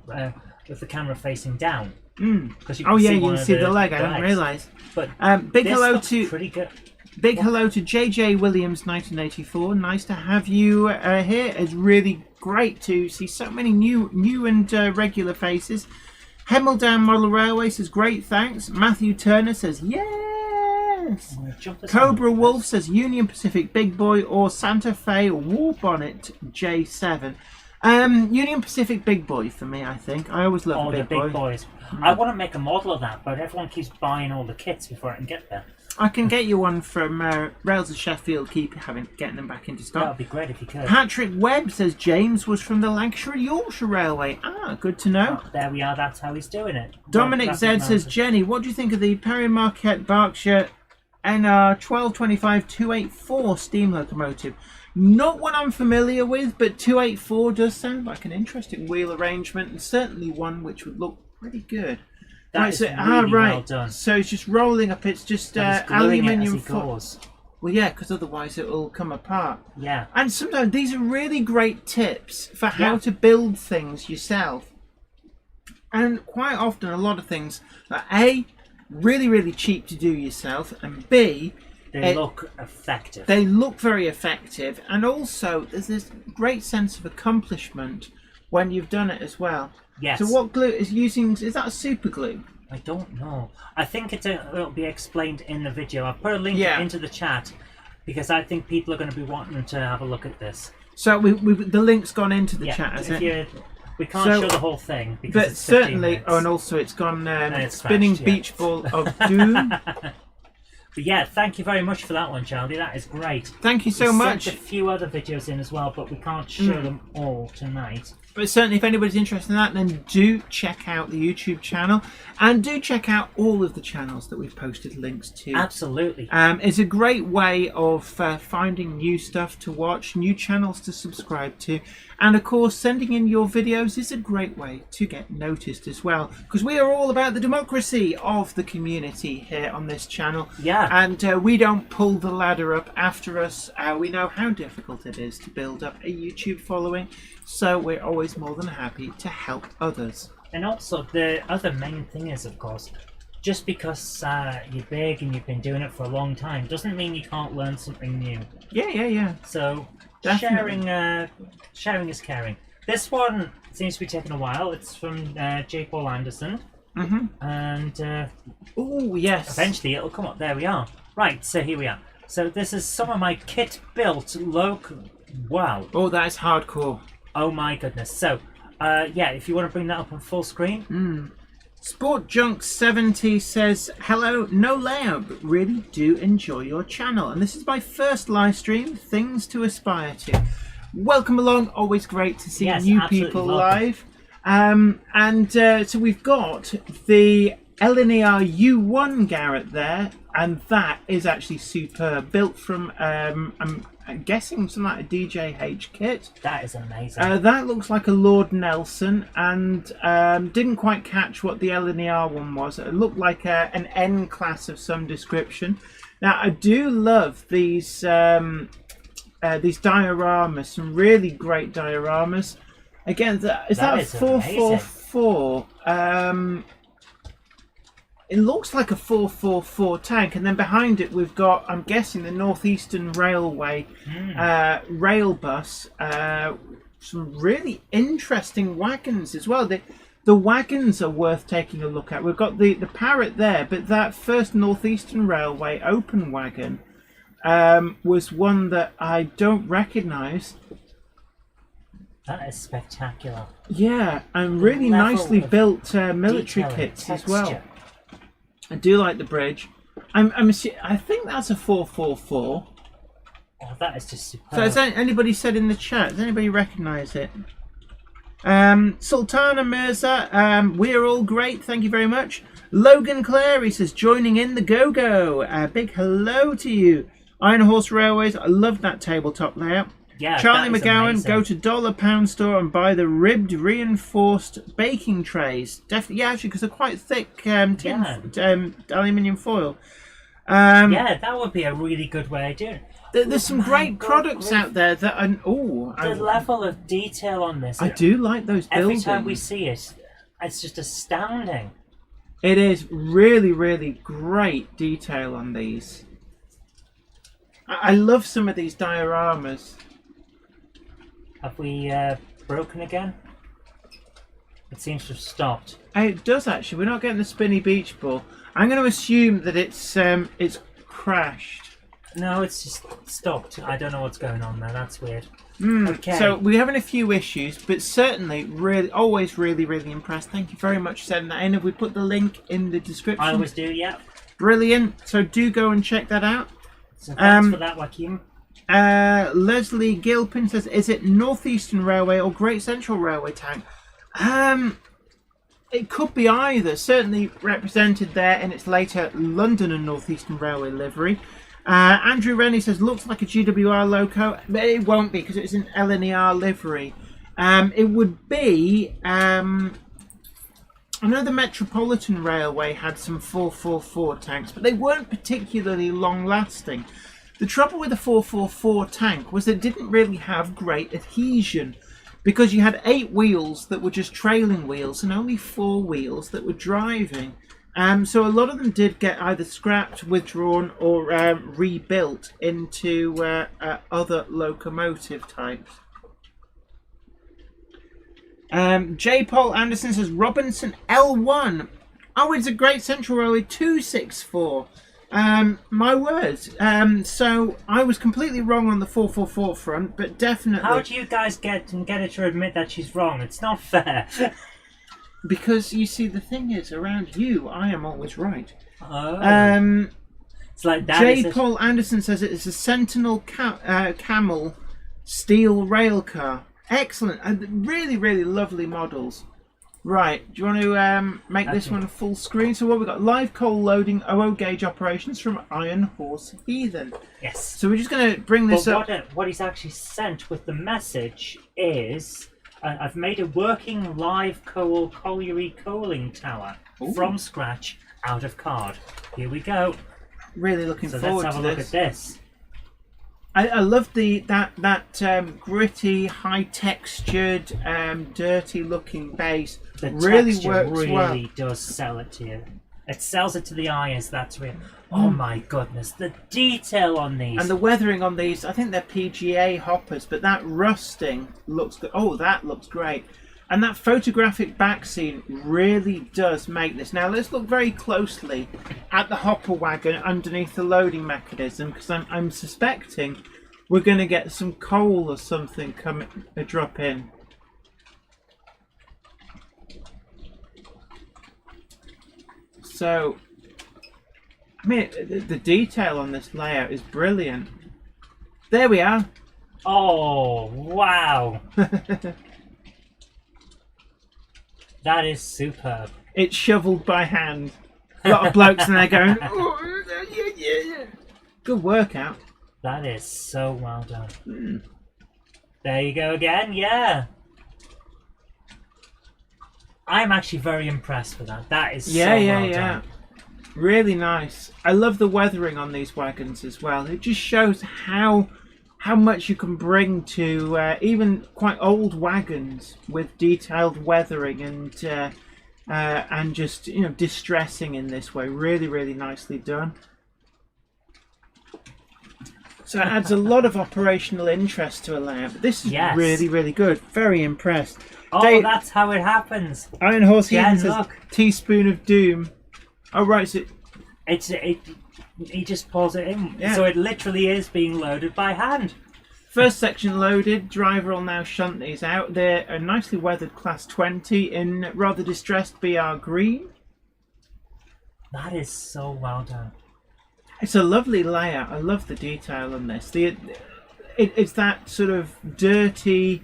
Speaker 1: with the camera facing down.
Speaker 2: Oh yeah, you can see the leg. I didn't realise.
Speaker 1: But
Speaker 2: big hello to
Speaker 1: pretty good.
Speaker 2: Big hello to JJ Williams 1984. Nice to have you here. It's really great to see so many new and regular faces. Hemmeldown Model Railway says great, thanks. Matthew Turner says yes. Cobra Wolf says Union Pacific Big Boy or Santa Fe War Bonnet J7. Union Pacific Big Boy for me, I think. I always love
Speaker 1: the big boys. I want to make a model of that, but everyone keeps buying all the kits before I can get there.
Speaker 2: I can get you one from Rails of Sheffield. Keep getting them back into stock.
Speaker 1: That would be great if you could.
Speaker 2: Patrick Webb says James was from the Lancashire Yorkshire Railway. Ah, good to know.
Speaker 1: Oh, there we are. That's how he's doing it.
Speaker 2: Dominic Z says, Jenny, what do you think of the Perry Marquette Berkshire NR 1225-284 steam locomotive? Not one I'm familiar with, but 284 does sound like an interesting wheel arrangement, and certainly one which would look pretty good.
Speaker 1: That is really well done.
Speaker 2: So it's just rolling up. It's just aluminium foil. Well, yeah, because otherwise it will come apart.
Speaker 1: Yeah.
Speaker 2: And sometimes these are really great tips for how to build things yourself. And quite often, a lot of things are A, really cheap to do yourself, and B,
Speaker 1: they look effective.
Speaker 2: They look very effective, and also there's this great sense of accomplishment when you've done it as well.
Speaker 1: Yes.
Speaker 2: So what glue is using? Is that a super glue?
Speaker 1: I don't know. I think it'll be explained in the video. I'll put a link into the chat because I think people are going to be wanting to have a look at this.
Speaker 2: So the link's gone into the chat, has it?
Speaker 1: We can't show the whole thing because
Speaker 2: but
Speaker 1: it's
Speaker 2: certainly.
Speaker 1: 15
Speaker 2: Oh, and also it's gone
Speaker 1: it's
Speaker 2: spinning
Speaker 1: smashed,
Speaker 2: beach ball of doom.
Speaker 1: But yeah, thank you very much for that one, Charlie. That is great.
Speaker 2: Thank you so much.
Speaker 1: Sent a few other videos in as well, but we can't show them all tonight.
Speaker 2: But certainly, if anybody's interested in that, then do check out the YouTube channel, and do check out all of the channels that we've posted links to.
Speaker 1: Absolutely.
Speaker 2: It's a great way of finding new stuff to watch, new channels to subscribe to, and of course, sending in your videos is a great way to get noticed as well, because we are all about the democracy of the community here on this channel.
Speaker 1: Yeah.
Speaker 2: And we don't pull the ladder up after us. We know how difficult it is to build up a YouTube following. So we're always more than happy to help others.
Speaker 1: And also, the other main thing is, of course, just because you're big and you've been doing it for a long time doesn't mean you can't learn something new.
Speaker 2: Yeah.
Speaker 1: So
Speaker 2: Definitely.
Speaker 1: sharing is caring. This one seems to be taking a while. It's from J. Paul Anderson. And
Speaker 2: oh yes,
Speaker 1: eventually it'll come up. There we are. Right, so here we are. So this is some of my kit built local. Wow.
Speaker 2: Oh, that is hardcore.
Speaker 1: Oh my goodness. So, yeah, if you want to bring that up on full screen.
Speaker 2: Sport Junk 70 says, hello, no layout, but really do enjoy your channel. And this is my first live stream, things to aspire to. Welcome along, always great to see new people live. So we've got the LNER U1 Garrett there, and that is actually superb. Built from, I'm guessing something like a DJH kit.
Speaker 1: That is amazing.
Speaker 2: That looks like a Lord Nelson, and didn't quite catch what the LNER one was. It looked like an N class of some description. Now, I do love these dioramas, some really great dioramas. Again, is that a 444? It looks like a 444 tank, and then behind it we've got, I'm guessing, the Northeastern Railway rail bus. Some really interesting wagons as well. The wagons are worth taking a look at. We've got the Parrot there, but that first Northeastern Railway open wagon was one that I don't recognise.
Speaker 1: That is spectacular.
Speaker 2: Yeah, and really nicely built military kits as well. I do like the bridge. I think that's a 444.
Speaker 1: Oh, that is just superb.
Speaker 2: So has anybody said in the chat? Does anybody recognise it? Sultana Mirza, we're all great. Thank you very much. Logan Clary says, joining in the go-go. A big hello to you. Iron Horse Railways, I love that tabletop layout.
Speaker 1: Yeah,
Speaker 2: Charlie
Speaker 1: that is
Speaker 2: McGowan,
Speaker 1: amazing.
Speaker 2: go to Dollar Pound Store and buy the ribbed reinforced baking trays. Definitely, yeah, actually, because they're quite thick aluminium foil.
Speaker 1: Yeah, that would be a really good way of doing it.
Speaker 2: There's some great products out there that are...
Speaker 1: The level of detail on this.
Speaker 2: I do like those buildings.
Speaker 1: Every time we see it, it's just astounding.
Speaker 2: It is really, really great detail on these. I love some of these dioramas.
Speaker 1: Have we broken again? It seems to have stopped.
Speaker 2: It does actually. We're not getting the spinny beach ball. I'm going to assume that it's crashed.
Speaker 1: No, it's just stopped. I don't know what's going on there. That's weird. Okay.
Speaker 2: So we're having a few issues, but certainly, always really, really impressed. Thank you very much for sending that in. Have we put the link in the description?
Speaker 1: I always do, yeah.
Speaker 2: Brilliant. So do go and check that out.
Speaker 1: So thanks for that, Joaquin.
Speaker 2: Leslie Gilpin says, is it Northeastern Railway or Great Central Railway tank? It could be either. Certainly represented there in its later London and Northeastern Railway livery. Andrew Rennie says, looks like a GWR loco, but it won't be because it's an LNER livery. It would be... I know the Metropolitan Railway had some 444 tanks, but they weren't particularly long-lasting. The trouble with the 444 tank was it didn't really have great adhesion because you had 8 wheels that were just trailing wheels and only 4 wheels that were driving. So a lot of them did get either scrapped, withdrawn, or rebuilt into other locomotive types. J. Paul Anderson says Robinson L1. Oh, it's a Great Central Railway 264. My words. So I was completely wrong on the 444 front, but definitely.
Speaker 1: How do you guys get her to admit that she's wrong? It's not fair.
Speaker 2: Because you see, the thing is, around you, I am always right.
Speaker 1: Oh. It's like that.
Speaker 2: J. Paul Anderson says it is a Sentinel Camel steel rail car. Excellent. Really, really lovely models. Right, do you want to make this one full screen? So what we've got, live coal loading 00 gauge operations from Iron Horse Heathen.
Speaker 1: Yes.
Speaker 2: So we're just going to bring this up.
Speaker 1: What he's actually sent with the message is, I've made a working live coal colliery coaling tower from scratch out of card. Here we go.
Speaker 2: Really looking forward to this.
Speaker 1: Let's have a look at this.
Speaker 2: I love that gritty, high textured, dirty looking base.
Speaker 1: The
Speaker 2: really
Speaker 1: texture
Speaker 2: works
Speaker 1: really
Speaker 2: well.
Speaker 1: does sell it to you. It sells it to the eye as that's real. Oh my goodness, the detail on these.
Speaker 2: And the weathering on these, I think they're PGA hoppers, but that rusting looks good. Oh, that looks great. And that photographic back scene really does make this. Now let's look very closely at the hopper wagon underneath the loading mechanism, because I'm suspecting we're going to get some coal or something drop in. So, I mean, the detail on this layout is brilliant. There we are.
Speaker 1: Oh, wow. That is superb.
Speaker 2: It's shoveled by hand. A lot of blokes in there going, oh, yeah. Good workout.
Speaker 1: That is so well done. There you go again, yeah. I'm actually very impressed with that. That is so well done.
Speaker 2: Really nice. I love the weathering on these wagons as well. It just shows how much you can bring to even quite old wagons with detailed weathering and just, you know, distressing in this way. Really, really nicely done. So it adds a lot of operational interest to a layout. But this is really, really good. Very impressed.
Speaker 1: Oh, that's how it happens.
Speaker 2: Iron Horse Heathen says,
Speaker 1: look.
Speaker 2: Teaspoon of Doom. Oh, right. So
Speaker 1: he just pulls it in.
Speaker 2: Yeah.
Speaker 1: So it literally is being loaded by hand.
Speaker 2: First section loaded. Driver will now shunt these out. They're a nicely weathered Class 20 in rather distressed BR green.
Speaker 1: That is so well done.
Speaker 2: It's a lovely layout. I love the detail on this. It's that sort of dirty,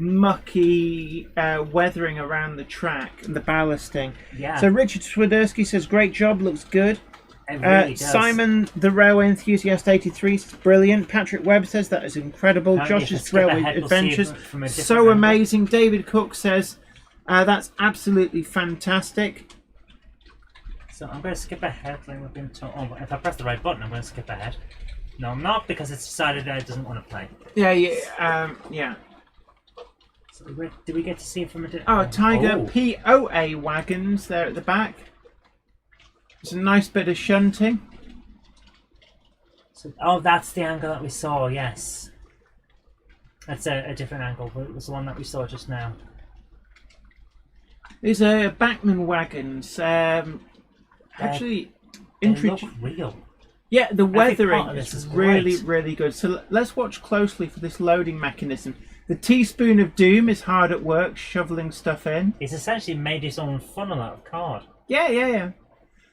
Speaker 2: mucky weathering around the track and the ballasting.
Speaker 1: Yeah.
Speaker 2: So Richard Swiderski says, great job, looks good.
Speaker 1: It really does.
Speaker 2: Simon, the Railway Enthusiast 83, says, brilliant. Patrick Webb says, that is incredible.
Speaker 1: Apparently, if I
Speaker 2: Josh's
Speaker 1: skip
Speaker 2: Railway
Speaker 1: ahead, we'll see it
Speaker 2: Adventures,
Speaker 1: from a different
Speaker 2: so
Speaker 1: angle.
Speaker 2: amazing. David Cook says, that's absolutely fantastic.
Speaker 1: So I'm going to skip ahead. Like we've been told. Oh, if I press the right button, I'm going to skip ahead. No, I'm not, because it's decided that it doesn't want to play.
Speaker 2: Yeah.
Speaker 1: So did we get to see it from a different...
Speaker 2: Oh, Tiger
Speaker 1: Oh.
Speaker 2: POA wagons there at the back. It's a nice bit of shunting.
Speaker 1: So, oh, that's the angle that we saw, yes. That's a different angle, but it was the one that we saw just now.
Speaker 2: These are Bachmann wagons. Actually,
Speaker 1: They look real.
Speaker 2: yeah, the
Speaker 1: part
Speaker 2: weathering
Speaker 1: of this
Speaker 2: is
Speaker 1: is
Speaker 2: really,
Speaker 1: great.
Speaker 2: really good. So let's watch closely for this loading mechanism. The teaspoon of doom is hard at work, shoveling stuff in.
Speaker 1: It's essentially made its own funnel out of card.
Speaker 2: Yeah.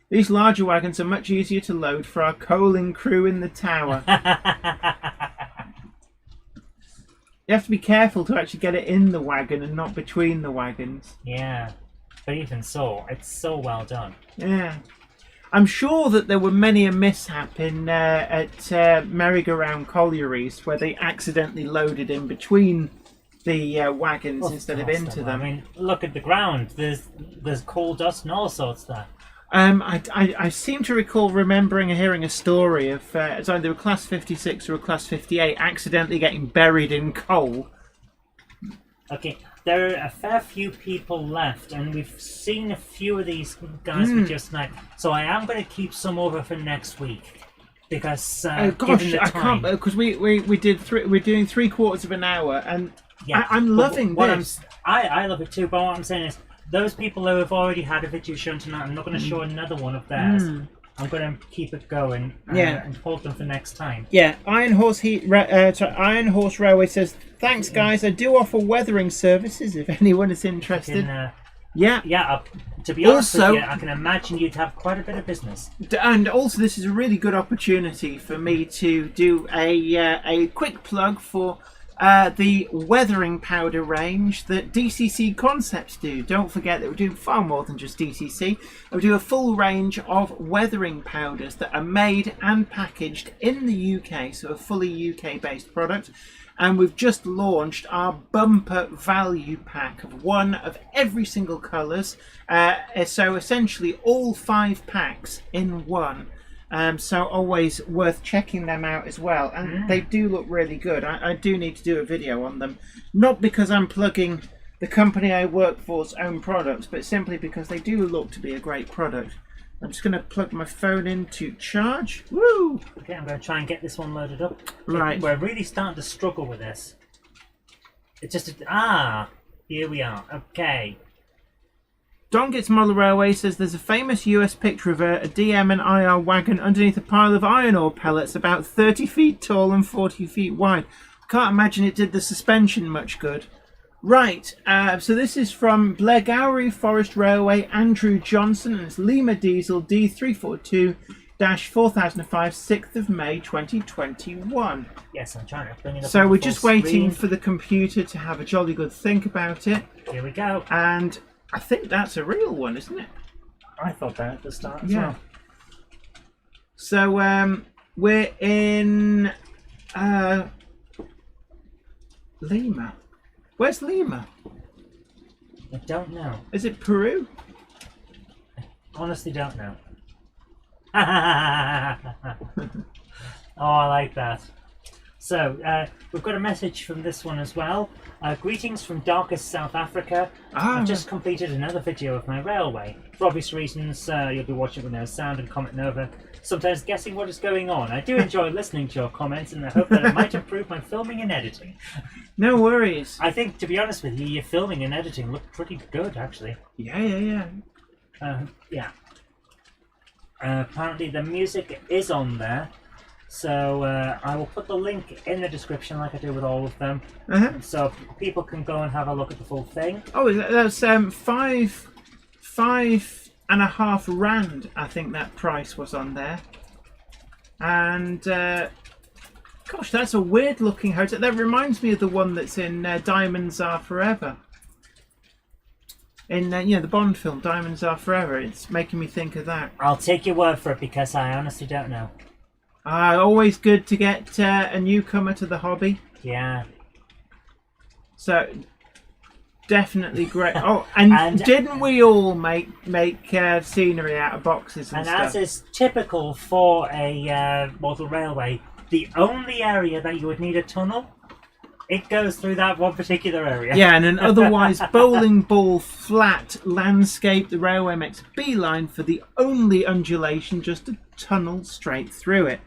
Speaker 2: These larger wagons are much easier to load for our coaling crew in the tower. You have to be careful to actually get it in the wagon and not between the wagons.
Speaker 1: Yeah, but even so, it's so well done.
Speaker 2: Yeah. I'm sure that there were many a mishap at merry-go-round collieries where they accidentally loaded in between the wagons instead of into them.
Speaker 1: I mean, look at the ground. There's coal dust and all sorts there.
Speaker 2: I seem to recall hearing a story of it's either a Class 56 or a Class 58 accidentally getting buried in coal.
Speaker 1: Okay, there are a fair few people left, and we've seen a few of these guys we just met. So I am going to keep some over for next week, because given the
Speaker 2: I
Speaker 1: time,
Speaker 2: can't, because we're doing 3/4 of an hour, and
Speaker 1: yeah,
Speaker 2: I'm
Speaker 1: but
Speaker 2: loving
Speaker 1: what
Speaker 2: this.
Speaker 1: I love it too. But what I'm saying is, those people who have already had a video shown tonight, I'm not going to show another one of theirs. I'm going to keep it going and hold them for next time.
Speaker 2: Yeah, Iron Horse Railway says, thanks guys, I do offer weathering services if anyone is interested.
Speaker 1: To be honest
Speaker 2: Also-
Speaker 1: with you, I can imagine you'd have quite a bit of business.
Speaker 2: And also, this is a really good opportunity for me to do a quick plug for the weathering powder range that DCC Concepts do. Don't forget that we do far more than just DCC. We do a full range of weathering powders that are made and packaged in the UK, so a fully UK based product. And we've just launched our bumper value pack of one of every single colours. So essentially all 5 packs in one. So always worth checking them out as well. And they do look really good. I do need to do a video on them. Not because I'm plugging the company I work for's own products, but simply because they do look to be a great product. I'm just going to plug my phone in to charge. Woo!
Speaker 1: Okay, I'm going to try and get this one loaded up.
Speaker 2: Right.
Speaker 1: We're really starting to struggle with this. It's just... here we are. Okay.
Speaker 2: Dongit's Model Railway says there's a famous US picture of a DM and IR wagon underneath a pile of iron ore pellets about 30 feet tall and 40 feet wide. Can't imagine it did the suspension much good. Right, so this is from Blairgowrie Forest Railway, Andrew Johnson, and it's Lima Diesel D342-4005, 6th of May 2021.
Speaker 1: Yes, I'm trying to bring it up.
Speaker 2: So
Speaker 1: on
Speaker 2: we're
Speaker 1: full
Speaker 2: just waiting
Speaker 1: screen.
Speaker 2: for the computer to have a jolly good think about it.
Speaker 1: Here we go.
Speaker 2: And I think that's a real one, isn't it?
Speaker 1: I thought that at the start as
Speaker 2: Yeah.
Speaker 1: well.
Speaker 2: So we're in Lima. Where's Lima?
Speaker 1: I don't know.
Speaker 2: Is it Peru?
Speaker 1: Honestly, don't know. Oh, I like that. So, we've got a message from this one as well. Greetings from darkest South Africa. I've just completed another video of my railway. For obvious reasons, you'll be watching with no sound and commenting over, sometimes guessing what is going on. I do enjoy listening to your comments, and I hope that it might improve my filming and editing.
Speaker 2: No worries.
Speaker 1: I think, to be honest with you, your filming and editing look pretty good, actually.
Speaker 2: Yeah.
Speaker 1: Yeah. Apparently the music is on there, so I will put the link in the description like I do with all of them, so people can go and have a look at the full thing.
Speaker 2: Oh, that's £5.5 rand. I think that price was on there, and God, Gosh, that's a weird looking hotel. That reminds me of the one that's in Diamonds Are Forever. In the Bond film, Diamonds Are Forever. It's making me think of that.
Speaker 1: I'll take your word for it because I honestly don't know.
Speaker 2: Always good to get a newcomer to the hobby.
Speaker 1: Yeah.
Speaker 2: So, definitely great. Oh, and didn't we all make scenery out of boxes and stuff?
Speaker 1: And as is typical for a model railway, the only area that you would need a tunnel, it goes through that one particular area.
Speaker 2: Yeah, and an otherwise bowling ball flat landscape, the railway makes a beeline for the only undulation, just a tunnel straight through it.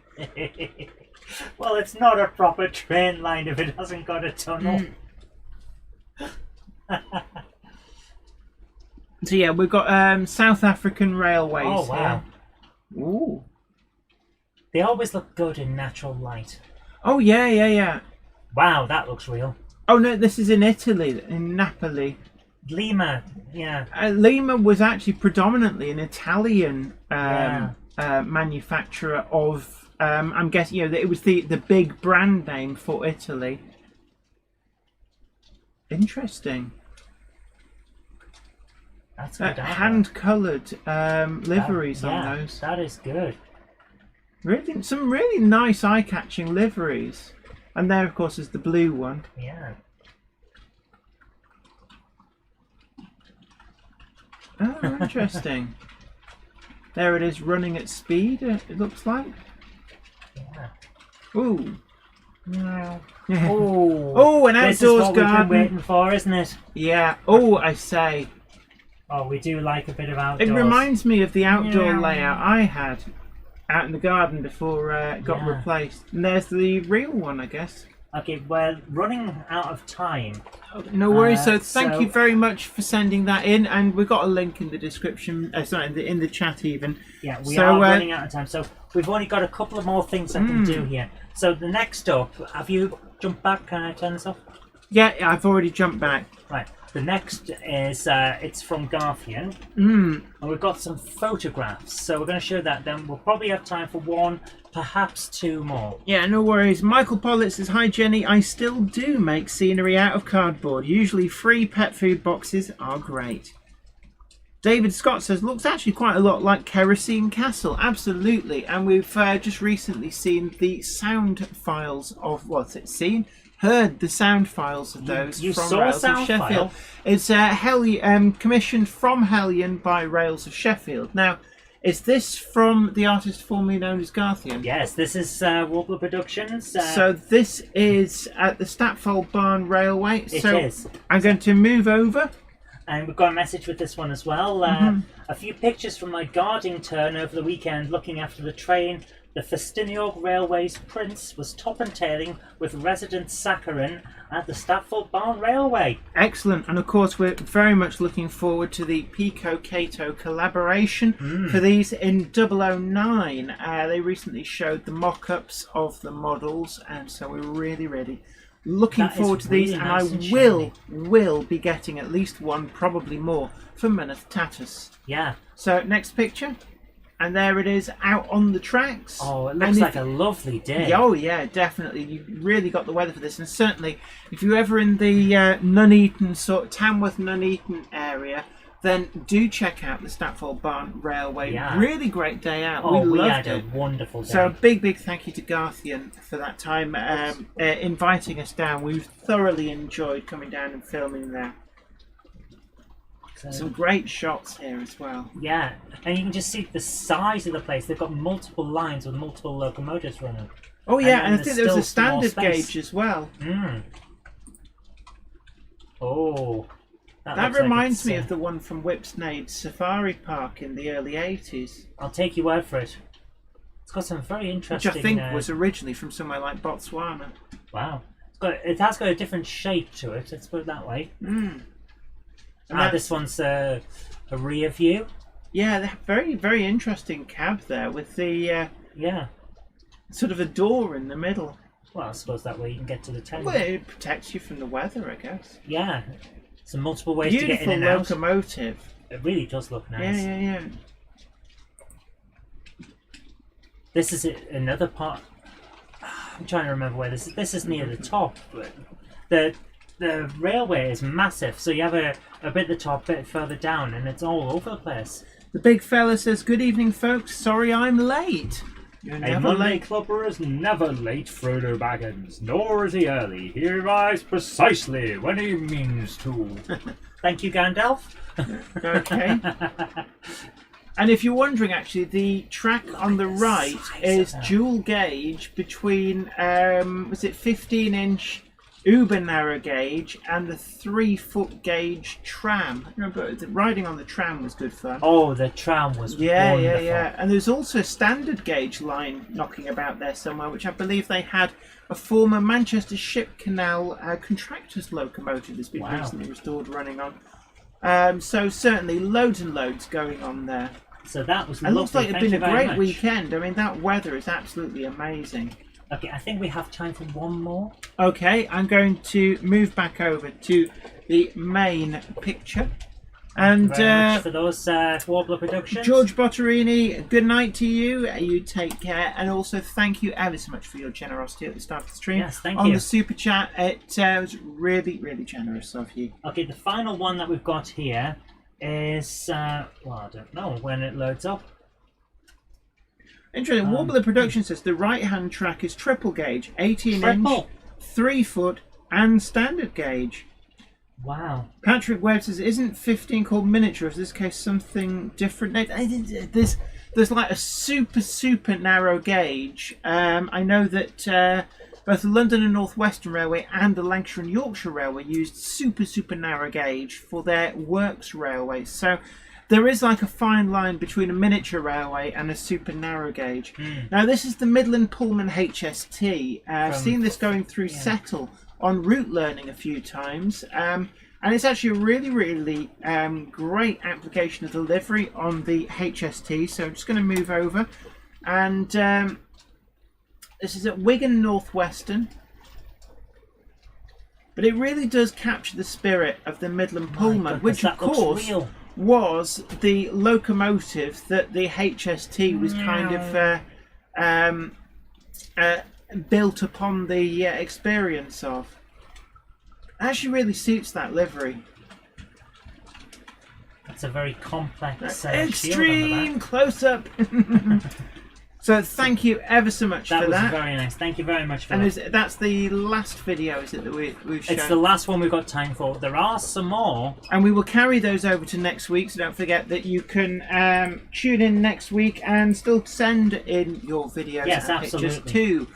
Speaker 1: Well, it's not a proper train line if it hasn't got a tunnel.
Speaker 2: So yeah, we've got South African Railways.
Speaker 1: Oh wow!
Speaker 2: Here. Ooh.
Speaker 1: They always look good in natural light.
Speaker 2: Oh yeah.
Speaker 1: Wow, that looks real.
Speaker 2: Oh no, this is in Italy, in Napoli.
Speaker 1: Lima, yeah.
Speaker 2: Lima was actually predominantly an Italian manufacturer of. I'm guessing it was the big brand name for Italy. Interesting.
Speaker 1: That's good.
Speaker 2: Hand-coloured liveries on those.
Speaker 1: That is good.
Speaker 2: Really, some really nice eye-catching liveries. And there, of course, is the blue one.
Speaker 1: Yeah.
Speaker 2: Oh, interesting. There it is, running at speed. It looks like.
Speaker 1: Yeah.
Speaker 2: Ooh.
Speaker 1: No.
Speaker 2: Oh. Oh, an outdoors
Speaker 1: this is what
Speaker 2: garden.
Speaker 1: We've been waiting for, isn't it?
Speaker 2: Yeah. Oh, I say.
Speaker 1: Oh, we do like a bit of outdoors.
Speaker 2: It reminds me of the outdoor layout I had out in the garden before it got replaced. And there's the real one, I guess.
Speaker 1: Okay, we're running out of time.
Speaker 2: No worries. So thank you very much for sending that in, and we've got a link in the description. Sorry, in the chat even.
Speaker 1: Yeah, we are running out of time. So we've only got a couple of more things I can do here. So the next up, have you jumped back? Can I turn this off?
Speaker 2: Yeah, I've already jumped back.
Speaker 1: Right. The next is it's from Garfian, and we've got some photographs. So we're going to show that. Then we'll probably have time for one, perhaps two more.
Speaker 2: Yeah, no worries. Michael Pollitt says, "Hi Jenny, I still do make scenery out of cardboard. Usually free pet food boxes are great." David Scott says, "Looks actually quite a lot like Kerosene Castle." Absolutely, and we've just recently seen the sound files of heard the sound files of those
Speaker 1: you
Speaker 2: from
Speaker 1: saw
Speaker 2: Rails
Speaker 1: a sound
Speaker 2: of Sheffield.
Speaker 1: file?
Speaker 2: It's commissioned from Hellion by Rails of Sheffield. Now, is this from the artist formerly known as Garthian?
Speaker 1: Yes, this is Warbler Productions.
Speaker 2: So this is at the Statfold Barn Railway.
Speaker 1: It is.
Speaker 2: I'm going to move over.
Speaker 1: And we've got a message with this one as well. A few pictures from my guarding turn over the weekend looking after the train. The Festiniog Railway's Prince was top and tailing with resident Saccharin at the Statfold Barn Railway.
Speaker 2: Excellent. And of course, we're very much looking forward to the Pico Cato collaboration for these in 009. They recently showed the mock-ups of the models, and so we're really looking forward to these.
Speaker 1: Really
Speaker 2: and
Speaker 1: nice
Speaker 2: I will be getting at least one, probably more, for Myneth Tatus.
Speaker 1: Yeah.
Speaker 2: So next picture. And there it is, out on the tracks.
Speaker 1: Oh, it looks like a lovely day.
Speaker 2: Oh, yeah, definitely. You've really got the weather for this. And certainly, if you're ever in the Nuneaton, Tamworth, Nuneaton area, then do check out the Statfold Barn Railway.
Speaker 1: Yeah.
Speaker 2: Really great day out.
Speaker 1: Oh,
Speaker 2: we
Speaker 1: had
Speaker 2: loved it.
Speaker 1: a wonderful day.
Speaker 2: So a big thank you to Garthian for that time inviting us down. We've thoroughly enjoyed coming down and filming there. Some great shots here as well.
Speaker 1: Yeah, and you can just see the size of the place. They've got multiple lines with multiple locomotives running.
Speaker 2: Oh yeah, and I think there was a
Speaker 1: still more
Speaker 2: standard
Speaker 1: space.
Speaker 2: gauge as well.
Speaker 1: Oh,
Speaker 2: that reminds me of the one from Whipsnade Safari Park in the early 80s.
Speaker 1: I'll take your word for it. It's got some very interesting...
Speaker 2: Which I think was originally from somewhere like Botswana.
Speaker 1: Wow. It has got a different shape to it, let's put it that way. This one's a rear view.
Speaker 2: Yeah, very interesting cab there with the sort of a door in the middle.
Speaker 1: Well, I suppose that way you can get to the tent.
Speaker 2: Well, it protects you from the weather, I guess.
Speaker 1: Yeah, some multiple ways to get in and
Speaker 2: out. Beautiful locomotive.
Speaker 1: It really does look nice.
Speaker 2: Yeah.
Speaker 1: This is another part. I'm trying to remember where this is. This is near the top. But the railway is massive, so you have a bit at the top, a bit further down, and it's all over the place.
Speaker 2: The big fella says, "Good evening, folks. Sorry I'm late." You're
Speaker 1: A
Speaker 2: never
Speaker 1: Monday
Speaker 2: late.
Speaker 1: Clubber is never late, Frodo Baggins, nor is he early. He arrives precisely when he means to. Thank you, Gandalf.
Speaker 2: Okay. And if you're wondering, actually, the track on the right is dual gauge between, was it 15-inch uber narrow gauge and the 3-foot gauge tram. I remember riding on the tram was good fun.
Speaker 1: Oh, the tram was wonderful.
Speaker 2: Yeah. And there's also a standard gauge line knocking about there somewhere, which I believe they had a former Manchester Ship Canal contractor's locomotive that's been recently restored running on. So certainly loads and loads going on there.
Speaker 1: So that was
Speaker 2: It looks like it's been a great
Speaker 1: much.
Speaker 2: weekend. I mean, that weather is absolutely amazing.
Speaker 1: Okay, I think we have time for one more.
Speaker 2: Okay, I'm going to move back over to the main picture. And
Speaker 1: Very much for those Warbler Productions.
Speaker 2: George Botterini, good night to you. You take care. And also thank you ever so much for your generosity at the start of the stream.
Speaker 1: Yes, thank
Speaker 2: on
Speaker 1: you.
Speaker 2: The super chat. It was really, really generous of you.
Speaker 1: Okay, the final one that we've got here is, well, I don't know when it loads up.
Speaker 2: Interesting. Warbler Production says the right-hand track is triple gauge, 18-inch, 3-foot, and standard gauge.
Speaker 1: Wow.
Speaker 2: Patrick Webb says, "Isn't 15 called miniature? Is this case something different?" There's like a super narrow gauge. I know that both the London and North Western Railway and the Lancashire and Yorkshire Railway used super narrow gauge for their works railways. So there is like a fine line between a miniature railway and a super narrow gauge. Now this is the Midland Pullman HST. I've seen this going through Settle on route learning a few times. And it's actually a really great application of delivery on the HST. So I'm just going to move over. And this is at Wigan Northwestern. But it really does capture the spirit of the Midland Pullman, which of course was the locomotive that the HST was kind of built upon the experience of. It actually really suits that livery.
Speaker 1: That's a very complex
Speaker 2: extreme close up. So thank you ever so much for that.
Speaker 1: That was very nice. Thank you very much for that.
Speaker 2: And that's the last video, is it, that we've shown?
Speaker 1: It's the last one we've got time for. There are some more.
Speaker 2: And we will carry those over to next week, so don't forget that you can tune in next week and still send in your videos and pictures to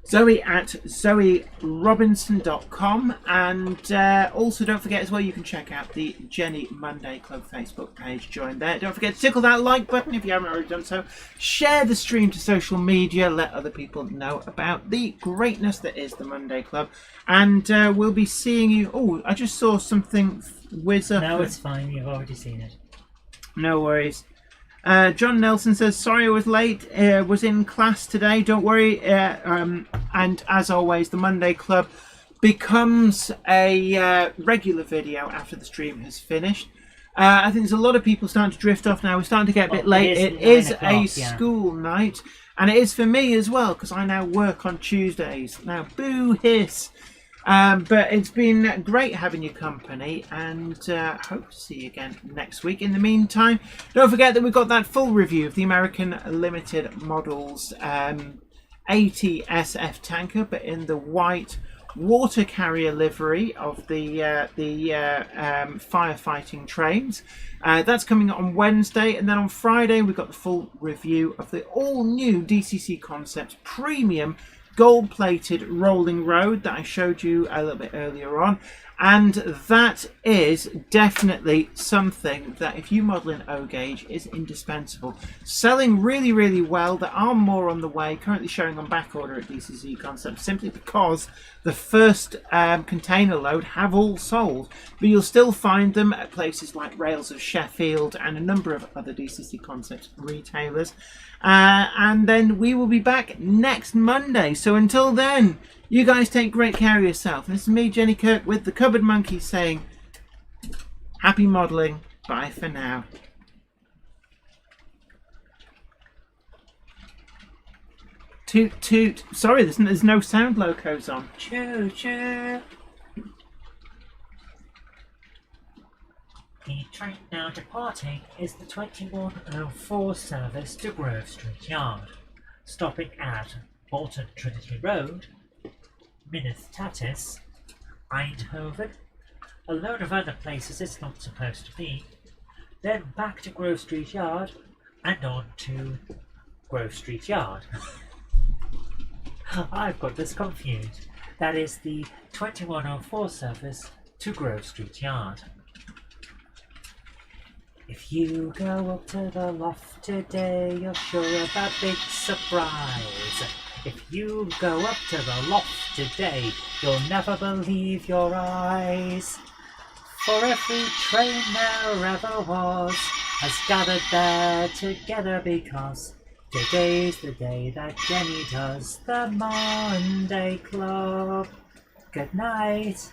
Speaker 2: Zoe at zoerobinson.com. And also don't forget as well, you can check out the Jenny Monday Club Facebook page. Join there. Don't forget to tickle that like button if you haven't already done so. Share the stream to social media. Let other people know about the greatness that is the Monday Club. And we'll be seeing you. Oh, I just saw something whiz up.
Speaker 1: No, it's fine. You've already seen it.
Speaker 2: No worries. John Nelson says, "Sorry I was late. Was in class today. Don't worry." And as always, the Monday Club becomes a regular video after the stream has finished. I think there's a lot of people starting to drift off now. We're starting to get a bit late. It is a school night, and it is for me as well because I now work on Tuesdays. Now, boo hiss. But it's been great having your company, and hope to see you again next week. In the meantime, don't forget that we've got that full review of the American Limited Models 80 SF tanker, but in the white water carrier livery of the firefighting trains. That's coming on Wednesday, and then on Friday we've got the full review of the all-new DCC Concepts Premium gold-plated rolling road that I showed you a little bit earlier on, and that is definitely something that if you model in O gauge is indispensable. Selling really well. There are more on the way, currently showing on back order at DCC Concepts, simply because the first container load have all sold, but you'll still find them at places like Rails of Sheffield and a number of other DCC Concepts retailers. And then we will be back next Monday. So until then, you guys take great care of yourself. This is me, Jenny Kirk, with the Cupboard Monkey saying, happy modelling. Bye for now. Toot toot. Sorry, there's no sound locos on.
Speaker 1: Choo choo. The train now departing is the 2104 service to Grove Street Yard, stopping at Bolton Trinity Road, Minnith Tatis, Eindhoven, a load of other places it's not supposed to be, then back to Grove Street Yard, and on to Grove Street Yard. I've got this confused. That is the 2104 service to Grove Street Yard. If you go up to the loft today, you're sure of a big surprise. If you go up to the loft today, you'll never believe your eyes. For every train there ever was has gathered there together because today's the day that Jenny does the Monday Club. Good night.